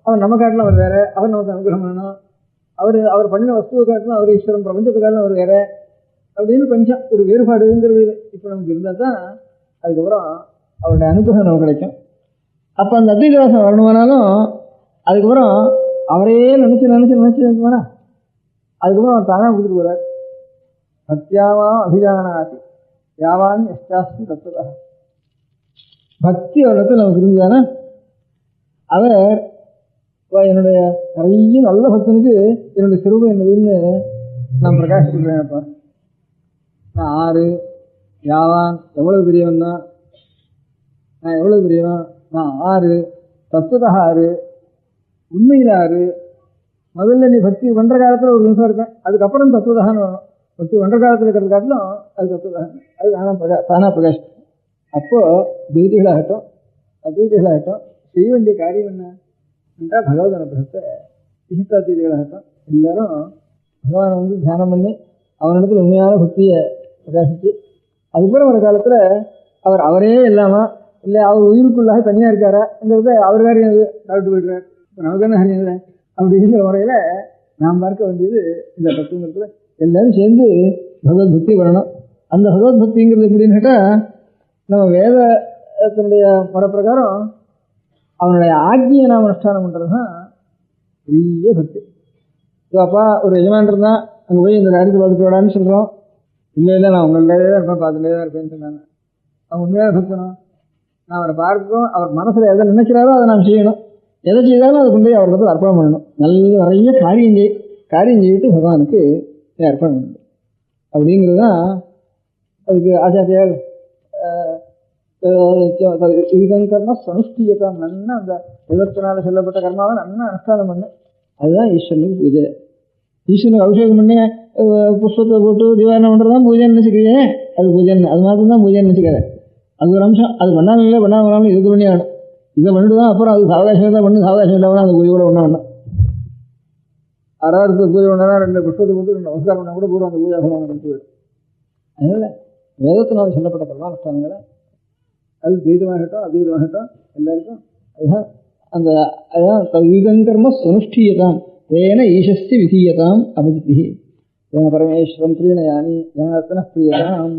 அவர் நம்ம காட்டிலும் அவர் வேற, அவர் நமக்கு அனுகிரகம் பண்ணணும். அவர் பண்ணின வஸ்துவை காட்டிலும் அவர் ஈஸ்வரன், பிரபஞ்சத்தை காட்டிலும் அவர் வேற அப்படின்னு கொஞ்சம் ஒரு வேறுபாடுங்கிறது இப்போ நமக்கு இருந்தால் தான் அதுக்கப்புறம் அவருடைய அனுகிரகம் நமக்கு கிடைக்கும். அப்போ அந்த அத்வைத வாசம் வரணுமானாலும் அதுக்கப்புறம் அவரே நினச்சிருந்தோம்னா அதுக்கப்புறம் அவர் தானாக கொடுத்துட்டு போகிறார். பக்தியாவா அபிஜானாசி யாவான் எஸ்டாஸ்தி தத்துவ. பக்தி அவரிடத்தில் நமக்கு இருந்ததானே அவர் என்னுடைய நிறைய நல்ல பக்தனுக்கு என்னுடைய சிறுவம் என்னதுன்னு நான் பிரகாசிக்கிறேன்ப்பா. நான் ஆறு யாவான் எவ்வளவு பெரியவன் தான், நான் எவ்வளவு பெரியவன், நான் ஆறு தத்துவதா ஆறு, உண்மையில் ஆறு. முதல்ல நீ பக்தி பண்ணுற காலத்தில் ஒரு நிமிஷம் இருக்கேன், அதுக்கப்புறம் தத்துவதான்னு வரணும். பக்தி பண்ணுற காலத்தில் இருக்கிறது காட்டிலும் அது தத்துவதான், அது தானாக பிரகாஷம். அப்போது துவைதிகளாகட்டும் அத்வைதிகளாகட்டும் செய்ய வேண்டிய காரியம் என்ன என்றால் பகவத் அனுகிரகத்தை. விசிஷ்டாத்வைதிகளாகட்டும் எல்லாரும் பகவானை தியானம் பண்ணி அவனிடத்தில் உண்மையான பக்தியை பிரகாசித்து அதுக்கப்புறம் ஒரு காலத்தில் அவரே இல்லாமல் இல்லை அவர் உயிருக்குள்ளாக தனியாக இருக்காராங்கிறத அவர் காரியம் அது சாப்பிட்டு போய்ட்டுறார். இப்போ நமக்கு என்ன காரியம் அப்படிங்கிற முறையில் நாம் பார்க்க வேண்டியது இந்த தத்துவங்கிறதுல எல்லாரும் சேர்ந்து பகவத் பக்தி வரணும். அந்த பகவத் பக்திங்கிறது எப்படின்னு கேட்டால் நம்ம வேதத்தினுடைய முறை பிரகாரம் அவனுடைய ஆக்னியை நாம் அனுஷ்டானம் பண்ணுறது தான் பெரிய பக்தி. ஸோ அப்பா ஒரு எஜமான் இருந்தால் அங்கே போய் இந்த அடுத்து பார்த்துட்டு விடான்னு சொல்கிறோம். இல்லை நான் உங்களிலே தான் இருப்பேன், பார்த்துட்டே தான் இருப்பேன்னு சொன்னாங்க. அவன் உண்மையாக பக்தனும் நான் அவரை பார்க்கணும், அவர் மனசில் எதை நினைக்கிறாரோ அதை நாம் செய்யணும். எதை செய்தாலும் அதை கொண்டு போய் அவர்களுக்கு அர்ப்பணம் பண்ணணும். நிறைய காரியம் செய்யிட்டு பகவானுக்கு அர்ப்பணம் பண்ணணும். அப்படிங்கிறது தான் அதுக்கு ஆச்சாரியால் கர்ம சனுஷ்டியத்தை நன்னா அந்த 24 சொல்லப்பட்ட கர்மாவை நன்னா அனுஷ்டானம் பண்ணு. அதுதான் ஈஸ்வரனுக்கு பூஜை. ஈஸ்வரனுக்கு அபிஷேகம் பண்ணி புஷ்பத்தை போட்டு தீபாவளி பண்ணுறது தான் பூஜைன்னு நினச்சிக்கிறீங்க. அது பூஜைன்னு அது மாதிரி தான் பூஜைன்னு நினச்சிக்காத. அது ஒரு அம்சம். அது பண்ணாலும் பண்ணாலும் இது பண்ணி ஆகணும். இதை பண்ணிட்டு தான் அப்புறம் அது சாவகாசம் தான் பண்ணு. சாவகாசம் இல்லாமல் அந்த பூஜை கூட ஒன்றா வேண்டாம். 6 பூஜை பண்ணா 2 புஷ்பத்தை போட்டு 2 நமஸ்காரம் பண்ணால் கூட பூரா அந்த பூஜை பலம் கொடுத்து போயிடும். அதனால் வேதத்தினால் சொல்லப்பட்ட கர்மானுஷ்டானங்களை அது துவைதமாகட்டும் அத்வைதமாகட்டும் எல்லாருக்கும் அதுதான் தவிதங்கர்ம சுனுஷ்டீயதாம் ஏன ஈசஸ்தி விதீயதாம் அபிஜிதி ஏன பரமேஸ்வரம் பிரியனயானி ஜனார்த்தன பிரியதாம்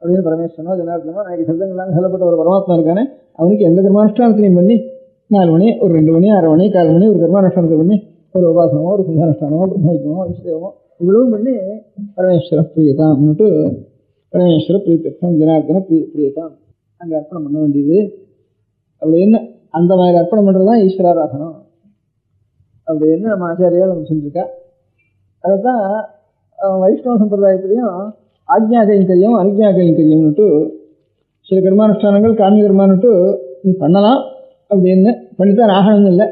அப்படின்னு பரமேஸ்வரனோ ஜனார்த்தனோ எனக்கு சப்தங்கள்லாம் சொல்லப்பட்ட ஒரு பரமாத்மா இருக்கானே அவனுக்கு எந்த கர்மானுஷ்டானத்திலையும் பண்ணி 4 மணி ஒரு 2 மணி 6 மணி 4 மணி ஒரு கர்மானுஷ்டானத்தை பண்ணி ஒரு உபாசனமோ ஒரு சுந்தானுஷ்டானமோ பிரம்மயமோ இஷ்டமோ இவ்வளவும் பண்ணி பரமேஸ்வர பிரியதாம்னுட்டு பரமேஸ்வர பிரியத்தம் ஜனார்த்தன பிரியதாம் அங்கே அர்ப்பணம் பண்ண வேண்டியது. அப்படின்னு அந்த மாதிரி அர்ப்பணம் பண்ணுறது தான் ஈஸ்வராராதனம் அப்படின்னு நம்ம ஆச்சாரியால் நம்ம சொல்லியிருக்கா. அதை தான் வைஷ்ணவ சம்பிரதாயத்திலையும் ஆக்ஞா கைங்கரியம் அனுஜ்ஞா கைங்கரியம்னுட்டு சில கர்மானுஷ்டானங்கள் காமிய கர்மானுட்டு நீ பண்ணலாம் அப்படின்னு பண்ணித்தான் ஆகணும்னு இல்லை.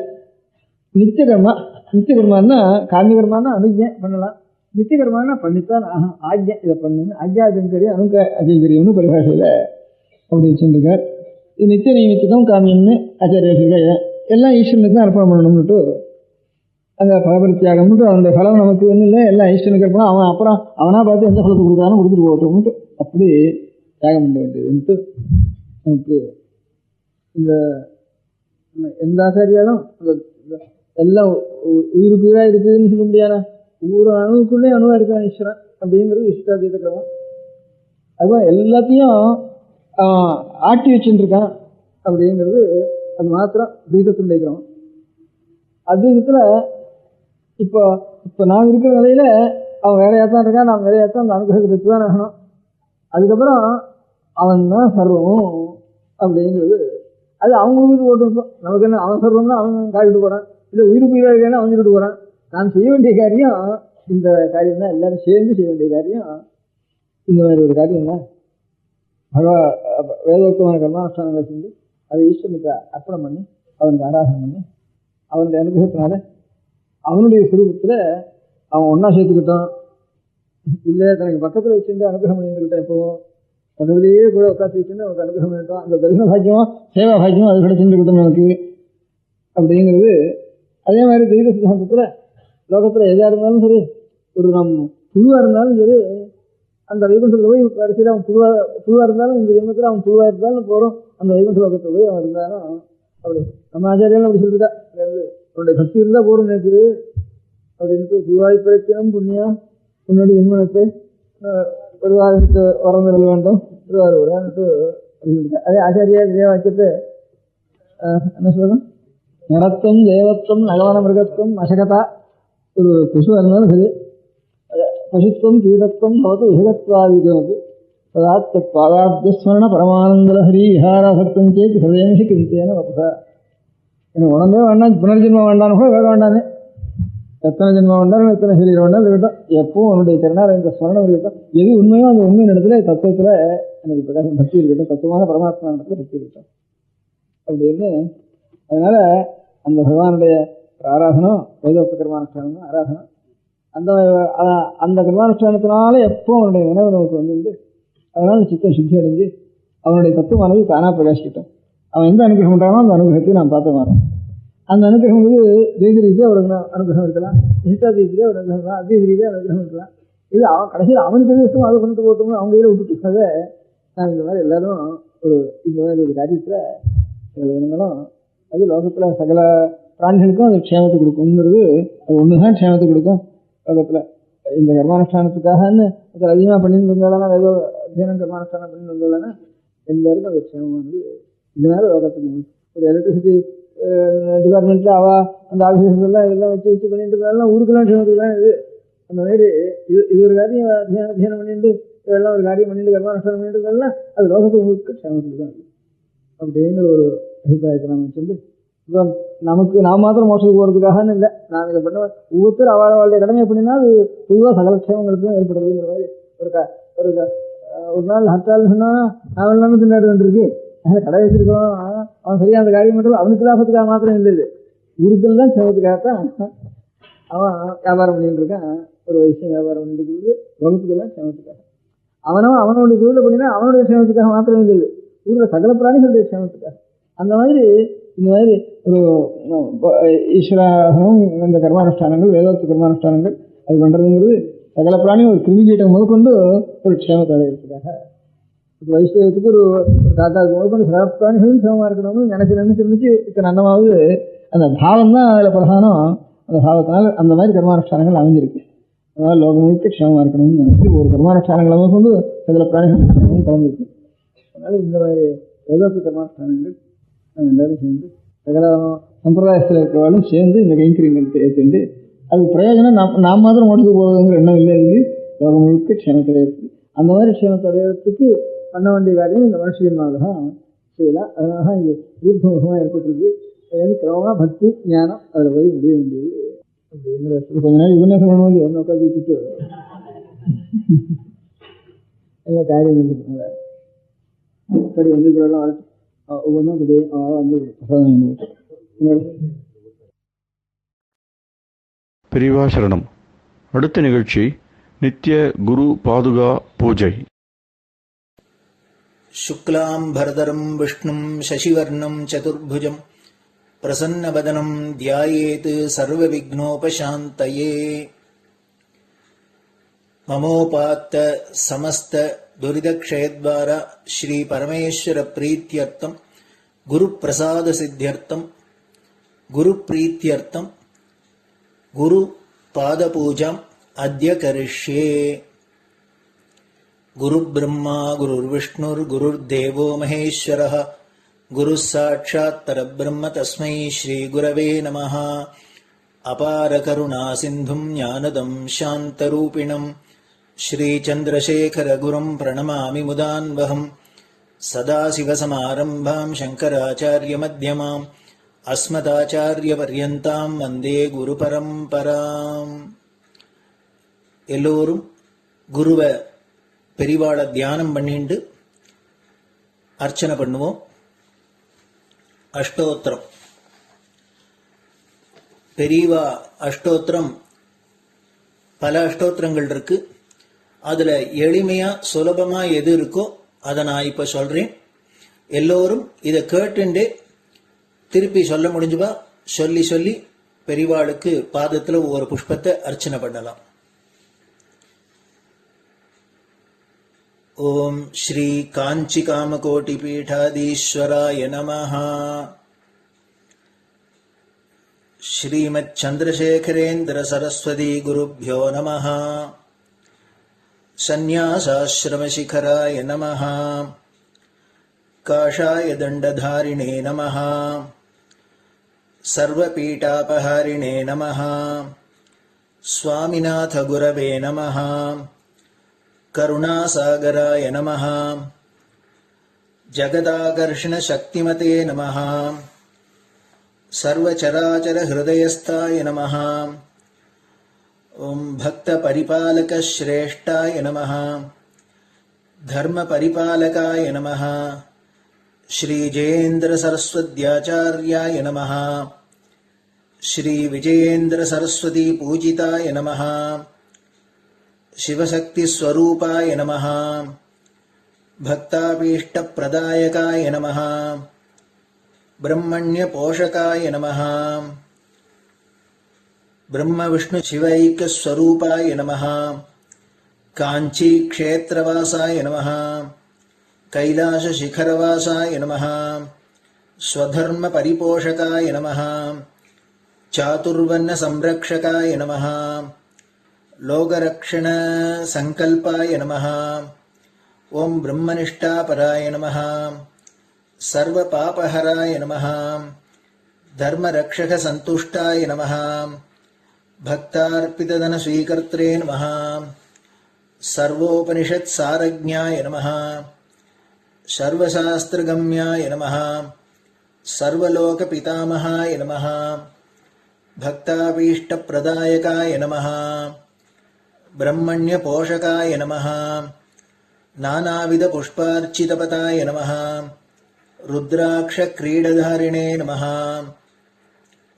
நித்திய கர்மான்னா காமிய கர்மானா அனுஜ்ஞை பண்ணலாம், நித்திய கர்மானா பண்ணித்தான் ஆகணும். ஆக்ஞை இதை பண்ணுன்னு ஆக்ஞா கைங்கரியம் அனுக கைங்கரியம்னு பரிபாஷையில் அப்படி வச்சுருக்கார். இது நித்திய நைமித்திகம் காமியம்னு ஆச்சாரிய வச்சுருக்கா. எல்லாம் ஈஸ்வரனுக்கு தான் அர்ப்பணம் பண்ணணும்னுட்டு அந்த பலபரித்தியாகம்னுட்டு அந்த பலம் நமக்கு ஒன்றும் இல்லை, எல்லாம் ஈஸ்வரனுக்கு அர்ப்பணம். அவன் அப்புறம் அவனாக பார்த்து எந்த பலத்தை கொடுக்குறானோ கொடுத்துட்டு போகட்டும்னுட்டு அப்படி தியாகம் பண்ண வேண்டியதுன்ட்டு நமக்கு இந்த எந்த ஆச்சாரியாலும் எல்லாம் உயிருக்கு உயிராக இருக்குதுன்னு சொல்ல முடியாதா? ஒவ்வொரு அணுவுக்குள்ளே அணுவாக இருக்கான் ஈஸ்வரன் அப்படிங்கிறது இஷ்டாதீத கிரமம். அதுதான் எல்லாத்தையும் ஆட்டி வச்சுருக்கான் அப்படிங்கிறது அது மாத்திரம் துவைதத்தினுடைய கிரமம். அத்வைதத்தில் இப்போ நாம் இருக்கிற நிலையில் அவன் வேறையாத்தான் இருக்கான், நாம் வேறையாத்தான் அந்த அனுகிரகத்தை பெற்று தான் ஆகணும். அதுக்கப்புறம் அவன் தான் சர்வம் அப்படிங்கிறது அது அவங்க உயிர் போட்டுருக்கோம். நமக்கு என்ன அவன் சர்வம்னா அவன் காட்டிட்டு போகிறான், இல்லை உயிருக்கு உயிராக இருக்கான்னு அவன் சொல்லிட்டு போகிறான். நான் செய்ய வேண்டிய காரியம் இந்த காரியம் தான், எல்லாரும் சேர்ந்து செய்ய வேண்டிய காரியம் இந்த மாதிரி ஒரு காரியம் தான். வேதோக்தமான கர்மானுஷ்டானங்களை செஞ்சு அதை ஈஸ்வரனுக்கு அர்ப்பணம் பண்ணி அவனுக்கு ஆராதனை பண்ணி அவனுடைய அனுகிரகத்தினால அவனுடைய சுரூபத்தில் அவன் ஒன்றா சேர்த்துக்கிட்டான். இல்லை தனக்கு பக்கத்தில் வச்சுருந்து அனுகிரகம் பண்ணிட்டுக்கிட்டான். இப்போவும் பக்கத்திலேயே கூட உட்காந்து வச்சுருந்து அவனுக்கு அனுகிரகம் பண்ணிட்டான். அந்த தரிசன பாக்கியமோ சேவா பாக்கியமோ அது கிடைச்சிருந்துக்கிட்டோம் நமக்கு அப்படிங்கிறது. அதே மாதிரி தெய்வ சித்தாந்தத்தில் லோகத்தில் எதாக இருந்தாலும் சரி, ஒரு நம் புழுவாக இருந்தாலும் சரி, அந்த வைகுண்டத்தில் போய் கடைசியில் அவன் புழுவாக இருந்தாலும் இந்த ஜென்மத்தில் அவன் புழுவாக இருந்தாலும் போகிறோம் அந்த வைகுண்ட லோகத்தில் போய் அவன் இருந்தாலும் அப்படி நம்ம ஆச்சாரியாலும் அப்படி சொல்லியிருக்கா. அவனுடைய பக்தி இருந்தால் போகிறோம் நினைக்குது அப்படின்ட்டு புழுவாய் பிறக்கணும் புண்ணியம் முன்னாடி ஜென்மனத்தை பெருவாருக்கு வரந்துட வேண்டும் திருவாரூரான்ட்டு சொல்லியிருக்கா. அதே ஆச்சாரியா இதே வாக்கியத்தை என்ன சொல்லணும், நிறத்துவம் தேவத்துவம் நகவன மிருகத்துவம் அசகதா. ஒரு பசுவாக இருந்தாலும் சரி, பசுத்துவம் கீழத்துவம் பவது விஹகத்வாதிகமபி ததாத் தத் பாதாப்தியஸ்மரண பரமானந்தலஹரி விஹாராசக்தம் சேத் ஹதேமிஷி கிருத்தேன வபுதா. எனக்கு உடம்பே வேண்டாம், புனர்ஜென்மம் வேண்டான்னு கூட வேக வேண்டானே. எத்தனை ஜென்மம் வேண்டாலும் எத்தனை சரீரம் வேண்டாலும் இருக்கட்டும், எப்பவும் அவனுடைய திருநாள் இந்த ஸ்மரணம் இருக்கட்டும். எது உண்மையோ அந்த உண்மையின் இடத்துல தத்துவத்தில் எனக்கு பிரகாசம் பக்தி இருக்கட்டும், தத்துவமான பரமாத்மா இடத்துல பக்தி இருக்கட்டும் அப்படின்னு. அதனால அந்த பகவானுடைய ஆராதனம் வேதோக்த கர்மானுஷ்டானம் தான் ஆராதனம். அந்த கர்மானுஷ்டானத்தினால எப்போ அவனுடைய நினைவு நமக்கு வந்துட்டு அதனால சித்தம் சுத்தி அடைஞ்சு அவனுடைய தத்துவமானது தானாக பிரகாசிக்கிட்டோம். அவன் எந்த அனுகிரகம் பண்ணுறானோ அந்த அனுகிரகத்தையும் நான் பார்த்து மாறோம். அந்த அனுகிரகம் வந்து தெய்வ ரீதியாக ஒரு அனுகிரகம் இருக்கலாம், நிஷ்டாதி ரீதியாக ஒரு அனுகிரகம் இருக்கலாம், அத்வைத ரீதியாக அனுகிரகம் இருக்கலாம். இது அவன் கடைசியில் அவனுக்கு எது இஷ்டமோ அதை பண்ணிட்டு போட்டோம், அவங்க கையில் விட்டுட்டு நான் இந்த மாதிரி எல்லாரும் இந்த மாதிரி ஒரு காரியத்தில் சில தினங்களும் அது லோகத்தில் சகல பிராணிகளுக்கும் அது க்ஷேமத்தை கொடுக்குங்கிறது. அது ஒன்று தான் க்ஷேமத்தை கொடுக்கும் லோகத்தில். இந்த கர்மானுஷ்டானத்துக்காகன்னு அதில் அதிகமாக பண்ணிட்டு வந்தாலும் வேதோ அத்தியனம் கர்மானுஷ்டானம் பண்ணிட்டு வந்தாலும் எல்லாருக்கும் அது க்ஷேமமானது. இதனால லோகத்துக்கு ஒரு எலக்ட்ரிசிட்டி டிபார்ட்மெண்ட்டில் அந்த ஆஃபீஸர்லாம் இதெல்லாம் வச்சு பண்ணிட்டு இருந்தாலும் ஊருக்கெல்லாம் க்ஷேமத்துக்கு தான் இது. அந்த மாதிரி இது ஒரு காரியம் அத்தியானம் பண்ணிட்டு இதெல்லாம் ஒரு காரியம் பண்ணிட்டு கர்மானுஷ்டானம் பண்ணிட்டு இருந்தாலும் அது லோகத்துக்கு க்ஷேமத்துக்கு தான் அப்படிங்கிற ஒரு அபிப்பிராயத்தை நம்ம சொல்லி இப்போ நமக்கு நான் மாத்திரம் மோசத்துக்கு போகிறதுக்காகன்னு இல்லை, நான் இதை பண்ணுவேன். ஒவ்வொருத்தர் அவளுடைய கடமை எப்படின்னா அது பொதுவாக சகல க்ஷேமங்களுக்கும் ஏற்படுறதுங்கிற மாதிரி ஒரு நாள் ஹர்த்தால்னு சொன்னால் நான் எல்லாமே திண்டாட வேண்டியிருக்கு. அதில் கடை வச்சிருக்கிறோம், அவன் சரியாக அந்த காரியம் பண்ணுறது அவனுக்கு லாபத்துக்காக மாத்திரம் இல்லை, இது ஊருக்கள் தான் க்ஷேமத்துக்காகத்தான் அவன் வியாபாரம் பண்ணிட்டு இருக்கான். ஒரு வயசு வியாபாரம் பண்ணிட்டு இருக்கிறது லோகத்துக்கெல்லாம் க்ஷேமத்துக்காக. அவனுடைய தொழிலை பண்ணினா அவனுடைய க்ஷேமத்துக்காக மாத்திரம் இல்லை, ஊரில் சகல பிராணிகளுடைய க்ஷேமத்துக்காக. அந்த மாதிரி இந்த மாதிரி ஒரு ஈஸ்வராசனம் இந்த கர்மானுஷ்டானங்கள் வேதோக்த கர்மானுஷ்டானங்கள் அது பண்ணுறதுங்கிறது சகல பிராணியும் ஒரு கிருமிகீட்டம் முதற்கொண்டு ஒரு க்ஷேமத்தை அடைகிறதுக்காக. இப்போ வைஷ்ணவத்துக்கு ஒரு காக்காவுக்கு முதற்கொண்டு சகல பிராணிகளும் க்ஷேமமாக இருக்கணும்னு நினச்சி இத்தனை அன்னமாவது அந்த பாவம் தான் அதில் பிரதானம். அந்த பாவத்தினால் அந்த மாதிரி கர்மானுஷ்டானங்கள் அமைஞ்சிருக்கு. அதனால் லோகம் முழுக்க க்ஷேமமாக இருக்கணும்னு நினச்சி ஒரு கர்மானுஷ்டானங்களை முதற்கொண்டு சகல பிராணிகள் கலந்துருக்கு. அதனால் இந்த மாதிரி வேதோக்த கர்மானுஷ்டானங்கள் எல்லாரும் சேர்ந்து சகல சம்பிரதாயத்தில் இருக்கிறவாலும் சேர்ந்து இந்த கைங்கரியங்களை ஏற்றுண்டு அது பிரயோஜனம் நாம் மாத்திரம் ஓட்டுக்கு போகிறதுங்கிற எண்ணம் இல்லை. இது லோகம் முழுக்க க்ஷேமத்தை இருக்குது. அந்த மாதிரி க்ஷேமத்தை அடையிறதுக்கு பண்ண வேண்டிய காரியம் இந்த மனுஷனால தான் செய்யலாம். அதனால தான் இது ஊர்வமுகமாக ஏற்பட்டிருக்கு. அது கிரமமாக பக்தி ஞானம் அதில் போய் முடிய வேண்டியது அப்படிங்கிற கொஞ்ச நாள் உபன்யாசம் பண்ணும்போது ஒன்று உட்காந்து வச்சுட்டு எல்லா காரியம் இருக்கிறதுனால இப்படி வந்து இதெல்லாம் வரட்டும். ஒவ்வொன்றும் இப்படி வந்து பெரியவா சரணம். அடுத்த நிகழ்ச்சி நித்திய குரு பாதுகா பூஜை. शुक्लां भरदरं विष्णुं शशिवर्णं चतुर्भुजं प्रसन्नवदनं ध्यायेत् सर्वविघ्नोपशान्तये. ममोपात्त समस्त दुरितक्षयद्वारा श्री परमेश्वर प्रीत्यर्थम गुरु प्रसाद सिद्ध्यर्थम गुरु प्रीत्यर्थम गुरु पाद पूजाम् अद्य करिष्ये। गुरु ब्रह्मा गुरुर्विष्णुर् गुरुर्देवो महेश्वरः गुरुः साक्षात् परब्रह्म तस्मै श्री गुरवे नमः। अपार करुणा सिन्धुं ज्ञानदं शान्तरूपिणं श्रीचन्द्रशेखर गुरुं प्रणमामि मुदान्वहम्। सदाशिवसमारम्भां शङ्कराचार्यमध्यमाम् अस्मदाचार्यपर्यन्तां वन्दे குருபரம்பராம். எல்லோரும் குருவை பெரிவாளை தியானம் பண்ணிண்டு அர்ச்சனை பண்ணுவோம். அஷ்டோத்திரம். பெரியவா அஷ்டோத்திரம் பல அஷ்டோத்திரங்கள் இருக்கு. அதுல எளிமையா சுலபமா எது இருக்கோ அதை நான் இப்ப சொல்றேன். எல்லோரும் இதை கேட்டுண்டே திருப்பி சொல்ல முடிஞ்சுபா சொல்லி சொல்லி பெரிவாளுக்கு பாதத்துல ஒரு புஷ்பத்தை அர்ச்சனை பண்ணலாம். ஓம் ஸ்ரீ காஞ்சி காமகோட்டி பீடாதீஸ்வராய நமஹ. ஸ்ரீமத் சந்திரசேகரேந்திர சரஸ்வதி குருभ्यो நமஹ. சந்நியாசாஸ்ரமசிகராய நமஹ. காஷாய தண்டதாரிணே நமஹ. सर्वपीठापहारिणे नमः. स्वामिनाथ गुरवे नमः. करुणासागराय नमः. जगदाकर्षण शक्तिमते नमः. सर्वचराचर हृदयस्थाय नमः. ओम भक्त परिपालक श्रेष्ठाय नमः. धर्म परिपालकाय नमः. श्री जयेन्द्र सरस्वत्याचार्याय नमः. श्री विजयेन्द्र सरस्वती पूजिताय नमः. शिवशक्ति स्वरूपाय नमः. भक्ताभीष्ट प्रदायकाय नमः. ब्रह्मण्य पोषकाय नमः. ब्रह्म विष्णु शिवैक्य स्वरूपाय नमः. कांची क्षेत्रवासाय नमः. कैलाश शिखरवासाय नमः. स्वधर्म परिपोषकाय नमः. चातुर्वर्ण संरक्षकाय नमः. लोकरक्षण संकल्पाय नमः. ओम ब्रह्मनिष्ठापराय नमः. सर्व पापहराय नमः. धर्मरक्षक संतुष्टाय नमः. भक्तार्पितधन स्वीकर्त्रे नमः. सर्वोपनिषत् सारज्ञाय नमः. सर्वशास्त्रगम्याय नमः. सर्वलोकपितामहाय नमः. भक्ताभीष्टप्रदायकाय नमः. ब्रह्मण्यपोषकाय नमः. नानाविधपुष्पार्चितपताय नमः. रुद्राक्षक्रीडधारिणे नमः.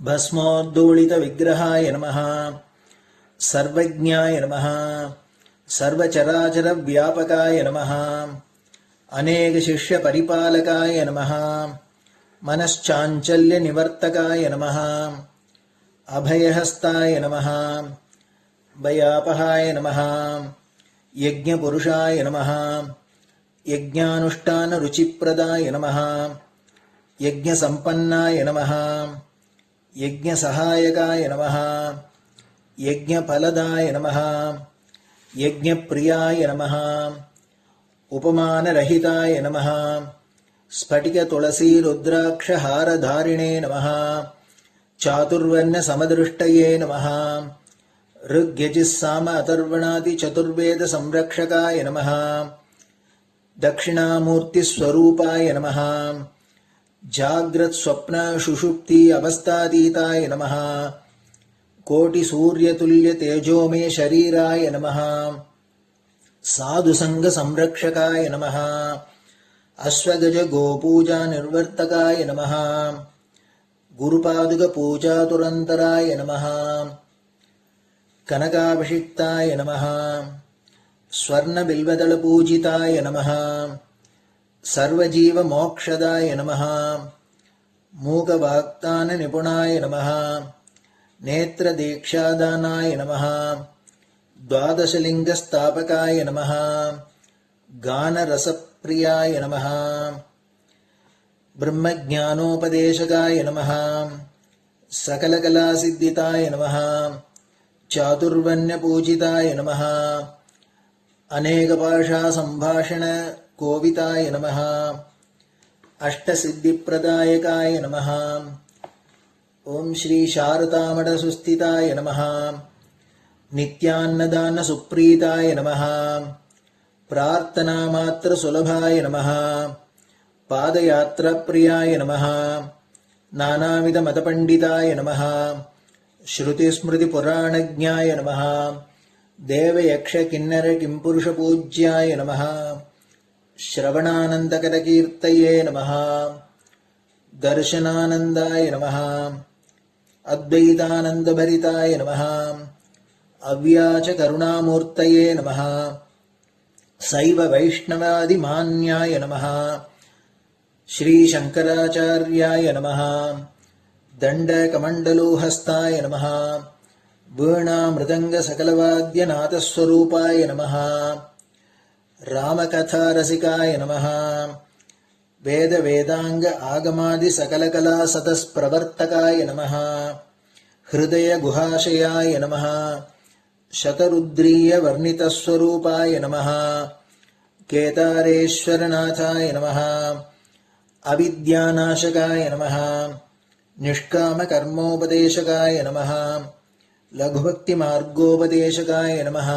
भस्मोद्धूलितविग्रहाय नमः. सर्वज्ञाय नमः. सर्वचराचरव्यापकाय नमः. अनेक शिष्य परिपालकाय नमः. मनश्चाञ्चल्य निवर्तकाय नमः. अभयहस्ताय नमः. भयापहाय नमः. यज्ञपुरुषाय नमः. यज्ञानुष्ठान रुचिप्रदाय नमः. यज्ञसम्पन्नाय नमः. यज्ञसहायकाय नमः. यज्ञफलदाय नमः. यज्ञप्रियाय नमः. उपमानरहिताय नमः. स्फटिक तुलसी रुद्राक्ष हारधारिणे नमः. चातुर्वर्ण समदृष्टये नमः. ऋग्यजुस्साम अथर्वणादि चतुर्वेद संरक्षकाय नमः. दक्षिणामूर्ति स्वरूपाय नमः. जाग्रत् स्वप्न सुषुप्ति अवस्थातीताय नमः. कोटि सूर्यतुल्य तेजोमय शरीराय नमः. साधुसंग संरक्षकाय नमः. अश्वगज गोपूजा निर्वर्तकाय नमः. गुरुपादुक पूजातुरन्तराय नमः. कनकाभिषिक्ताय नमः. स्वर्ण बिल्वदल पूजिताय नमः. सर्वजीव मोक्षदाय नमः. मूकवाक्तान निपुणाय नमः. नेत्र दीक्षादानाय नमः. द्वादशलिंग स्थापकाय नमः. गानरसप्रियाय नमः ब्रह्मज्ञानोपदेशकाय नमः सकलकलासिद्धिताय नमः चातुर्वण्यपूजिताय नमः अनेकभाषासम्भाषण कोविताय नमः अष्टसिद्धिप्रदायकाय नमः ओम श्री शारदामठसुस्थिताय नमः नित्यान्नदानसुप्रीताय नमः प्रार्थनामात्रसुलभाय नमः पादयात्राप्रियाय नमः नानाविधमतपण्डिताय नमः श्रुतिस्मृतिपुराणज्ञाय नमः देवयक्षकिन्नरकिंपुरुषपूज्याय नमः श्रवणानन्दकरकीर्तये नमः दर्शनानन्दाय नमः अद्वैतानन्दभरिताय नमः अव्याचकरुणामूर्तये नमः शैव वैष्णवादिमान्याय नमः श्रीशङ्कराचार्याय नमः दण्डकमण्डलोहस्ताय नमः वीणामृदङ्गसकलवाद्यनाथस्वरूपाय नमः रामकथारसिकाय नमः वेदवेदांग आगमादि सकलकला सतस्प्रवर्तकाय नमः हृदय गुहाशयाय नमः शतरुद्रीय वर्णितस्वरूपाय नमः केदारेश्वरनाथाय नमः अविद्यानाशकाय नमः निष्कामकर्मोपदेशकाय नमः लघुभक्तिमार्गोपदेशकाय नमः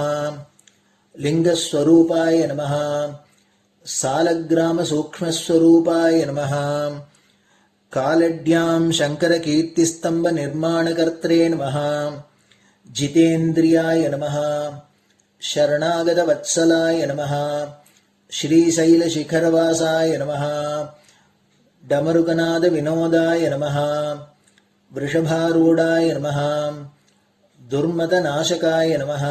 लिंगस्वरूपाय नमः सालग्रामसूक्ष्मस्वरूपाय नमः कालड्यां शङ्करकीर्तिस्तम्भनिर्माणकर्त्रे नमः जितेन्द्रियाय नमः शरणागतवत्सलाय नमः श्रीशैलशिखरवासाय नमः डमरुकनादविनोदाय नमः वृषभारूढाय नमः दुर्मदनाशकाय नमः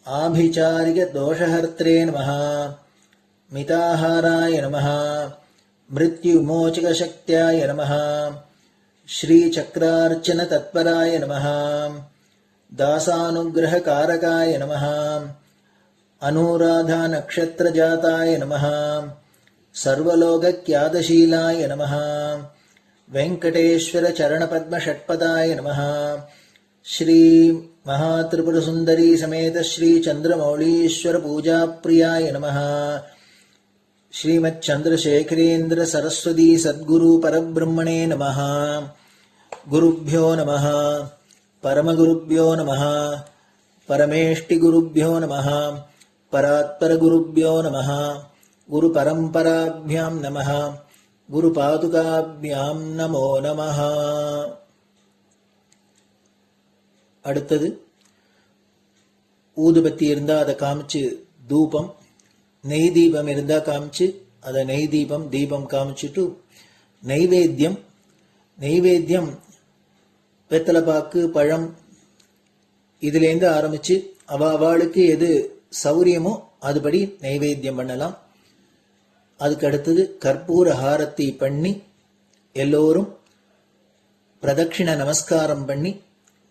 आभिचारिकदोषहर्त्रे नमः मिताहाराय नमः मृत्युमोचकशक्त्याय नमः श्रीचक्रार्चनतत्पराय नमः दासानुग्रहकारकाय नमः अनुराधानक्षत्रजाताय नमः सर्वलोकख्यातशीलाय नमः वेङ्कटेश्वरचरणपद्मषट्पदाय नमः श्री महात्रिपुरसुन्दरी समेत श्री चन्द्रमौलीश्वर पूजाप्रियाय नमः श्रीमच्चन्द्रशेखरेन्द्र सरस्वती सद्गुरु परब्रह्मणे नमः गुरुभ्यो नमः परमगुरुभ्यो नमः परमेष्टिगुरुभ्यो नमः परात्परगुरुभ्यो नमः गुरुपरम्पराभ्यां नमः गुरुपादुकाभ्यां नमो नमः அடுத்தது ஊதுபத்தி இருந்தா அதை காமிச்சு தூபம், நெய் தீபம் இருந்தா காமிச்சு அதை நெய் தீபம் தீபம் காமிச்சுட்டு நைவேத்தியம் வெத்தலைப்பாக்கு பழம் இதுலேருந்து ஆரம்பிச்சு அவளுக்கு எது சௌரியமோ அதுபடி நைவேத்தியம் பண்ணலாம். அதுக்கு அடுத்தது கற்பூர ஹாரத்தி பண்ணி எல்லோரும் பிரதட்சிண நமஸ்காரம் பண்ணி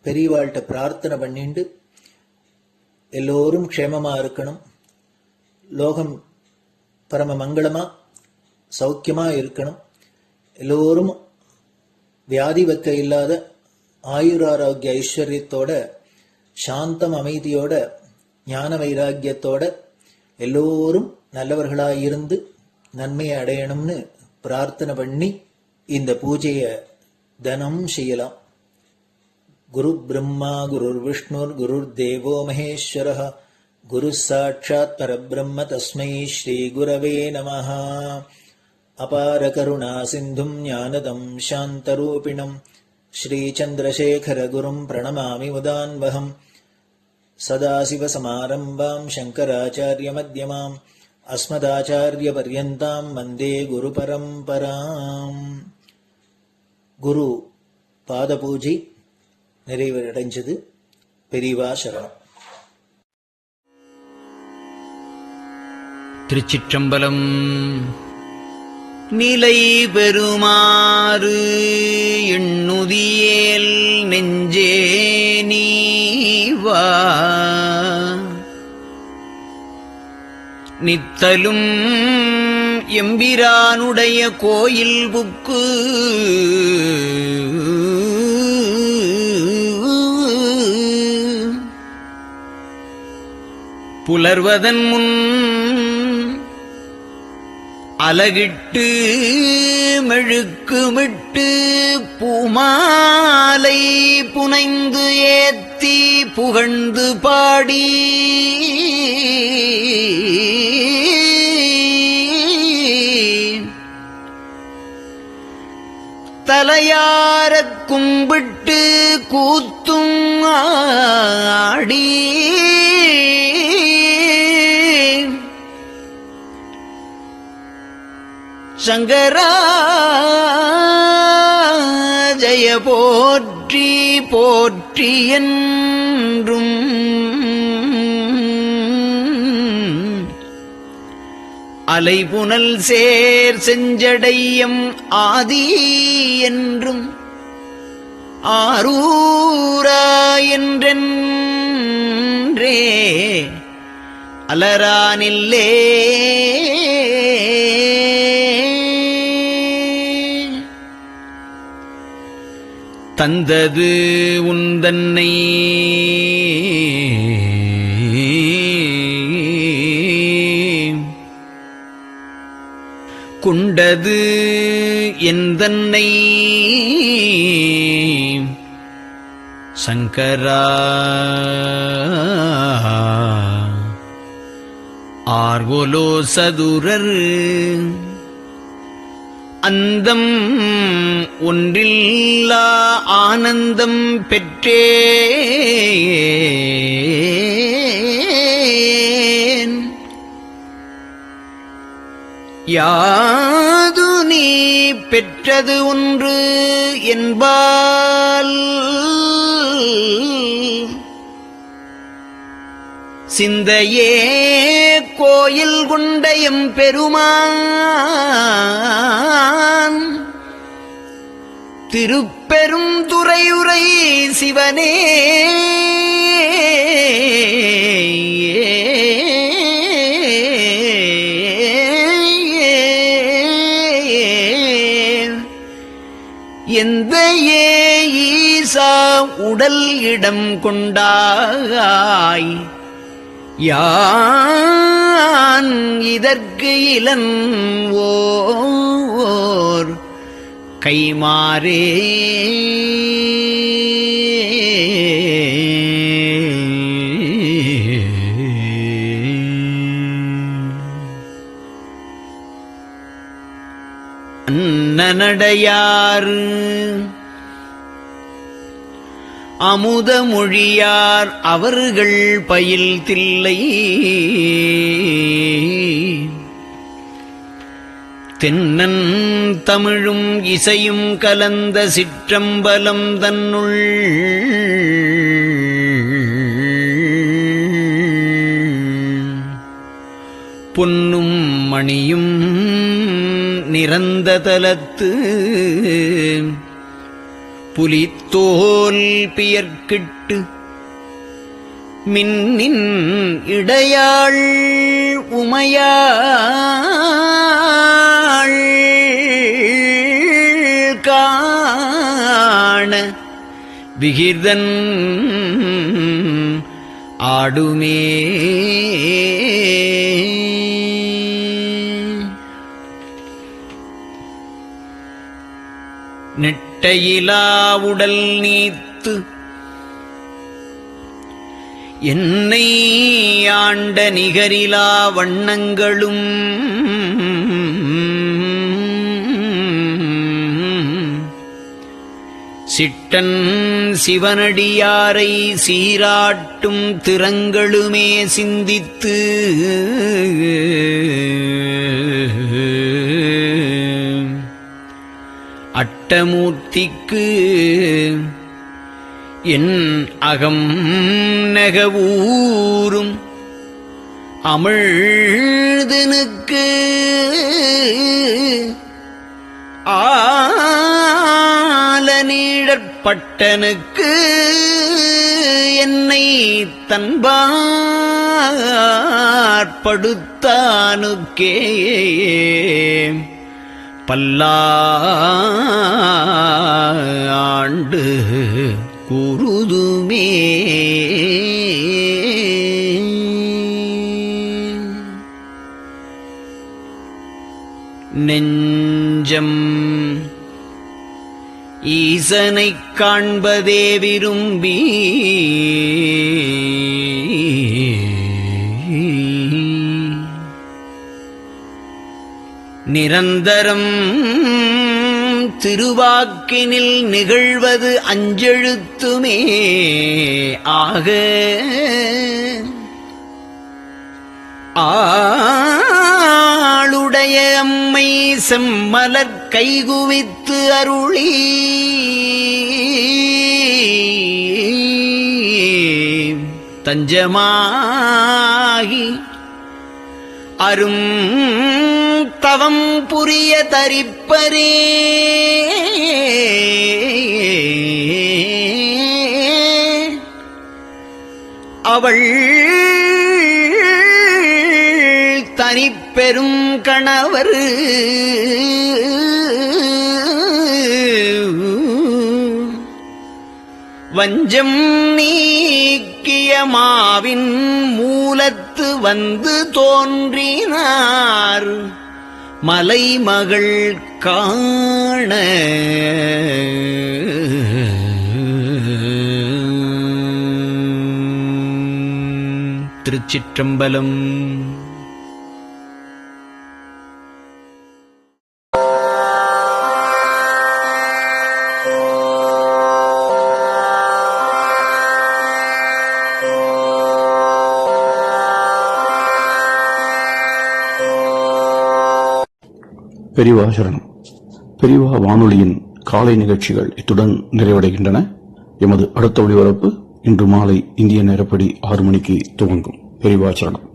பெரியவாள்கிட்ட பிரார்த்தனை பண்ணிண்டு எல்லோரும் க்ஷேமமா இருக்கணும், லோகம் பரம மங்களமா சௌக்கியமா இருக்கணும், எல்லோரும் வியாதி வெக்க இல்லாத ஆயுராரோக்கிய ஐஸ்வர்யத்தோட சாந்தம் அமைதியோட ஞான வைராக்கியத்தோட எல்லோரும் நல்லவர்களாயிருந்து நன்மையை அடையணும்னு பிரார்த்தனை பண்ணி இந்த பூஜையை தினம் செய்யலாம். குரு பிரம்மா குருர் விஷ்ணுர் குருர் தேவோ மகேஸ்வரः குரு சாட்சாத் பரபிரம்ம தஸ்மை ஸ்ரீ குரவே நமः. அபார கருணா சிந்தும் ஞானதம் சாந்தரூபிணம் ஸ்ரீ சந்திரசேகர குரும் பிரணமாமி முதான்வகம். சதாசிவசமாரம்பாம் சங்கராச்சாரிய மத்யமாம் அஸ்மதாச்சாரிய பர்யந்தாம் வந்தே குரு பரம்பராம். குரு பாத பூஜை நிறைவடைஞ்சது. பெரியவா சரணம். திருச்சிற்றம்பலம். நிலை பெறுமாறு எண்ணுதியேல் நெஞ்சே நீவா நித்தலும் எம்பிரானுடைய கோயில் புக்கு புலர்வதன் முன் அலகிட்டு மெழுக்குமிட்டு பூமாலை புனைந்து ஏத்தி புகழ்ந்து பாடி தலையாரக் கும்பிட்டு கூத்தும் ஆடி சங்கரா ஜய போற்றி போற்றி என்றும் அலைபுனல் சேர் செஞ்சடையம் ஆதி என்றும் ஆரூரா என்றென்றே அலரானில்லே தந்தது உந்தன்னை கொண்டது எந்தன்னை சங்கரா ஆர்கோலோ சதுரர் அந்தம் ஒன்றில்லா ஆனந்தம் பெற்றேன் யாது நீ பெற்றது ஒன்று என்பால் சிந்தையே கோயில் கொண்டயம் பெருமான் திருப்பெரும் துறையுரை சிவனே எந்த ஈசா உடல் இடம் கொண்டாய் யான் இதற்கு இலன் ஓர் கைமாறே அன்னநடையார் அமுத மொழியார் அவர்கள் பயில் தில்லை தென்னன் தமிழும் இசையும் கலந்த சிற்றம்பலம் தன்னுள் பொன்னும் மணியும் நிறந்த தலத்து புலித்தோல் பியர்க்கிட்டு மின்னின் இடையாள் உமையாள் காண விகிர்தன் ஆடுமே நெட்டையிலா உடல் நீத்து என்னை ஆண்ட நிகரிலா வண்ணங்களும் சிட்டன் சிவனடியாரை சீராட்டும் திறங்களுமே சிந்தித்து அட்டமூர்த்திக்கு என் அகம் நெகவூரும் அமிழ்தனுக்கு ஆலநீழற்பட்டனுக்கு என்னை தன்பால் படுத்தானுக்கே பல்லாண்டு குருதுமே. நெஞ்சம் ஈசனைக் காண்பதே விரும்பி நிரந்தரம் திருவாக்கினில் நிகழ்வது அஞ்செழுத்துமே ஆக ஆளுடைய அம்மை செம்மலர் கைகுவித்து அருளி தஞ்சமாகி அரும் தவம் புரிய தரிப்பரே. அவள் தனிப்பெரும் கணவர் வஞ்சம் நீக்கிய மாவின் மூலத்து வந்து தோன்றினார் மலைமகள் காண. திருச்சிற்றம்பலம். பெரியவா சரணம். பெரியவா வானொலியின் காலை நிகழ்ச்சிகள் இத்துடன் நிறைவடைகின்றன. எமது அடுத்த ஒளிபரப்பு இன்று மாலை இந்திய நேரப்படி 6 மணிக்கு துவங்கும். பெரியவா சரணம்.